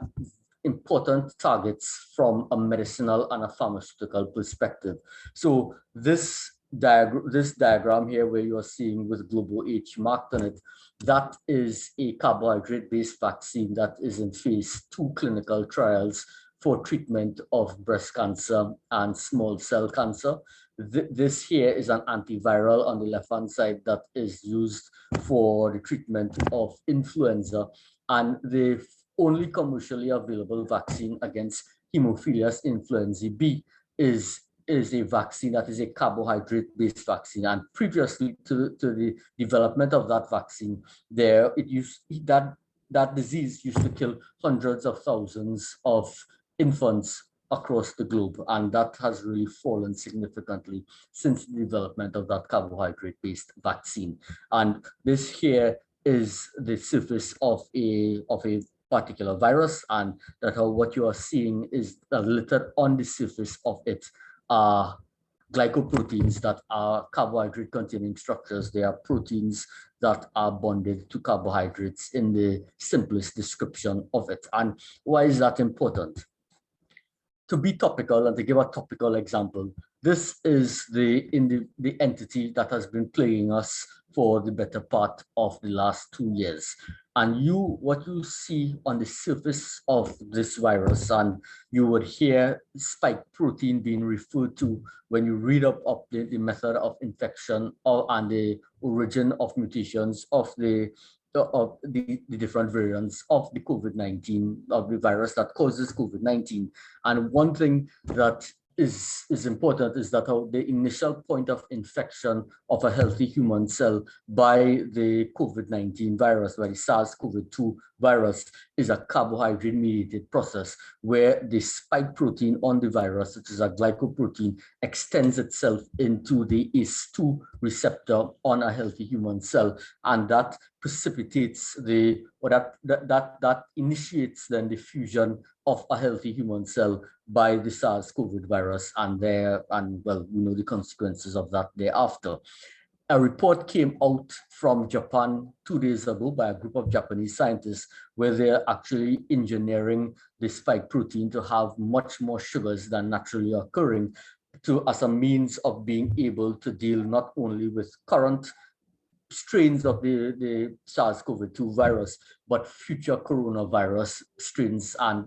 important targets from a medicinal and a pharmaceutical perspective. So this diagram here where you are seeing with global H marked on it, that is a carbohydrate-based vaccine that is in phase 2 clinical trials for treatment of breast cancer and small cell cancer. This here is an antiviral on the left-hand side that is used for the treatment of influenza, and the only commercially available vaccine against Haemophilus influenzae B is a vaccine that is a carbohydrate-based vaccine. And previously to the development of that vaccine, that disease used to kill hundreds of thousands of infants across the globe, and that has really fallen significantly since the development of that carbohydrate-based vaccine. And this here is the surface of a particular virus, and that what you are seeing is littered on the surface of it are glycoproteins that are carbohydrate containing structures. They are proteins that are bonded to carbohydrates in the simplest description of it. And why is that important? To be topical and to give a topical example, this is the entity that has been plaguing us for the better part of the last 2 years. And what you see on the surface of this virus, and you would hear spike protein being referred to when you read up the method of infection and the origin of mutations of the different variants of the COVID-19, of the virus that causes COVID-19. And one thing that is important is that the initial point of infection of a healthy human cell by the COVID-19 virus, by the SARS-CoV-2 virus, is a carbohydrate-mediated process where the spike protein on the virus, which is a glycoprotein, extends itself into the ACE2 receptor on a healthy human cell, and that precipitates that initiates then the fusion of a healthy human cell by the SARS-CoV virus, and well, we know the consequences of that thereafter. A report came out from Japan 2 days ago by a group of Japanese scientists where they're actually engineering the spike protein to have much more sugars than naturally occurring as a means of being able to deal not only with current strains of the SARS-CoV-2 virus, but future coronavirus strains and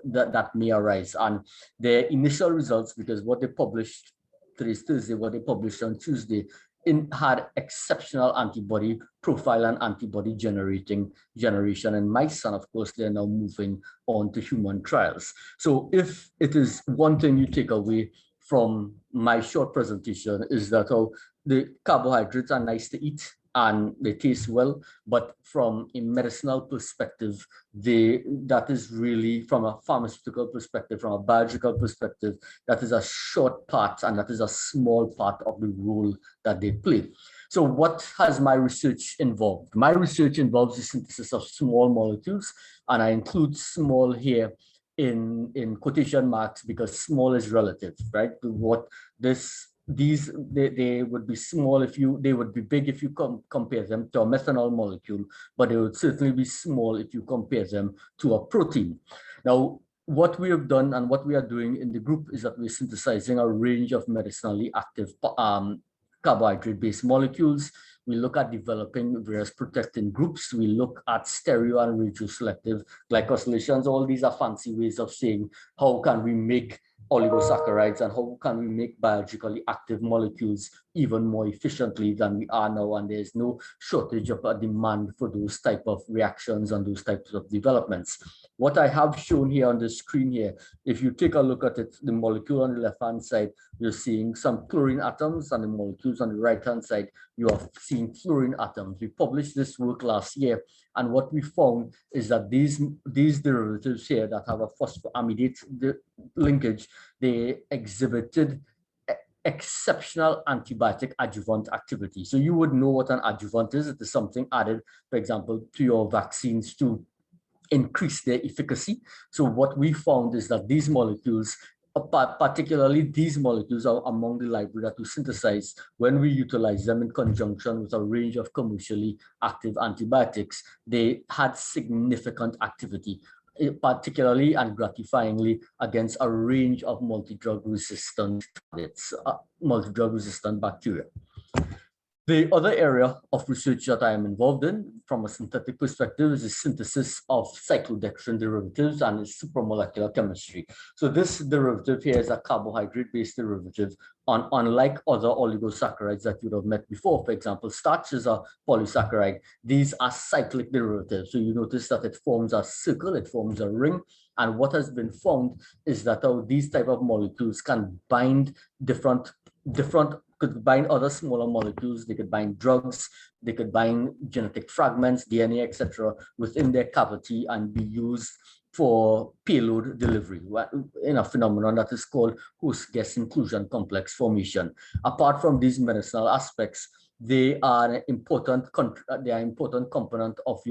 that may arise. And their initial results, because what they published today's Thursday, what they published on Tuesday, had exceptional antibody profile and antibody generation in mice, and of course they're now moving on to human trials. So if it is one thing you take away from my short presentation, is that the carbohydrates are nice to eat and they taste well, but from a medicinal perspective, that is really, from a pharmaceutical perspective, from a biological perspective, that is a short part and that is a small part of the role that they play. So what has my research involved? My research involves the synthesis of small molecules, and I include small here in quotation marks because small is relative, right? They would be small they would be big if you compare them to a methanol molecule, but they would certainly be small if you compare them to a protein. Now, what we have done and what we are doing in the group is that we're synthesizing a range of medicinally active carbohydrate-based molecules. We look at developing various protecting groups. We look at stereo and radioselective glycosylations. All these are fancy ways of saying how can we make oligosaccharides and how can we make biologically active molecules even more efficiently than we are now, and there's no shortage of a demand for those type of reactions and those types of developments. What I have shown here on the screen here, if you take a look at it, the molecule on the left-hand side, you're seeing some chlorine atoms, and the molecules on the right-hand side, you are seeing fluorine atoms. We published this work last year, and what we found is that these derivatives here that have a phosphoamidate linkage, they exhibited exceptional antibiotic adjuvant activity. So you would know what an adjuvant is. It is something added, for example, to your vaccines to increase their efficacy. So what we found is that these molecules, particularly these molecules, are among the library that we synthesize when we utilize them in conjunction with a range of commercially active antibiotics. They had significant activity, particularly and gratifyingly against a range of multi-drug resistant targets, multi-drug resistant bacteria. The other area of research that I am involved in from a synthetic perspective is the synthesis of cyclodextrin derivatives and its supramolecular chemistry. So this derivative here is a carbohydrate-based derivative. Unlike other oligosaccharides that you would have met before, for example, starch is a polysaccharide. These are cyclic derivatives. So you notice that it forms a circle, it forms a ring. And what has been found is that these type of molecules can bind could bind other smaller molecules, they could bind drugs, they could bind genetic fragments, DNA, etc., within their cavity and be used for payload delivery in a phenomenon that is called host-guest inclusion complex formation. Apart from these medicinal aspects, they are an important component of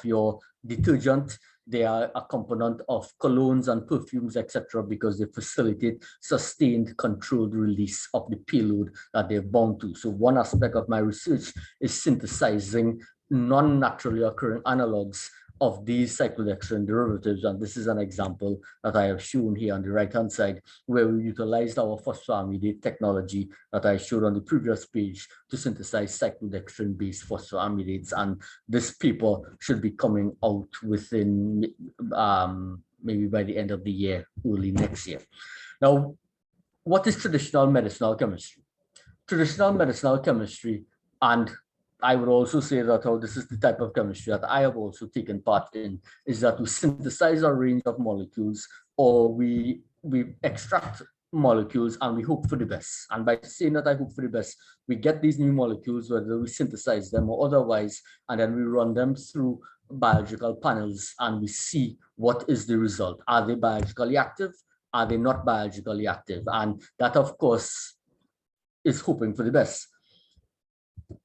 your detergent. They are a component of colognes and perfumes, etc., because they facilitate sustained controlled release of the payload that they're bound to. So one aspect of my research is synthesizing non-naturally occurring analogs of these cyclodextrin derivatives. And this is an example that I have shown here on the right-hand side, where we utilized our phosphoramidate technology that I showed on the previous page to synthesize cyclodextrin-based phosphoramidates. And this paper should be coming out within maybe by the end of the year, early next year. Now, what is traditional medicinal chemistry? Traditional medicinal chemistry, and I would also say that this is the type of chemistry that I have also taken part in, is that we synthesize a range of molecules, or we extract molecules and we hope for the best. And by saying that I hope for the best, we get these new molecules, whether we synthesize them or otherwise, and then we run them through biological panels and we see what is the result. Are they biologically active? Are they not biologically active? And that, of course, is hoping for the best.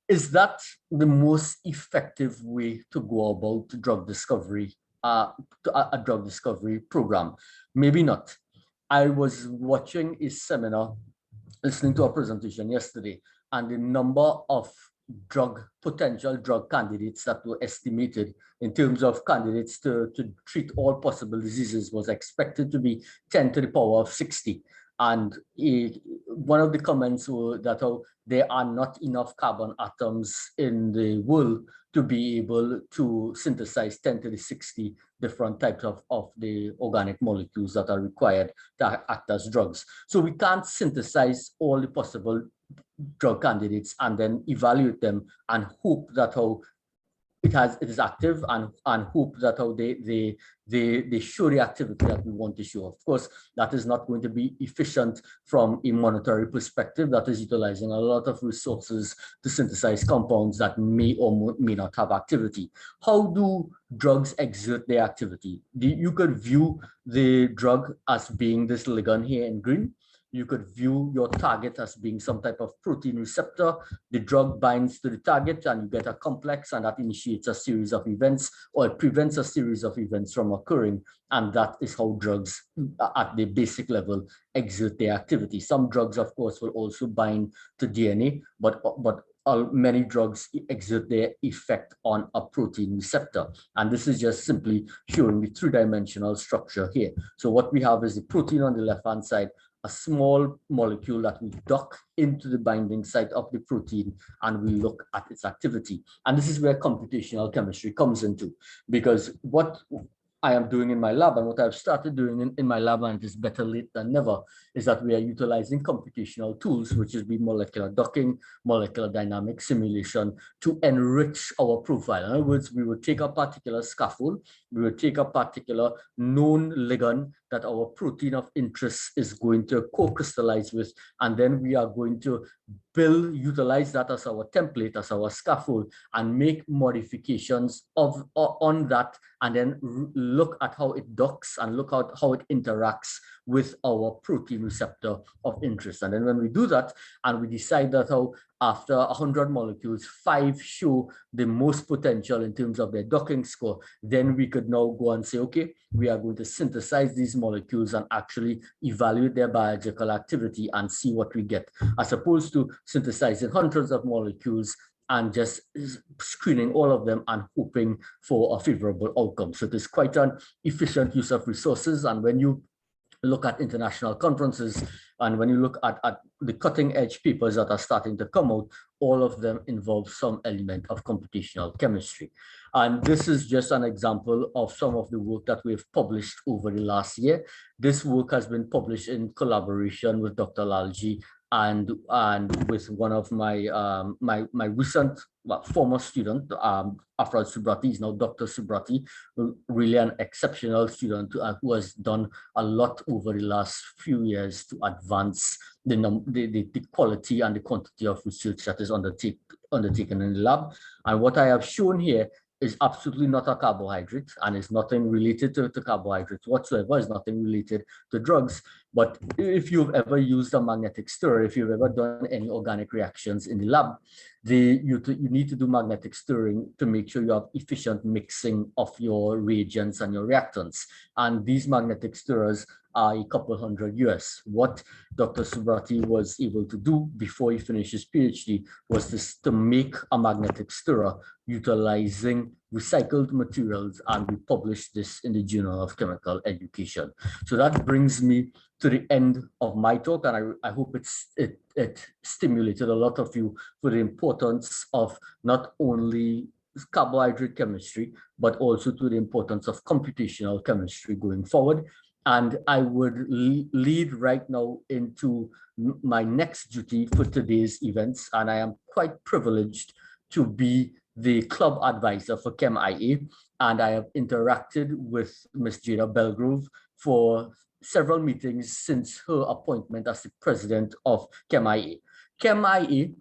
Is that the most effective way to go about drug discovery, a drug discovery program? Maybe not. I was watching a seminar, listening to a presentation yesterday, and the number of potential drug candidates that were estimated in terms of candidates to treat all possible diseases was expected to be 10 to the power of 60. And one of the comments were that there are not enough carbon atoms in the world to be able to synthesize 10 to the 60 different types of the organic molecules that are required to act as drugs. So we can't synthesize all the possible drug candidates and then evaluate them and hope that it is active and hope that they show the activity that we want to show. Of course, that is not going to be efficient from a monetary perspective. That is utilizing a lot of resources to synthesize compounds that may or may not have activity. How do drugs exert their activity? You could view the drug as being this ligand here in green. You could view your target as being some type of protein receptor. The drug binds to the target and you get a complex, and that initiates a series of events, or it prevents a series of events from occurring. And that is how drugs at the basic level exert their activity. Some drugs, of course, will also bind to DNA, but many drugs exert their effect on a protein receptor. And this is just simply showing the three-dimensional structure here. So what we have is the protein on the left-hand side, a small molecule that we dock into the binding site of the protein, and we look at its activity. And this is where computational chemistry comes into, because what I am doing in my lab and what I've started doing in my lab, and it is better late than never, is that we are utilizing computational tools, which is molecular docking, molecular dynamic simulation, to enrich our profile. In other words, we would take a particular scaffold, we would take a particular known ligand that our protein of interest is going to co-crystallize with, and then we are going to utilize that as our template, as our scaffold, and make modifications on that, and then look at how it docks and look at how it interacts with our protein receptor of interest. And then when we do that, and we decide that after 100 molecules, 5 show the most potential in terms of their docking score, then we could now go and say, okay, we are going to synthesize these molecules and actually evaluate their biological activity and see what we get, as opposed to synthesizing hundreds of molecules and just screening all of them and hoping for a favorable outcome. So it is quite an efficient use of resources. And when you look at international conferences, and when you look at the cutting edge papers that are starting to come out, all of them involve some element of computational chemistry. And this is just an example of some of the work that we've published over the last year. This work has been published in collaboration with Dr. Lalji and with one of my my recent former student, Afrad Subrati, is now Dr. Subrati, really an exceptional student who has done a lot over the last few years to advance the quality and the quantity of research that is undertaken in the lab. And what I have shown here is absolutely not a carbohydrate, and is nothing related to carbohydrates whatsoever, is nothing related to drugs. But if you've ever used a magnetic stirrer, if you've ever done any organic reactions in the lab, you need to do magnetic stirring to make sure you have efficient mixing of your reagents and your reactants. And these magnetic stirrers are a couple hundred US. What Dr. Subrati was able to do before he finished his PhD was to make a magnetic stirrer utilizing recycled materials, and we published this in the Journal of Chemical Education. So that brings me to the end of my talk, and I hope it stimulated a lot of you for the importance of not only carbohydrate chemistry, but also to the importance of computational chemistry going forward. And I would lead right now into my next duty for today's events, and I am quite privileged to be the club advisor for ChemIA, and I have interacted with Ms. Jada Belgrove for several meetings since her appointment as the president of ChemIA. ChemIA,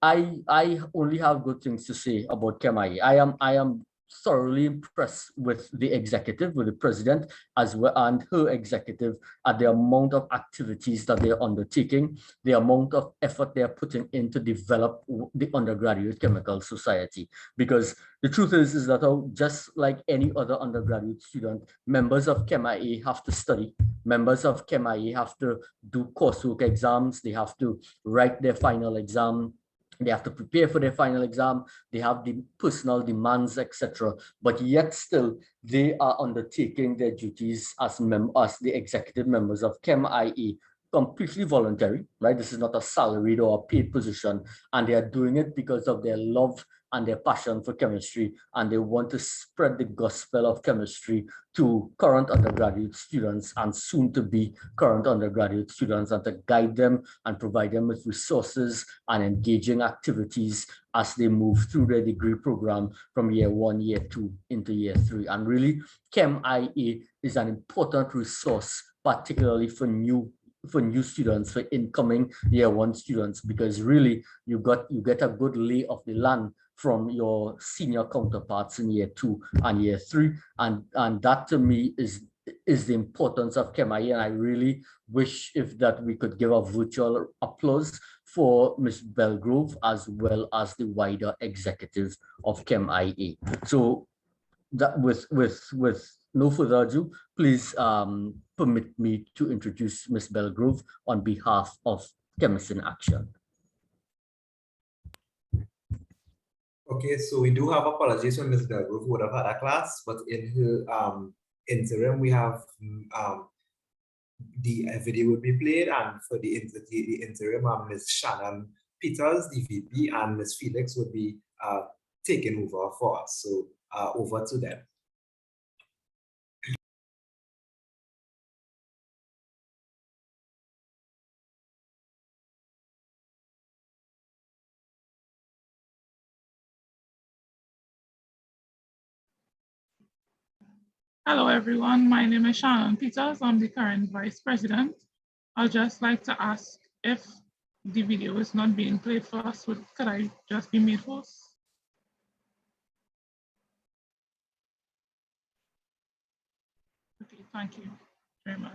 I only have good things to say about ChemIA. I am thoroughly impressed with the executive, with the president, as well, and her executive, at the amount of activities that they're undertaking, the amount of effort they're putting in to develop the undergraduate chemical society. Because the truth is that just like any other undergraduate student, members of ChemIA have to study. Members of ChemIA have to do coursework exams. They have to write their final exam. They have to prepare for their final exam. They have the personal demands, etc. But yet still, they are undertaking their duties as the executive members of ChemIA, completely voluntary, right? This is not a salaried or a paid position, and they are doing it because of their love and their passion for chemistry, and they want to spread the gospel of chemistry to current undergraduate students and soon to be current undergraduate students, and to guide them and provide them with resources and engaging activities as they move through their degree program from year 1, year 2 into year 3. And really, ChemIA is an important resource, particularly for new students, for incoming year 1 students, because really you get a good lay of the land from your senior counterparts in year 2 and year 3, and that to me is the importance of ChemIA. And I really wish that we could give a virtual applause for Ms. Belgrove as well as the wider executive of ChemIA. So that with no further ado, please permit me to introduce Ms. Belgrove on behalf of Chemists in Action. Okay, so we do have apologies for Ms. Belgrove, who would have had a class, but in her interim, we have the video will be played, and for the interim, Ms. Shannon Peters, the VP, and Ms. Felix will be taking over for us. So over to them. Hello, everyone. My name is Shannon Peters. I'm the current vice president. I'd just like to ask if the video is not being played for us, could I just be made host? Okay, thank you very much.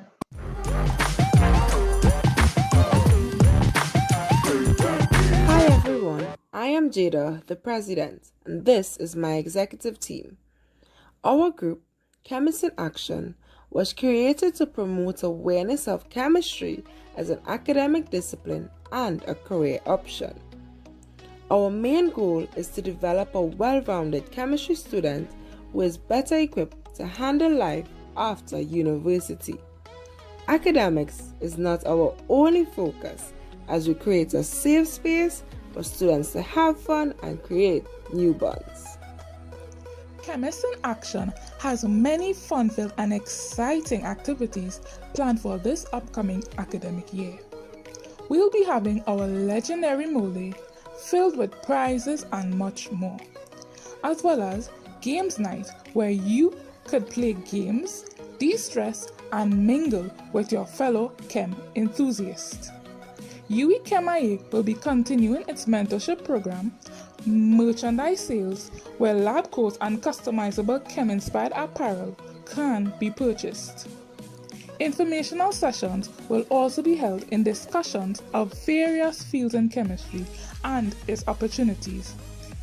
Hi everyone, I am Jada, the president, and this is my executive team. Our group, Chemists in Action, was created to promote awareness of chemistry as an academic discipline and a career option. Our main goal is to develop a well-rounded chemistry student who is better equipped to handle life after university. Academics is not our only focus as we create a safe space for students to have fun and create new bonds. Chemists in Action has many fun-filled and exciting activities planned for this upcoming academic year. We'll be having our legendary mole filled with prizes and much more, as well as games night where you could play games, de-stress, and mingle with your fellow chem enthusiasts. UE Chemia will be continuing its mentorship program, merchandise sales, where lab coats and customizable chem-inspired apparel can be purchased. Informational sessions will also be held in discussions of various fields in chemistry and its opportunities.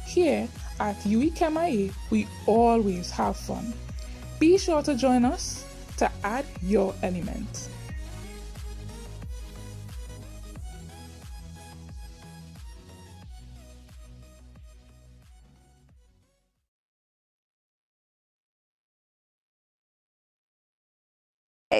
Here at UE Chemia, we always have fun. Be sure to join us to add your element.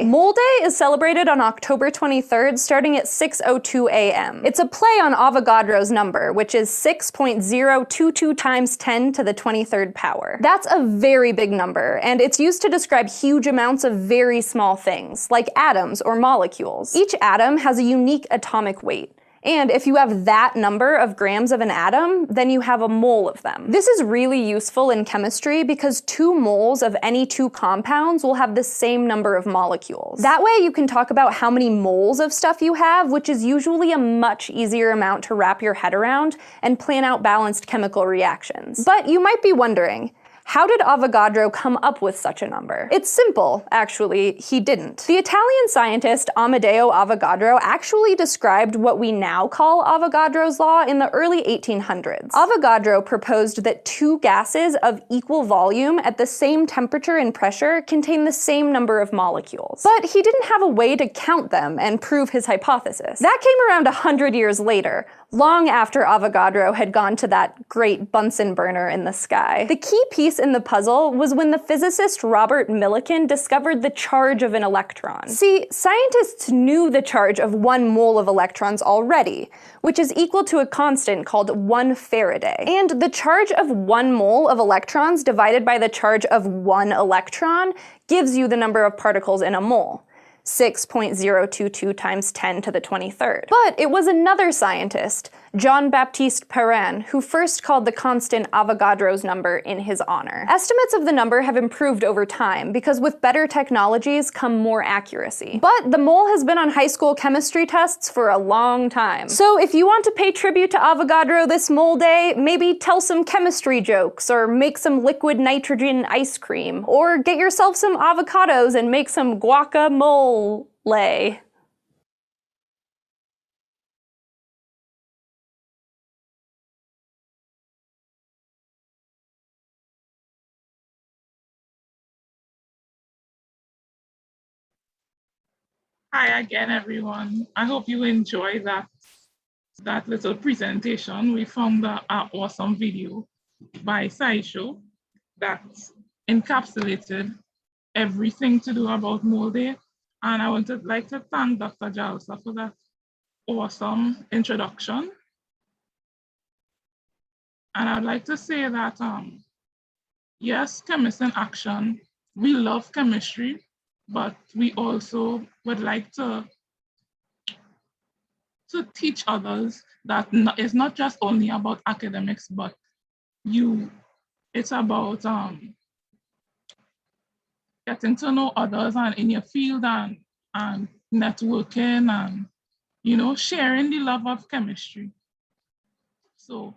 Mole Day is celebrated on October 23rd, starting at 6:02 a.m. It's a play on Avogadro's number, which is 6.022 times 10 to the 23rd power. That's a very big number, and it's used to describe huge amounts of very small things, like atoms or molecules. Each atom has a unique atomic weight. And if you have that number of grams of an atom, then you have a mole of them. This is really useful in chemistry because 2 moles of any 2 compounds will have the same number of molecules. That way you can talk about how many moles of stuff you have, which is usually a much easier amount to wrap your head around and plan out balanced chemical reactions. But you might be wondering, how did Avogadro come up with such a number? It's simple, actually, he didn't. The Italian scientist Amedeo Avogadro actually described what we now call Avogadro's law in the early 1800s. Avogadro proposed that 2 gases of equal volume at the same temperature and pressure contain the same number of molecules. But he didn't have a way to count them and prove his hypothesis. That came around 100 years later, long after Avogadro had gone to that great Bunsen burner in the sky. The key piece in the puzzle was when the physicist Robert Millikan discovered the charge of an electron. See, scientists knew the charge of 1 mole of electrons already, which is equal to a constant called 1 Faraday. And the charge of 1 mole of electrons divided by the charge of 1 electron gives you the number of particles in a mole. 6.022 times 10 to the 23rd. But it was another scientist, Jean-Baptiste Perrin, who first called the constant Avogadro's number in his honor. Estimates of the number have improved over time because with better technologies come more accuracy. But the mole has been on high school chemistry tests for a long time. So if you want to pay tribute to Avogadro this Mole Day, maybe tell some chemistry jokes, or make some liquid nitrogen ice cream, or get yourself some avocados and make some guacamole. Hi again, everyone. I hope you enjoyed that little presentation. We found an awesome video by SciShow that encapsulated everything to do about Mole Day. And I would like to thank Dr. Jalsa for that awesome introduction. And I'd like to say that, yes, Chemists in Action, we love chemistry, but we also would like to teach others that it's not just only about academics, but it's about getting to know others and in your field and networking and, sharing the love of chemistry. So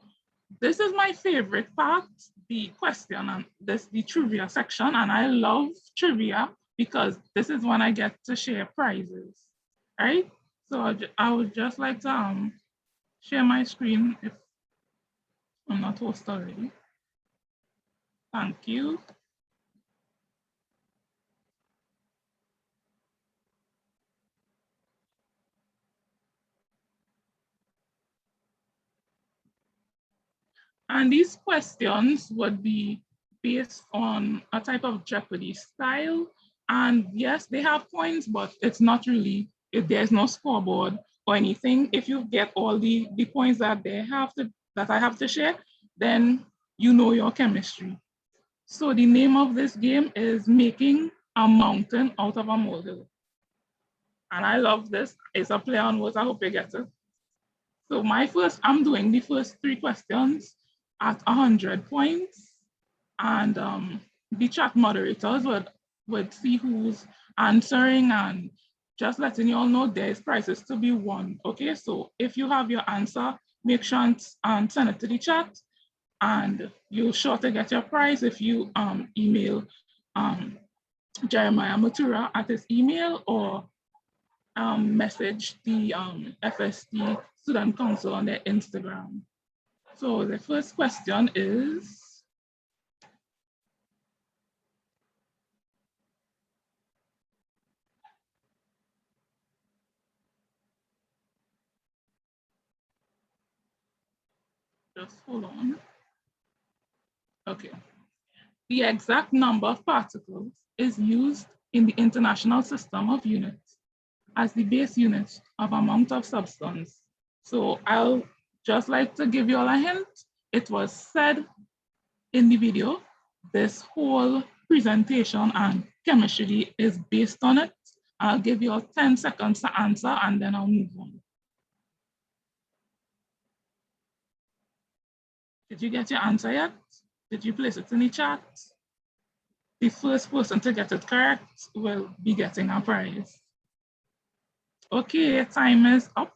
this is my favorite part, the question and the trivia section. And I love trivia because this is when I get to share prizes, right? So I would just like to share my screen if I'm not host already. Thank you. And these questions would be based on a type of Jeopardy style. And yes, they have points, but it's not really, if there's no scoreboard or anything. If you get all the points that I have to share, then you know your chemistry. So the name of this game is Making a Mountain Out of a Molehill. And I love this. It's a play on words. I hope you get it. So I'm doing the first 3 questions at 100 points. And the chat moderators would see who's answering and just letting you all know there's prizes to be won. Okay, so if you have your answer, make sure and send it to the chat, and you're sure to get your prize if you email Jeremiah Matura at his email, or message the FST Student Council on their Instagram. So the first question is, just hold on. Okay. The exact number of particles is used in the International System of Units as the base unit of amount of substance. So I'll just like to give you all a hint. It was said in the video, this whole presentation and chemistry is based on it. I'll give you all 10 seconds to answer, and then I'll move on. Did you get your answer yet? Did you place it in the chat? The first person to get it correct will be getting a prize. Okay, time is up.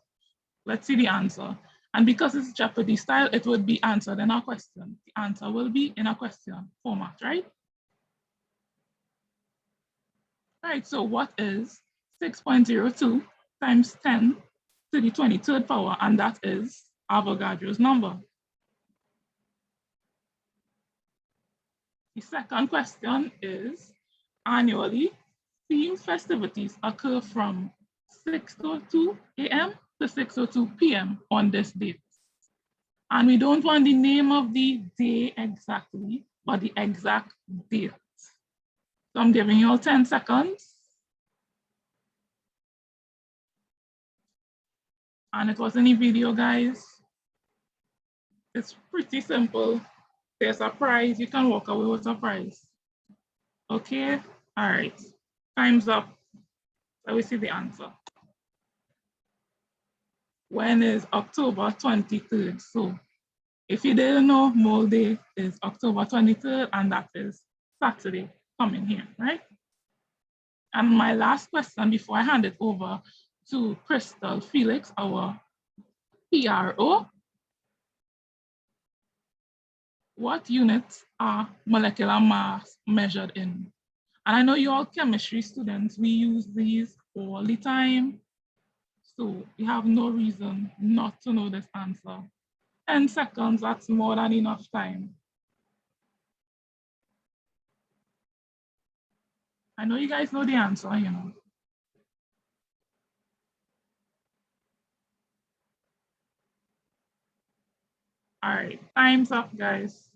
Let's see the answer. And because it's Jeopardy style, it would be answered in a question. The answer will be in a question format, right? All right, so what is 6.02 times 10 to the 23rd power? And that is Avogadro's number. The second question is, annually, themed festivities occur from 6:02 a.m. to 6:02 p.m. on this date. And we don't want the name of the day exactly, but the exact date. So I'm giving you all 10 seconds. And it was in a video, guys. It's pretty simple. There's a prize, you can walk away with a prize. Okay, all right, time's up. Let me see the answer. When is October 23rd? So if you didn't know, Mole Day is October 23rd, and that is Saturday coming here, right? And my last question before I hand it over to Crystal Felix, our PRO. What units are molecular mass measured in? And I know you're all chemistry students, we use these all the time. So you have no reason not to know this answer. 10 seconds, that's more than enough time. I know you guys know the answer, you know. All right, time's up, guys.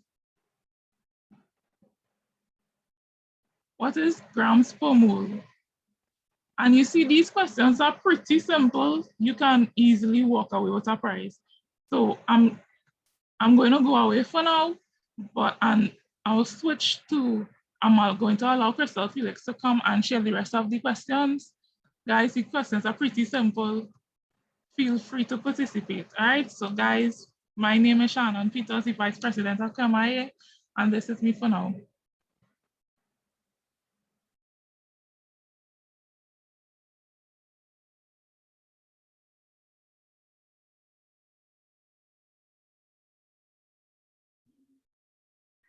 What is grams per mole? And you see, these questions are pretty simple. You can easily walk away with a prize. So I'm going to go away for now, but I'll switch to, I'm going to allow Crystal Felix to come and share the rest of the questions. Guys, the questions are pretty simple. Feel free to participate, all right? So guys, my name is Shannon Peters, the Vice President of KMIA, and this is me for now.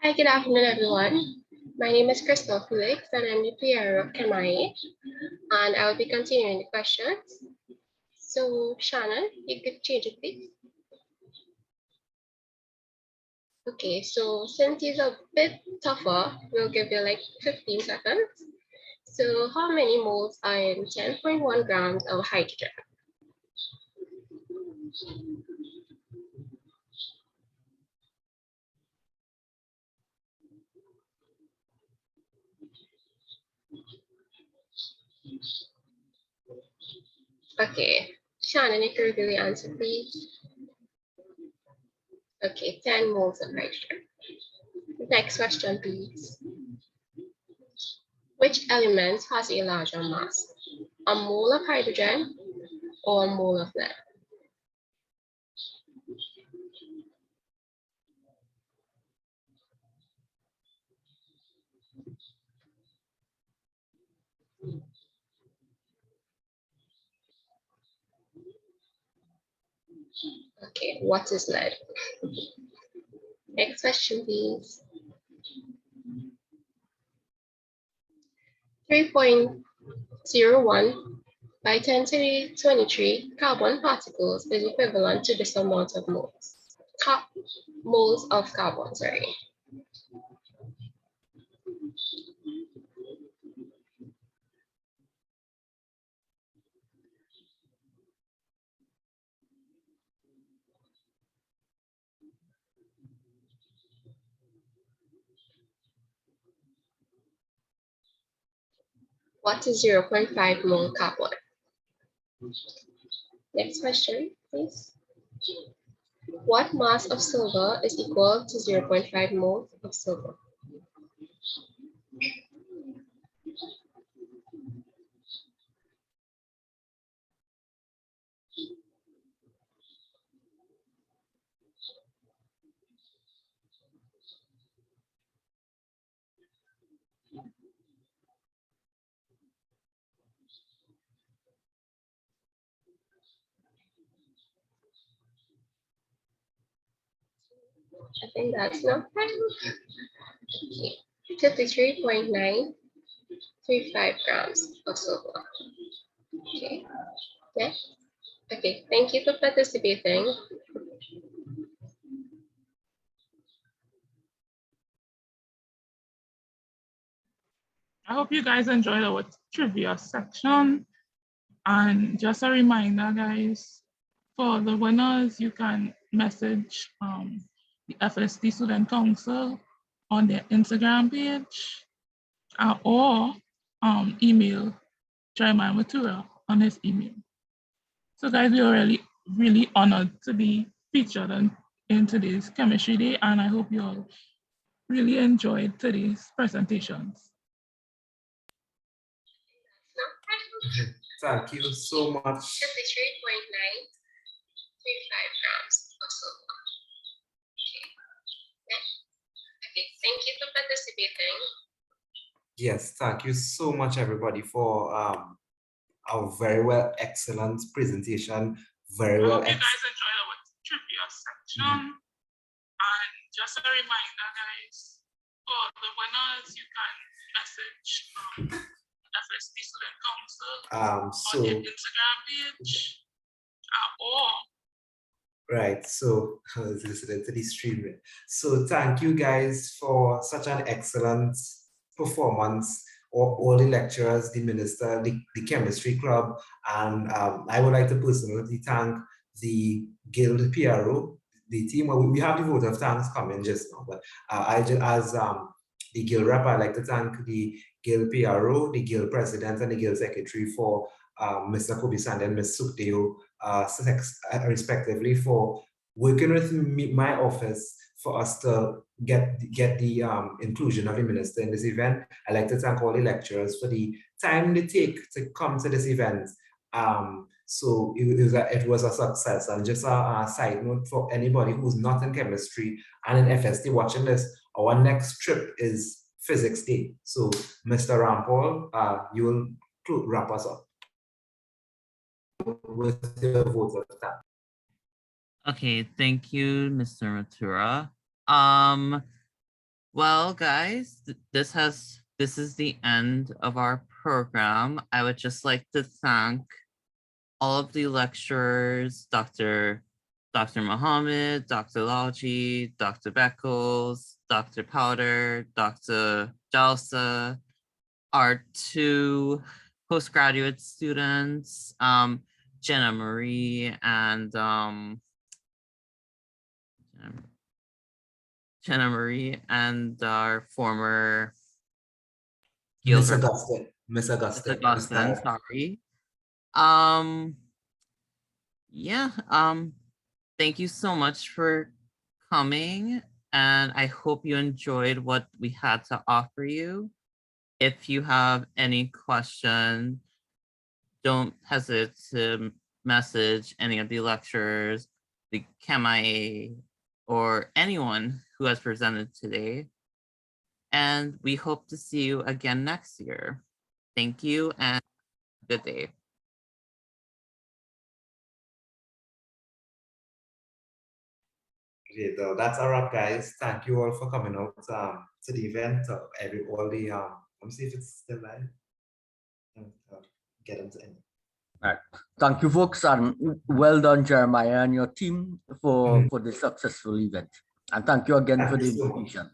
Hi, good afternoon, everyone. My name is Crystal Felix, and I'm the PRO of KMIA, and I will be continuing the questions. So, Shannon, you could change it, please. Okay, so since it's a bit tougher, we'll give you like 15 seconds. So, how many moles are in 10.1 grams of hydrogen? Okay, Shannon, if you reveal the answer, please. Okay, 10 moles of hydrogen. Next question, please. Which element has a larger mass? A mole of hydrogen or a mole of lead? Okay, what is lead? Next question, please. 3.01 by 10 to the 23 carbon particles is equivalent to this amount of moles. Moles of carbon, sorry. What is 0.5 mole carbon? Next question, please. What mass of silver is equal to 0.5 moles of silver? I think that's not right. Okay. 53.935 grams of silver. Okay. Yeah. Okay. Thank you for participating. I hope you guys enjoyed our trivia section. And just a reminder, guys, for the winners, you can message the FST Student Council on their Instagram page or email Jeremiah Matura on his email. So guys, we are really honored to be featured in today's Chemistry Day, and I hope you all really enjoyed today's presentations. Thank you so much. 53.935 grams of silver. Okay. Yeah. Okay. Thank you for participating. Yes, thank you so much, everybody, for our very excellent presentation. Very well. I hope you guys enjoyed our trivia section. And just a reminder, guys, for the winners, you can message FST Student Council on their Instagram page or right, so listening to the stream. So thank you guys for such an excellent performance. All the lecturers, the minister, the chemistry club, and I would like to personally thank the Guild PRO, the team. Well, we have the vote of thanks coming just now, but as the Guild rep, I'd like to thank the Guild PRO, the Guild president, and the Guild secretary for Mr. Kobe Sand and Ms. Sukteo, respectively, for working with my office for us to get the inclusion of the minister in this event. I'd like to thank all the lecturers for the time they take to come to this event. So it was a success. And just a side note for anybody who's not in chemistry and in FST watching this, our next trip is Physics Day. So Mr. Rampol, you will wrap us up with your vote of thanks. Okay, thank you, Mr. Matura. Well, guys, this is the end of our program. I would just like to thank all of the lecturers, Dr. Mohammed, Dr. Lalji, Dr. Beckles, Dr. Powder, Dr. Jalsa, our two postgraduate students, Jenna Marie and our former Miss Augustine, sorry. Yeah, thank you so much for coming, and I hope you enjoyed what we had to offer you. If you have any questions, don't hesitate to message any of the lecturers, the ChemIA, or anyone who has presented today. And we hope to see you again next year. Thank you and good day. Great. That's a wrap, guys. Thank you all for coming out to the event. Let me see if it's still live. Get into it. All right. Thank you, folks, and well done, Jeremiah and your team for this successful event. And thank you again for the invitation.